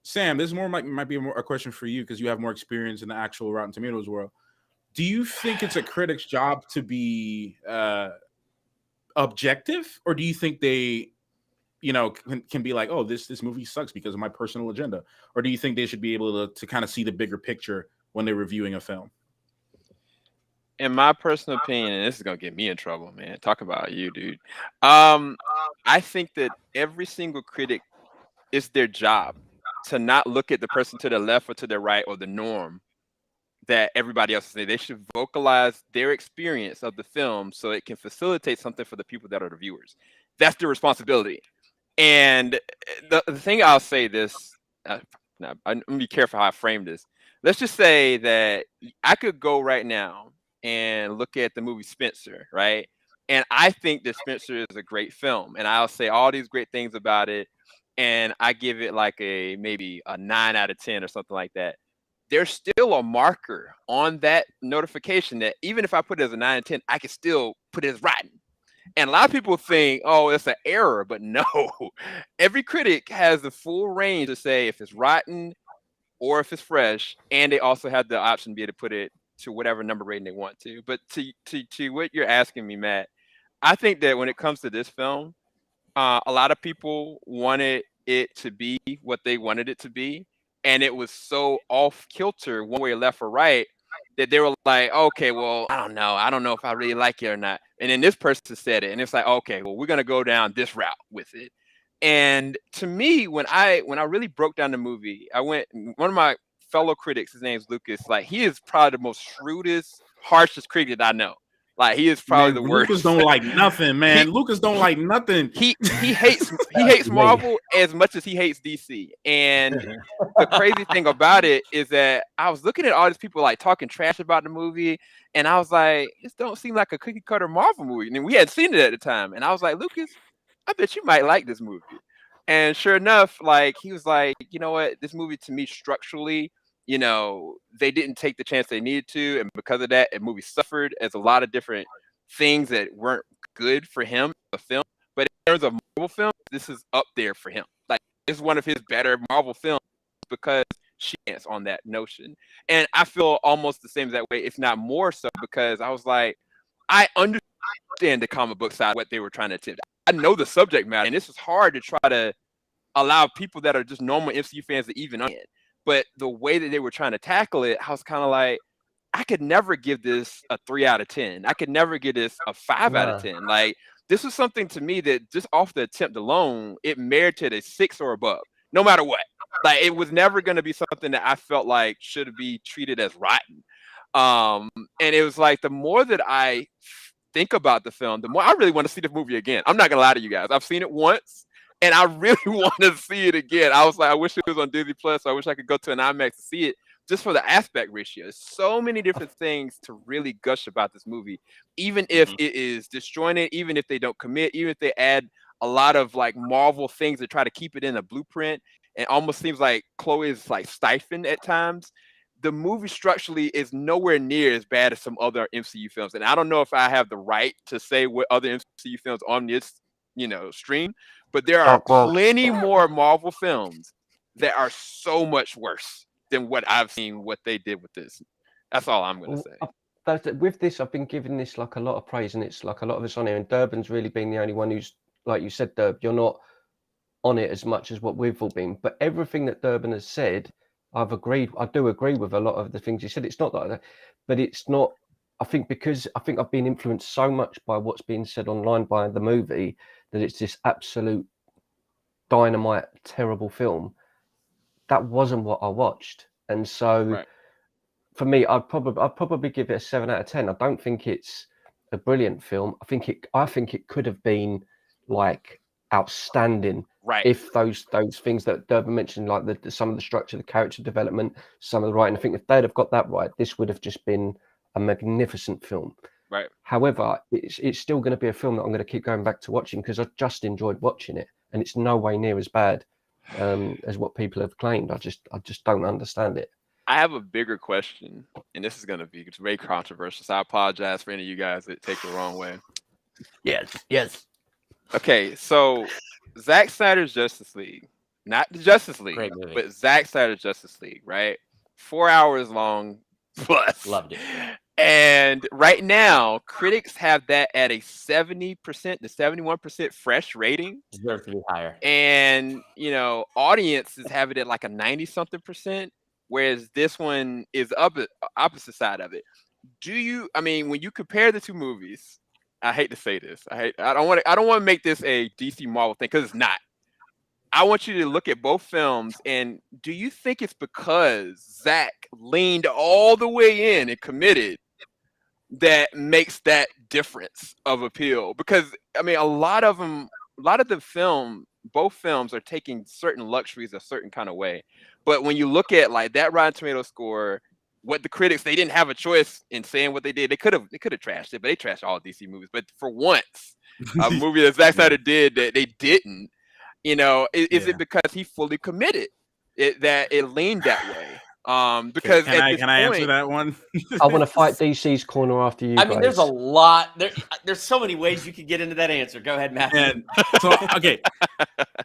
Sam, this might be a question for you, because you have more experience in the actual Rotten Tomatoes world. Do you think it's a critic's job to be objective, or do you think they, can be like, "Oh, this movie sucks because of my personal agenda," or do you think they should be able to kind of see the bigger picture when they're reviewing a film? In my personal opinion, and this is gonna get me in trouble, man. Talk about you, dude. I think that every single critic, it's their job to not look at the person to the left or to the right or the norm that everybody else is saying. They should vocalize their experience of the film so it can facilitate something for the people that are the viewers. That's their responsibility. And the thing I'll say this, I'm gonna be careful how I frame this. Let's just say that I could go right now and look at the movie Spencer, right? And I think that Spencer is a great film, and I'll say all these great things about it, and I give it like maybe a 9 out of 10 or something like that. There's still a marker on that notification that even if I put it as a 9 out of 10, I can still put it as rotten. And a lot of people think, oh, it's an error, but no. Every critic has the full range to say if it's rotten or if it's fresh, and they also have the option to be able to put it to whatever number rating they want to. But to what you're asking me, Matt, I think that when it comes to this film, a lot of people wanted it to be what they wanted it to be, and it was so off kilter one way, left or right, that they were like, okay, well, I don't know if I really like it or not. And then this person said it, and it's like, okay, well, we're gonna go down this route with it. And to me, when I really broke down the movie, one of my fellow critics, his name's Lucas, like, he is probably the most shrewdest, harshest critic that I know. Like he is probably the worst. Lucas don't like nothing, man. Lucas don't like nothing. He hates Marvel as much as he hates DC. And the crazy thing about it is that I was looking at all these people like talking trash about the movie, and I was like, this don't seem like a cookie cutter Marvel movie. And we hadn't seen it at the time. And I was like, Lucas, I bet you might like this movie. And sure enough, like he was like, you know what, this movie to me structurally, you know, they didn't take the chance they needed to, and because of that, the movie suffered as a lot of different things that weren't good for him, the film. But in terms of Marvel films, this is up there for him. Like, it's one of his better Marvel films because she ends on that notion. And I feel almost the same that way, if not more so, because I was like, I understand the comic book side, what they were trying to attempt. I know the subject matter, and this is hard to try to allow people that are just normal MCU fans to even understand. But the way that they were trying to tackle it, I was kind of like, I could never give this a 3 out of 10. I could never give this a 5 out of 10. Like, this was something to me that just off the attempt alone, it merited a 6 or above, no matter what. Like, it was never going to be something that I felt like should be treated as rotten. And it was like, the more that I think about the film, the more I really want to see the movie again. I'm not going to lie to you guys. I've seen it once. And I really want to see it again. I was like, I wish it was on Disney Plus. I wish I could go to an IMAX to see it just for the aspect ratio. There's so many different things to really gush about this movie, even if it is disjointed, even if they don't commit, even if they add a lot of like Marvel things to try to keep it in a blueprint. It almost seems like Chloe is like stifled at times. The movie structurally is nowhere near as bad as some other MCU films. And I don't know if I have the right to say what other MCU films on this, you know, stream. But there are plenty more Marvel films that are so much worse than what I've seen what they did with this. That's all I'm going to say. With this, I've been giving this like a lot of praise, and it's like a lot of us on here. And Durban's really been the only one who's, like you said, Durb, you're not on it as much as what we've all been. But everything that Durban has said, I've agreed. I do agree with a lot of the things he said. It's not like that, but it's not. I think because I've been influenced so much by what's being said online by the movie that it's this absolute dynamite, terrible film. That wasn't what I watched, and so for me, I'd probably give it a 7 out of 10. I don't think it's a brilliant film. I think it could have been like outstanding. Right. If those things that Durban mentioned, like some of the structure, the character development, some of the writing, I think if they'd have got that right, this would have just been a magnificent film. Right. However, it's still going to be a film that I'm going to keep going back to watching because I just enjoyed watching it, and it's no way near as bad as what people have claimed. I just don't understand it. I have a bigger question, and this is going to be very controversial, so I apologize for any of you guys that take it the wrong way. Yes. Okay, so Zack Snyder's Justice League, not the Justice League, but Zack Snyder's Justice League, right? 4 hours long plus. Loved it. And right now, critics have that at a 70% to 71% fresh rating. Deserves to be higher. And, you know, audiences have it at like a 90-something%, whereas this one is opposite side of it. When you compare the two movies, I hate to say this. I don't want to make this a DC Marvel thing because it's not. I want you to look at both films, and do you think it's because Zack leaned all the way in and committed that makes that difference of appeal? Because I mean, both films are taking certain luxuries a certain kind of way. But when you look at like that Rotten Tomatoes score, what the critics, they didn't have a choice in saying what they did. They could have trashed it, but they trashed all DC movies. But for once, a movie that Zack Snyder did that they didn't. You know, is it because he fully committed that it leaned that way? Because can I answer that one? I want to fight DC's corner after you. I mean, there's a lot. There's so many ways you could get into that answer. Go ahead, Matt. And so, okay,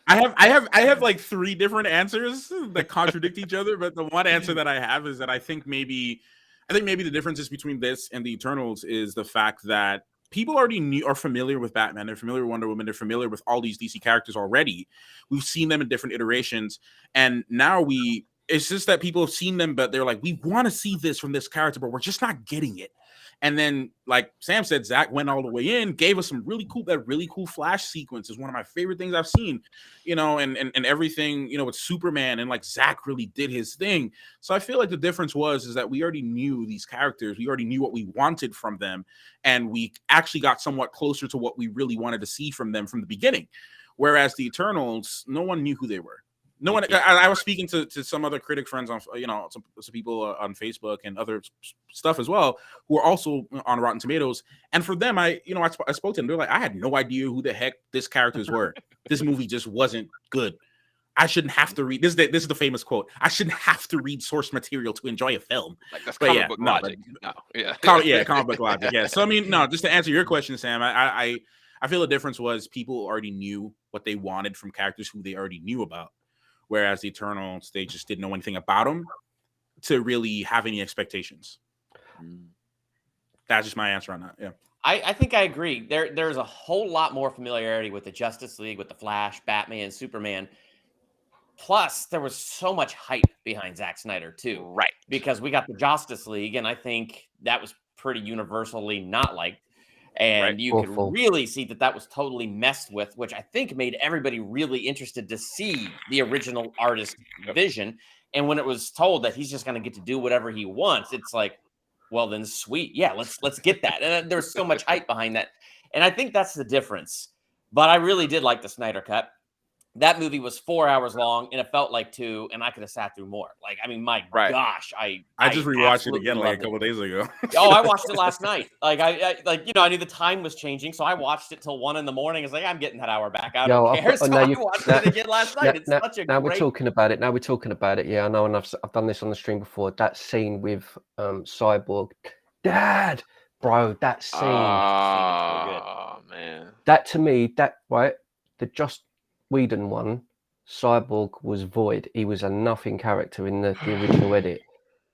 I have like 3 different answers that contradict each other. But the one answer that I have is that I think maybe the differences between this and the Eternals is the fact that people already are familiar with Batman. They're familiar with Wonder Woman. They're familiar with all these DC characters already. We've seen them in different iterations. And now it's just that people have seen them, but they're like, we want to see this from this character, but we're just not getting it. And then, like Sam said, Zach went all the way in, gave us some really cool Flash sequence. Is one of my favorite things I've seen, you know, and everything, you know, with Superman, and like Zach really did his thing. So I feel like the difference is that we already knew these characters, we already knew what we wanted from them, and we actually got somewhat closer to what we really wanted to see from them from the beginning. Whereas the Eternals, no one knew who they were. No one. I was speaking to some other critic friends on, you know, some people on Facebook and other stuff as well, who are also on Rotten Tomatoes. And for them, I spoke to them. They're like, I had no idea who the heck these characters were. This movie just wasn't good. I shouldn't have to read this. This is the famous quote. I shouldn't have to read source material to enjoy a film. Like that's comic book logic. Comic book logic. Yeah. So I mean, no. Just to answer your question, Sam, I feel the difference was people already knew what they wanted from characters who they already knew about. Whereas the Eternals, they just didn't know anything about them to really have any expectations. That's just my answer on that. Yeah. I think I agree. There's a whole lot more familiarity with the Justice League, with the Flash, Batman, Superman. Plus, there was so much hype behind Zack Snyder too. Right. Because we got the Justice League, and I think that was pretty universally not liked. And you could really see that was totally messed with, which I think made everybody really interested to see the original artist vision. And when it was told that he's just going to get to do whatever he wants, it's like, well, then sweet. Yeah, let's get that. And there's so much hype behind that. And I think that's the difference. But I really did like the Snyder Cut. That movie was 4 hours long, and it felt like 2, and I could have sat through more. Like, I mean, my gosh, I just rewatched it again like a couple of days ago. I watched it last night. Like, I knew the time was changing, so I watched it till 1 a.m. It's like, I'm getting that hour back. I don't care. So I watched it again last night. It's such a we're talking about it. Now we're talking about it. Yeah, I know, and I've done this on the stream before. That scene with Cyborg, Dad, bro, that scene. Oh man, that to me, the Joss Whedon one, Cyborg was void. He was a nothing character in the original edit.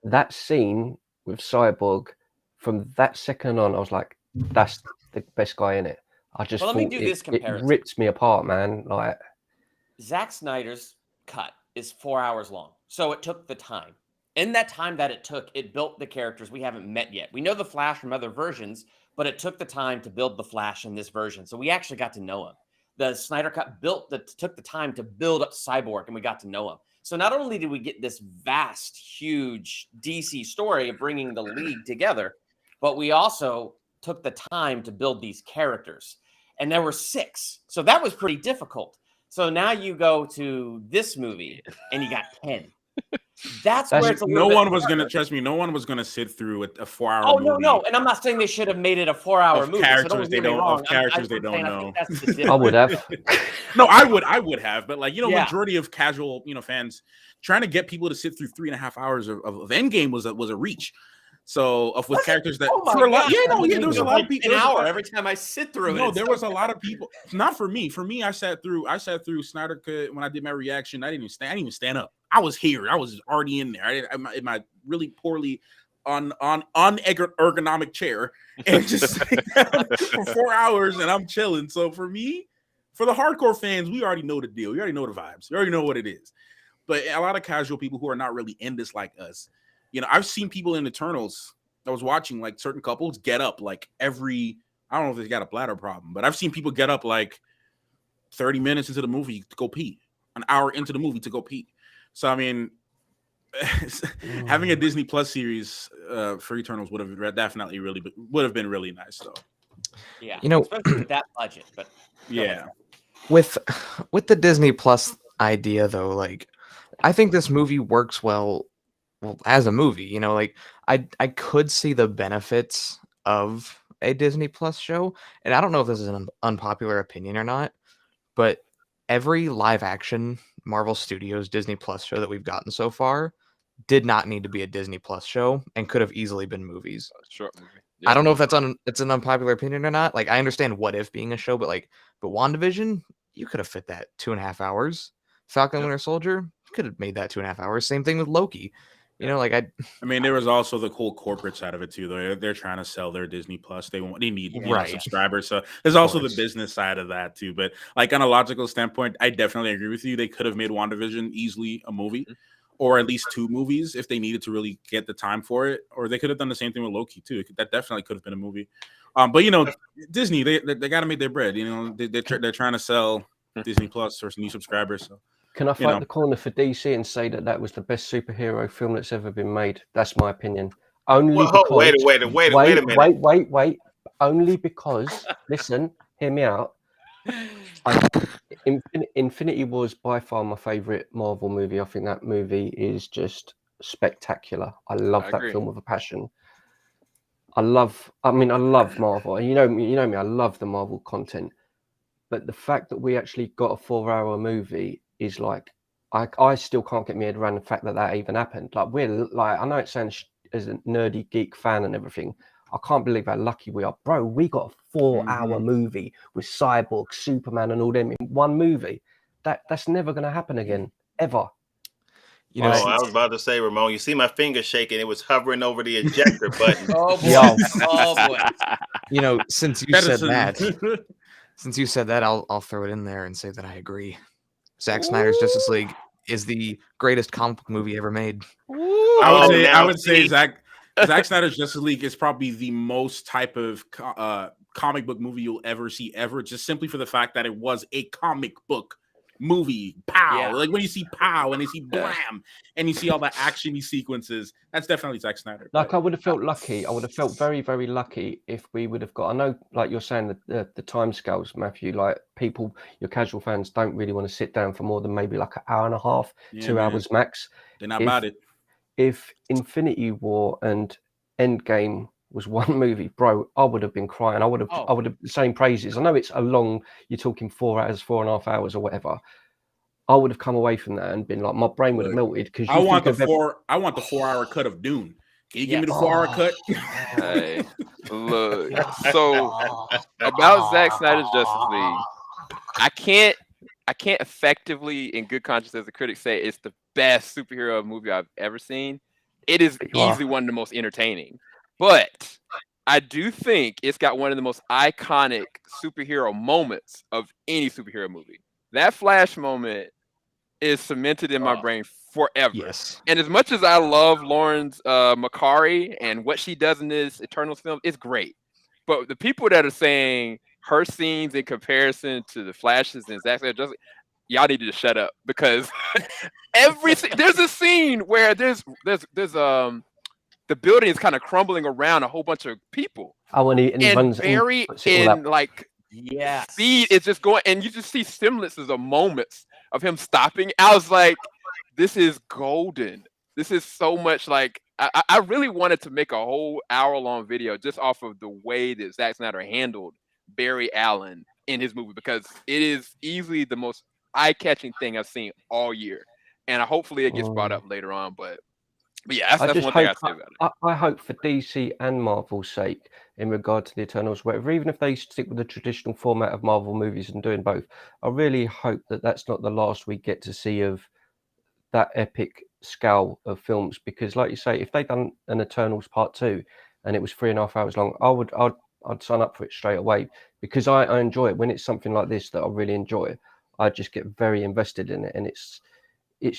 That scene with Cyborg, from that second on, I was like, that's the best guy in it. I just thought it ripped me apart, man. Like, Zack Snyder's cut is 4 hours long, so it took the time. In that time that it took, it built the characters we haven't met yet. We know the Flash from other versions, but it took the time to build the Flash in this version, so we actually got to know him. The Snyder Cut took the time to build up Cyborg, and we got to know him. So not only did we get this vast, huge DC story of bringing the League together, but we also took the time to build these characters. And there were 6. So that was pretty difficult. So now you go to this movie, and you got 10. That's where it's a no one was going to trust me. No one was going to sit through a 4-hour movie. No. And I'm not saying they should have made it a 4-hour movie. Characters they don't know. I would have. No, I would have. But like, majority of casual, fans trying to get people to sit through 3.5 hours of Endgame was a reach. So with characters that there was a lot of people. An hour every time I sit through it. No, there was a lot of people. Not for me. For me, I sat through Snyder Cut when I did my reaction. I didn't even stand up. I was here. I was already in there. In my really poorly unergonomic chair, and just sitting down for 4 hours, and I'm chilling. So for me, for the hardcore fans, we already know the deal. We already know the vibes. We already know what it is. But a lot of casual people who are not really in this like us. I've seen people in Eternals. I was watching like certain couples get up like I don't know if they got a bladder problem, but I've seen people get up like 30 minutes into the movie to go pee, an hour into the movie to go pee. So, I mean, having a Disney Plus series for Eternals would have definitely would have been really nice, though. Yeah, especially with that budget. But yeah, with the Disney Plus idea, though, like I think this movie works well as a movie. Like I could see the benefits of a Disney Plus show, and I don't know if this is an unpopular opinion or not, but every live action Marvel Studios Disney Plus show that we've gotten so far did not need to be a Disney Plus show and could have easily been movies. Short movie. Yeah. I don't know if it's an unpopular opinion or not. Like I understand What If being a show, but WandaVision, you could have fit that 2.5 hours. Falcon Winter Soldier could have made that 2.5 hours. Same thing with Loki. I mean, there was also the cool corporate side of it too. They're trying to sell their Disney Plus. They need subscribers. So there's also the business side of that too. But like on a logical standpoint, I definitely agree with you. They could have made WandaVision easily a movie. or at least 2 movies if they needed to really get the time for it. Or they could have done the same thing with Loki too. That definitely could have been a movie. But you know, Disney, they got to make their bread. You know, they're trying to sell Disney Plus or some new subscribers. So can I fight the corner for DC and say that was the best superhero film that's ever been made? That's my opinion. Only because wait a minute. Wait. Only because, listen, hear me out. Infinity War is by far my favorite Marvel movie. I think that movie is just spectacular. I love that film with a passion. I love Marvel. You know me, I love the Marvel content. But the fact that we actually got a 4-hour movie is like, I still can't get my head around the fact that even happened. Like, we're like, I know it sounds as a nerdy geek fan and everything, I can't believe how lucky we are, bro. We got a 4-hour movie with Cyborg, Superman, and all them in one movie. That's never going to happen again, ever. You know, I was about to say, Ramon, you see my finger shaking. It was hovering over the ejector button. Oh boy! Oh boy! You know, since you said that, I'll throw it in there and say that I agree. Zack Snyder's Justice League is the greatest comic book movie ever made. I would say Zack Snyder's Justice League is probably the most type of comic book movie you'll ever see ever, just simply for the fact that it was a comic book movie. Pow! Like when you see pow and you see blam and you see all the actiony sequences, that's definitely Zack Snyder. Like, I would have felt lucky. I would have felt very, very lucky if we would have got. I know, like you're saying, the timescales, Matthew. Like, people, your casual fans don't really want to sit down for more than maybe like an hour and a half, 2 hours max. They're not about it. If Infinity War and Endgame was one movie, bro, I would have been crying. I would have saying praises. I know it's a long, you're talking 4 hours, 4.5 hours or whatever. I would have come away from that and been like, my brain would have melted. Because I want the 4-hour cut of Dune. Can you give me the 4-hour cut? Hey, look. So about Zack Snyder's Justice League, I can't effectively, in good conscience as a critic, say it's the best superhero movie I've ever seen. It is easily one of the most entertaining. But I do think it's got one of the most iconic superhero moments of any superhero movie. That Flash moment is cemented in my brain forever. Yes. And as much as I love Lawrence Macari and what she does in this Eternals film, it's great. But the people that are saying her scenes in comparison to the Flashes and Zack Snyder, y'all need to just shut up, because there's a scene where there's the building is kind of crumbling around a whole bunch of people. And Barry in like speed is just going, and you just see semblances of moments of him stopping. I was like, this is golden. This is so much like I really wanted to make a whole hour-long video just off of the way that Zack Snyder handled Barry Allen in his movie, because it is easily the most eye-catching thing I've seen all year. And hopefully it gets brought up later on, but yeah, that's one thing I say about it. I hope for DC and Marvel's sake, in regard to the Eternals, whatever, even if they stick with the traditional format of Marvel movies and doing both, I really hope that that's not the last we get to see of that epic scale of films. Because, like you say, if they'd done an Eternals Part 2 and it was 3.5 hours long, I'd sign up for it straight away, because I enjoy it. When it's something like this that I really enjoy, I just get very invested in it, and it's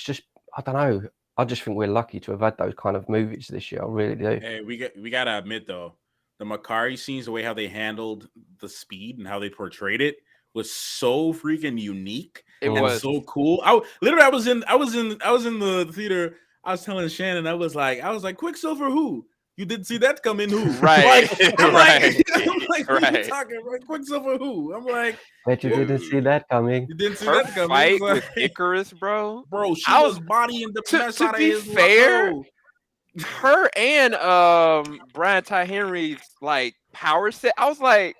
just, I don't know. I just think we're lucky to have had those kind of movies this year. I really do. Hey, we gotta admit though, the Macari scenes, the way how they handled the speed and how they portrayed it was so freaking unique. It was so cool. I was in the theater. I was telling Shannon, I was like, Quicksilver who? You didn't see that coming, who? Right. I'm right. like, what are you talking about? Quicksilver who? I'm like, bet you didn't see that coming. You didn't see her that coming. Fight like, with Icarus, bro. Bro, she was bodying the mess out of his fair, logo. Her and Brian Ty Henry's like power set. I was like,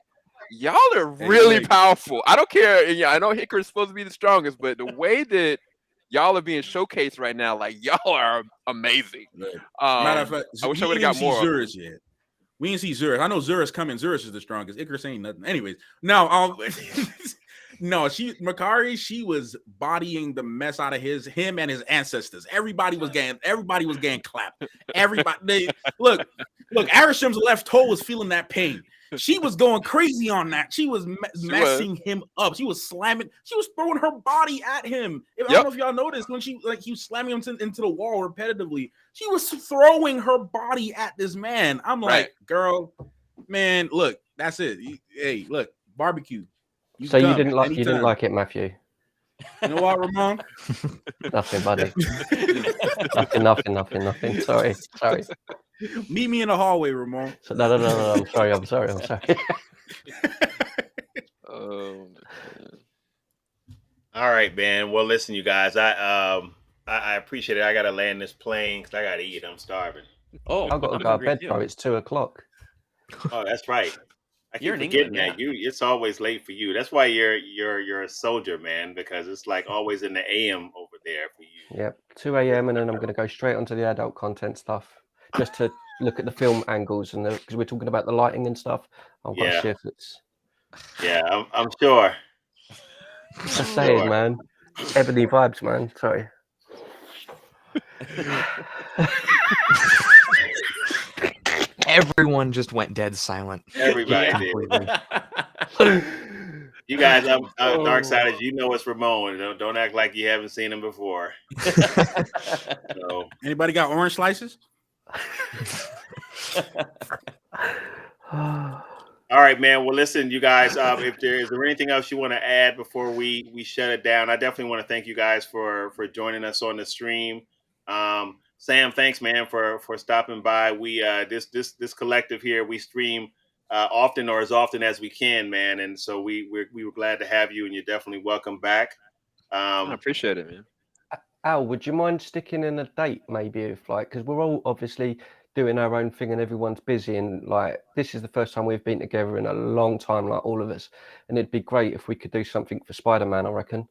y'all are really powerful. I don't care. Yeah, I know Icarus is supposed to be the strongest, but the way that y'all are being showcased right now, like y'all are amazing. Matter of fact, I wish I would have got more. Zurus yet. We didn't see Zurus. I know Zurus coming. Zurus is the strongest. Icarus ain't nothing. Anyways, no, Macari, she was bodying the mess out of him and his ancestors. Everybody was getting clapped. Everybody, look, Arisham's left toe was feeling that pain. she was going crazy on that. She was messing him up. She was slamming. She was throwing her body at him. I don't know if y'all noticed when he was slamming him into the wall repetitively. She was throwing her body at this man. I'm like, girl, man, look, that's it. Hey, look, barbecue. So you didn't like it, Matthew? You know what, Ramon? Nothing, buddy. nothing. Sorry. Meet me in the hallway, Ramon. No. I'm sorry. Oh, all right, man. Well, listen, you guys. I appreciate it. I gotta land this plane because I gotta eat. I'm starving. Oh, I've got to go to bed, bro. It's 2:00. Oh, that's right. I keep You're in forgetting England, that it's always late for you. That's why you're a soldier, man, because it's like always in the AM over there for you. Yep, 2 a.m. and then I'm going to go straight onto the adult content stuff, just to look at the film angles and because we're talking about the lighting and stuff. I've got to shift it. Yeah, I'm sure. Just saying, man. Ebony vibes, man. Sorry. Everyone just went dead silent. Everybody did. You guys, I'm Darksiders. You know it's Ramon. Don't act like you haven't seen him before. So. Anybody got orange slices? All right, man. Well, listen, you guys. Is there anything else you want to add before we shut it down? I definitely want to thank you guys for joining us on the stream. Sam, thanks, man, for stopping by. We this collective here, we stream often or as often as we can, man, and so we were glad to have you, and you're definitely welcome back. I appreciate it, man. Al, would you mind sticking in a date, maybe, if because we're all obviously doing our own thing and everyone's busy, and this is the first time we've been together in a long time, all of us, and it'd be great if we could do something for Spider-Man, I reckon.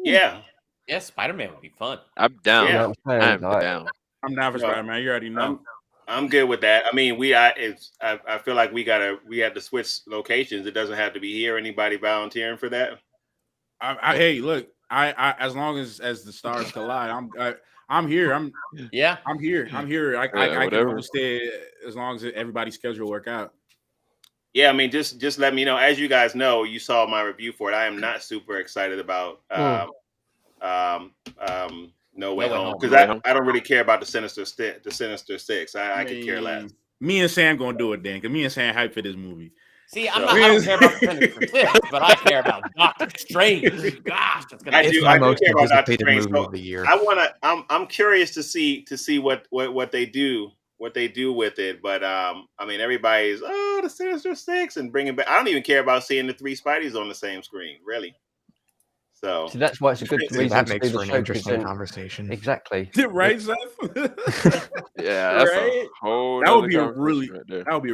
Yeah. Yeah, Spider-Man would be fun. I'm down. You know what I'm saying? down. I'm down for Spider-Man. You already know. I'm good with that. I mean, I feel like we had to switch locations. It doesn't have to be here. Anybody volunteering for that? Hey, look, I as long as the stars collide, I'm here. I'm here. I'm here. I can host it as long as everybody's schedule work out. Yeah, I mean, just let me know. As you guys know, you saw my review for it. I am not super excited about No Way Home because I don't really care about the Sinister Six. I could care less. Me and Sam gonna do it then, because me and Sam hype for this movie. See, I don't care about the Sinister Six, but I care about Doctor Strange. Gosh, that's gonna. I do care about Doctor Strange. Movie of the year. I'm curious to see what they do. What they do with it, but I mean, everybody's the Sinister Six and bringing back. I don't even care about seeing the three Spideys on the same screen, really. So that's why it's a good reason that to makes do for the an interesting show. conversation. Exactly. Right, Seth? Yeah, that's a whole. That would be a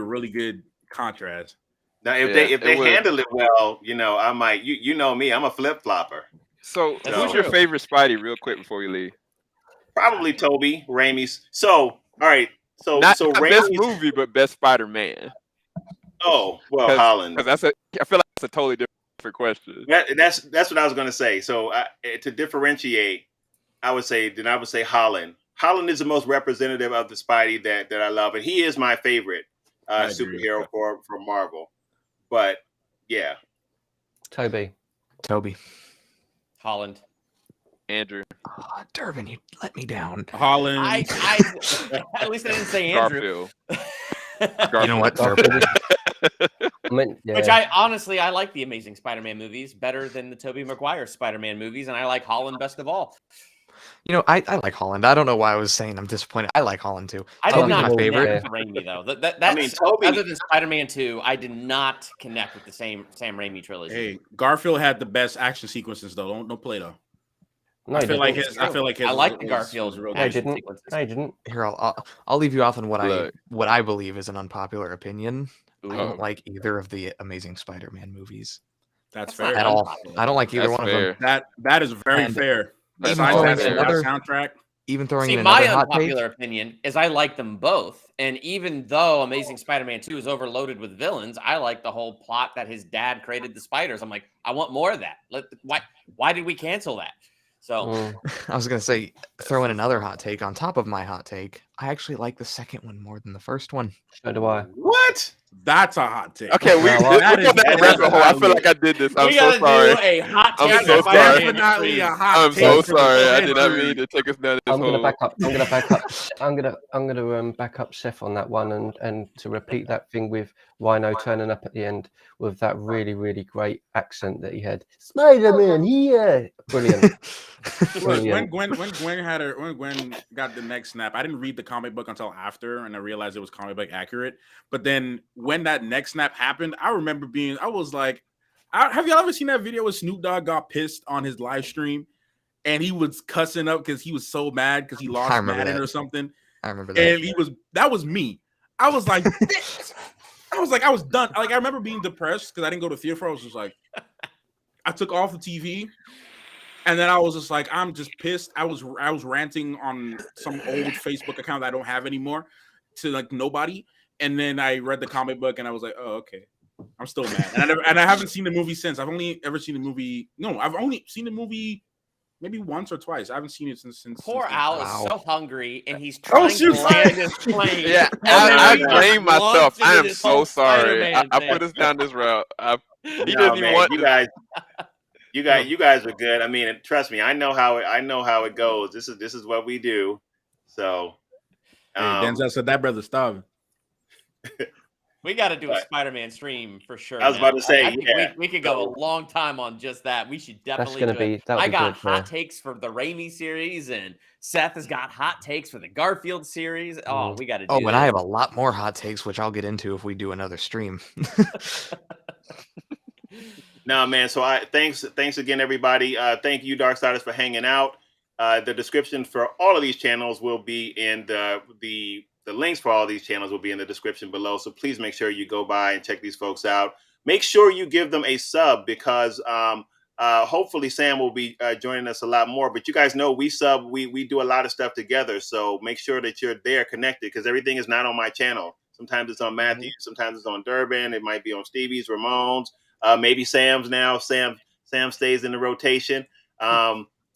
really good contrast. Now, if they handle it well, I might. You know me, I'm a flip flopper. So, who's your favorite Spidey? Real quick before we leave. Probably Toby Raimi's. So, all right. So, not Raimi's best movie, but best Spider-Man. Oh well, Holland. Because I feel like that's a totally different question. That's what I was going to say. So, to differentiate, I would say Holland. Holland is the most representative of the Spidey that I love, and he is my favorite superhero for Marvel. But yeah, Toby, Holland, Andrew. Oh, Durbin, you let me down. Holland. I at least I didn't say Andrew. Garfield. You know what? Which I like the Amazing Spider-Man movies better than the Tobey Maguire Spider-Man movies, and I like Holland best of all. I like Holland. I don't know why I was saying I'm disappointed. I like Holland too. I did not my favorite. With Raimi though. Toby, other than Spider-Man 2, I did not connect with the Sam Raimi trilogy. Hey, Garfield had the best action sequences though. Don't play though. No, I feel like his. I like the Garfield. I didn't. Here, I'll leave you off on what I believe is an unpopular opinion. I don't like either of the Amazing Spider-Man movies. That's fair. At all. I don't like either one of them. That is very fair. Soundtrack. Even throwing in my another hot unpopular opinion is I like them both, and even though Amazing Spider-Man 2 is overloaded with villains, I like the whole plot that his dad created the spiders. I'm like, I want more of that. Why did we cancel that? So I was gonna say, throw in another hot take on top of my hot take. I actually like the second one more than the first one. So do I. What? That's a hot take. Okay, we're No, going that down the rabbit hole. I feel like I did this. I'm We so gotta sorry. do a hot I'm take. so of sorry. Spider-Man Definitely stream. a hot I'm take. so for the sorry. I did not century. mean to take us down this I'm gonna whole. back up. I'm gonna back up Seth on that one, and to repeat that thing with Rhino turning up at the end with that really, really great accent that he had. Spider-Man here, brilliant. Look, Brilliant. when Gwen got the next snap, I didn't read the comic book until after, and I realized it was comic book accurate. But then when that next snap happened, I remember I was like, have y'all ever seen that video where Snoop Dogg got pissed on his live stream and he was cussing up because he was so mad because he lost Madden or something? I remember that. And that was me. I was like, I was done. Like, I remember being depressed because I didn't go to theater. I was just like, I took off the TV. And then I was just like, I'm just pissed. I was ranting on some old Facebook account that I don't have anymore to like nobody. And then I read the comic book and I was like, oh, okay. I'm still mad. And I haven't seen the movie since. I've only ever seen the movie. No, I've only seen the movie maybe once or twice. I haven't seen it since. Poor since Al then. is so hungry and he's trying to shoot. land his plane. Yeah, And then I he blame just myself. launched I into am this so whole sorry. Spider-Man I thing. put us down this route. He No, doesn't even man, want you to. guys. You guys are good. I mean, and trust me, I know how it goes. This is what we do. So, Hey, Denzel said that brother's starving. We got to do a What? Spider-Man stream for sure. I was about to say, I think yeah. we could go a long time on just that. We should definitely gonna do it. be- that'll I be got good, hot yeah. takes for the Raimi series, and Seth has got hot takes for the Garfield series. Oh, we got to do Oh, this. and I have a lot more hot takes, which I'll get into if we do another stream. No, man. So thanks again, everybody. Thank you, Darksiders, for hanging out. The description for all of these channels will be in the links for all these channels will be in the description below. So please make sure you go by and check these folks out. Make sure you give them a sub because hopefully Sam will be joining us a lot more. But you guys know we do a lot of stuff together. So make sure that you're there connected because everything is not on my channel. Sometimes it's on Matthew. Sometimes it's on Durbin. It might be on Stevie's, Ramon's. Maybe Sam's now. Sam stays in the rotation.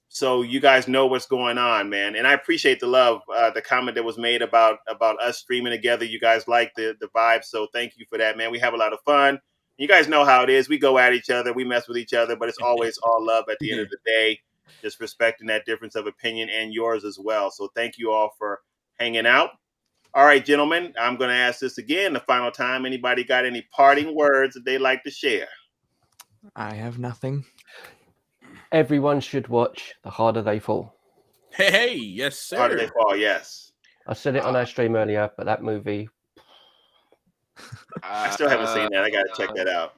So you guys know what's going on, man. And I appreciate the love, the comment that was made about us streaming together. You guys like the vibe. So thank you for that, man. We have a lot of fun. You guys know how it is. We go at each other. We mess with each other, but it's always all love at the end of the day, just respecting that difference of opinion and yours as well. So thank you all for hanging out. All right, gentlemen, I'm going to ask this again the final time. Anybody got any parting words that they'd like to share? I have nothing. Everyone should watch The Harder They Fall. Hey, yes, sir. How do they fall? Yes. I said it on our stream earlier, but that movie. I still haven't seen that. I got to check that out.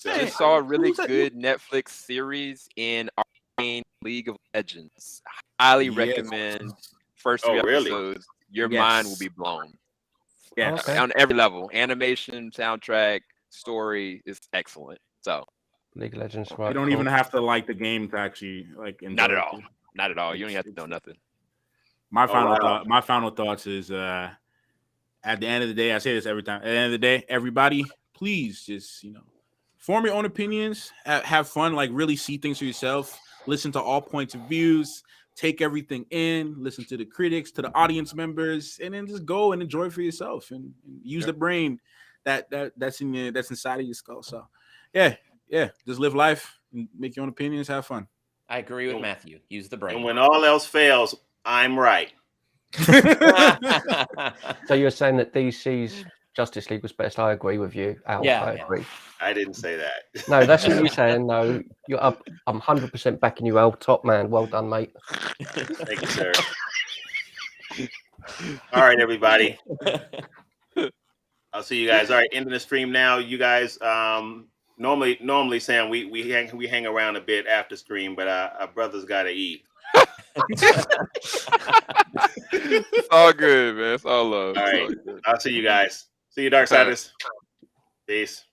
I just saw a really good Netflix series in Arcane League of Legends. Highly recommend first 3 episodes. Your mind will be blown. Yeah, Okay. On every level. Animation, soundtrack, story is excellent. So League of Legends, right? You don't even have to like the game to actually like enjoy not at it. all. Not at all. You don't even have to know nothing. My final wow. my final thoughts is at the end of the day, I say this every time. At the end of the day, everybody, please just form your own opinions, have fun, like really see things for yourself, listen to all points of views, take everything in, listen to the critics, to the audience members, and then just go and enjoy for yourself and use the brain that's inside of your skull. So yeah, just live life and make your own opinions, have fun. I agree with Matthew. Use the brain. And when all else fails, I'm right. So you're saying that DC's Justice League was best? I agree with you, Al. Yeah, I yeah. agree. I didn't say that. No, that's what you're saying. No, you're up. I'm 100% backing you, Al. Top man. Well done, mate. Thank you, sir. All right, everybody. I'll see you guys. All right, ending the stream now. You guys, normally, Sam, we hang around a bit after stream, but our brothers got to eat. It's all good, man. It's all love. All right. It's all good. I'll see you guys. See you, Darksiders. Peace.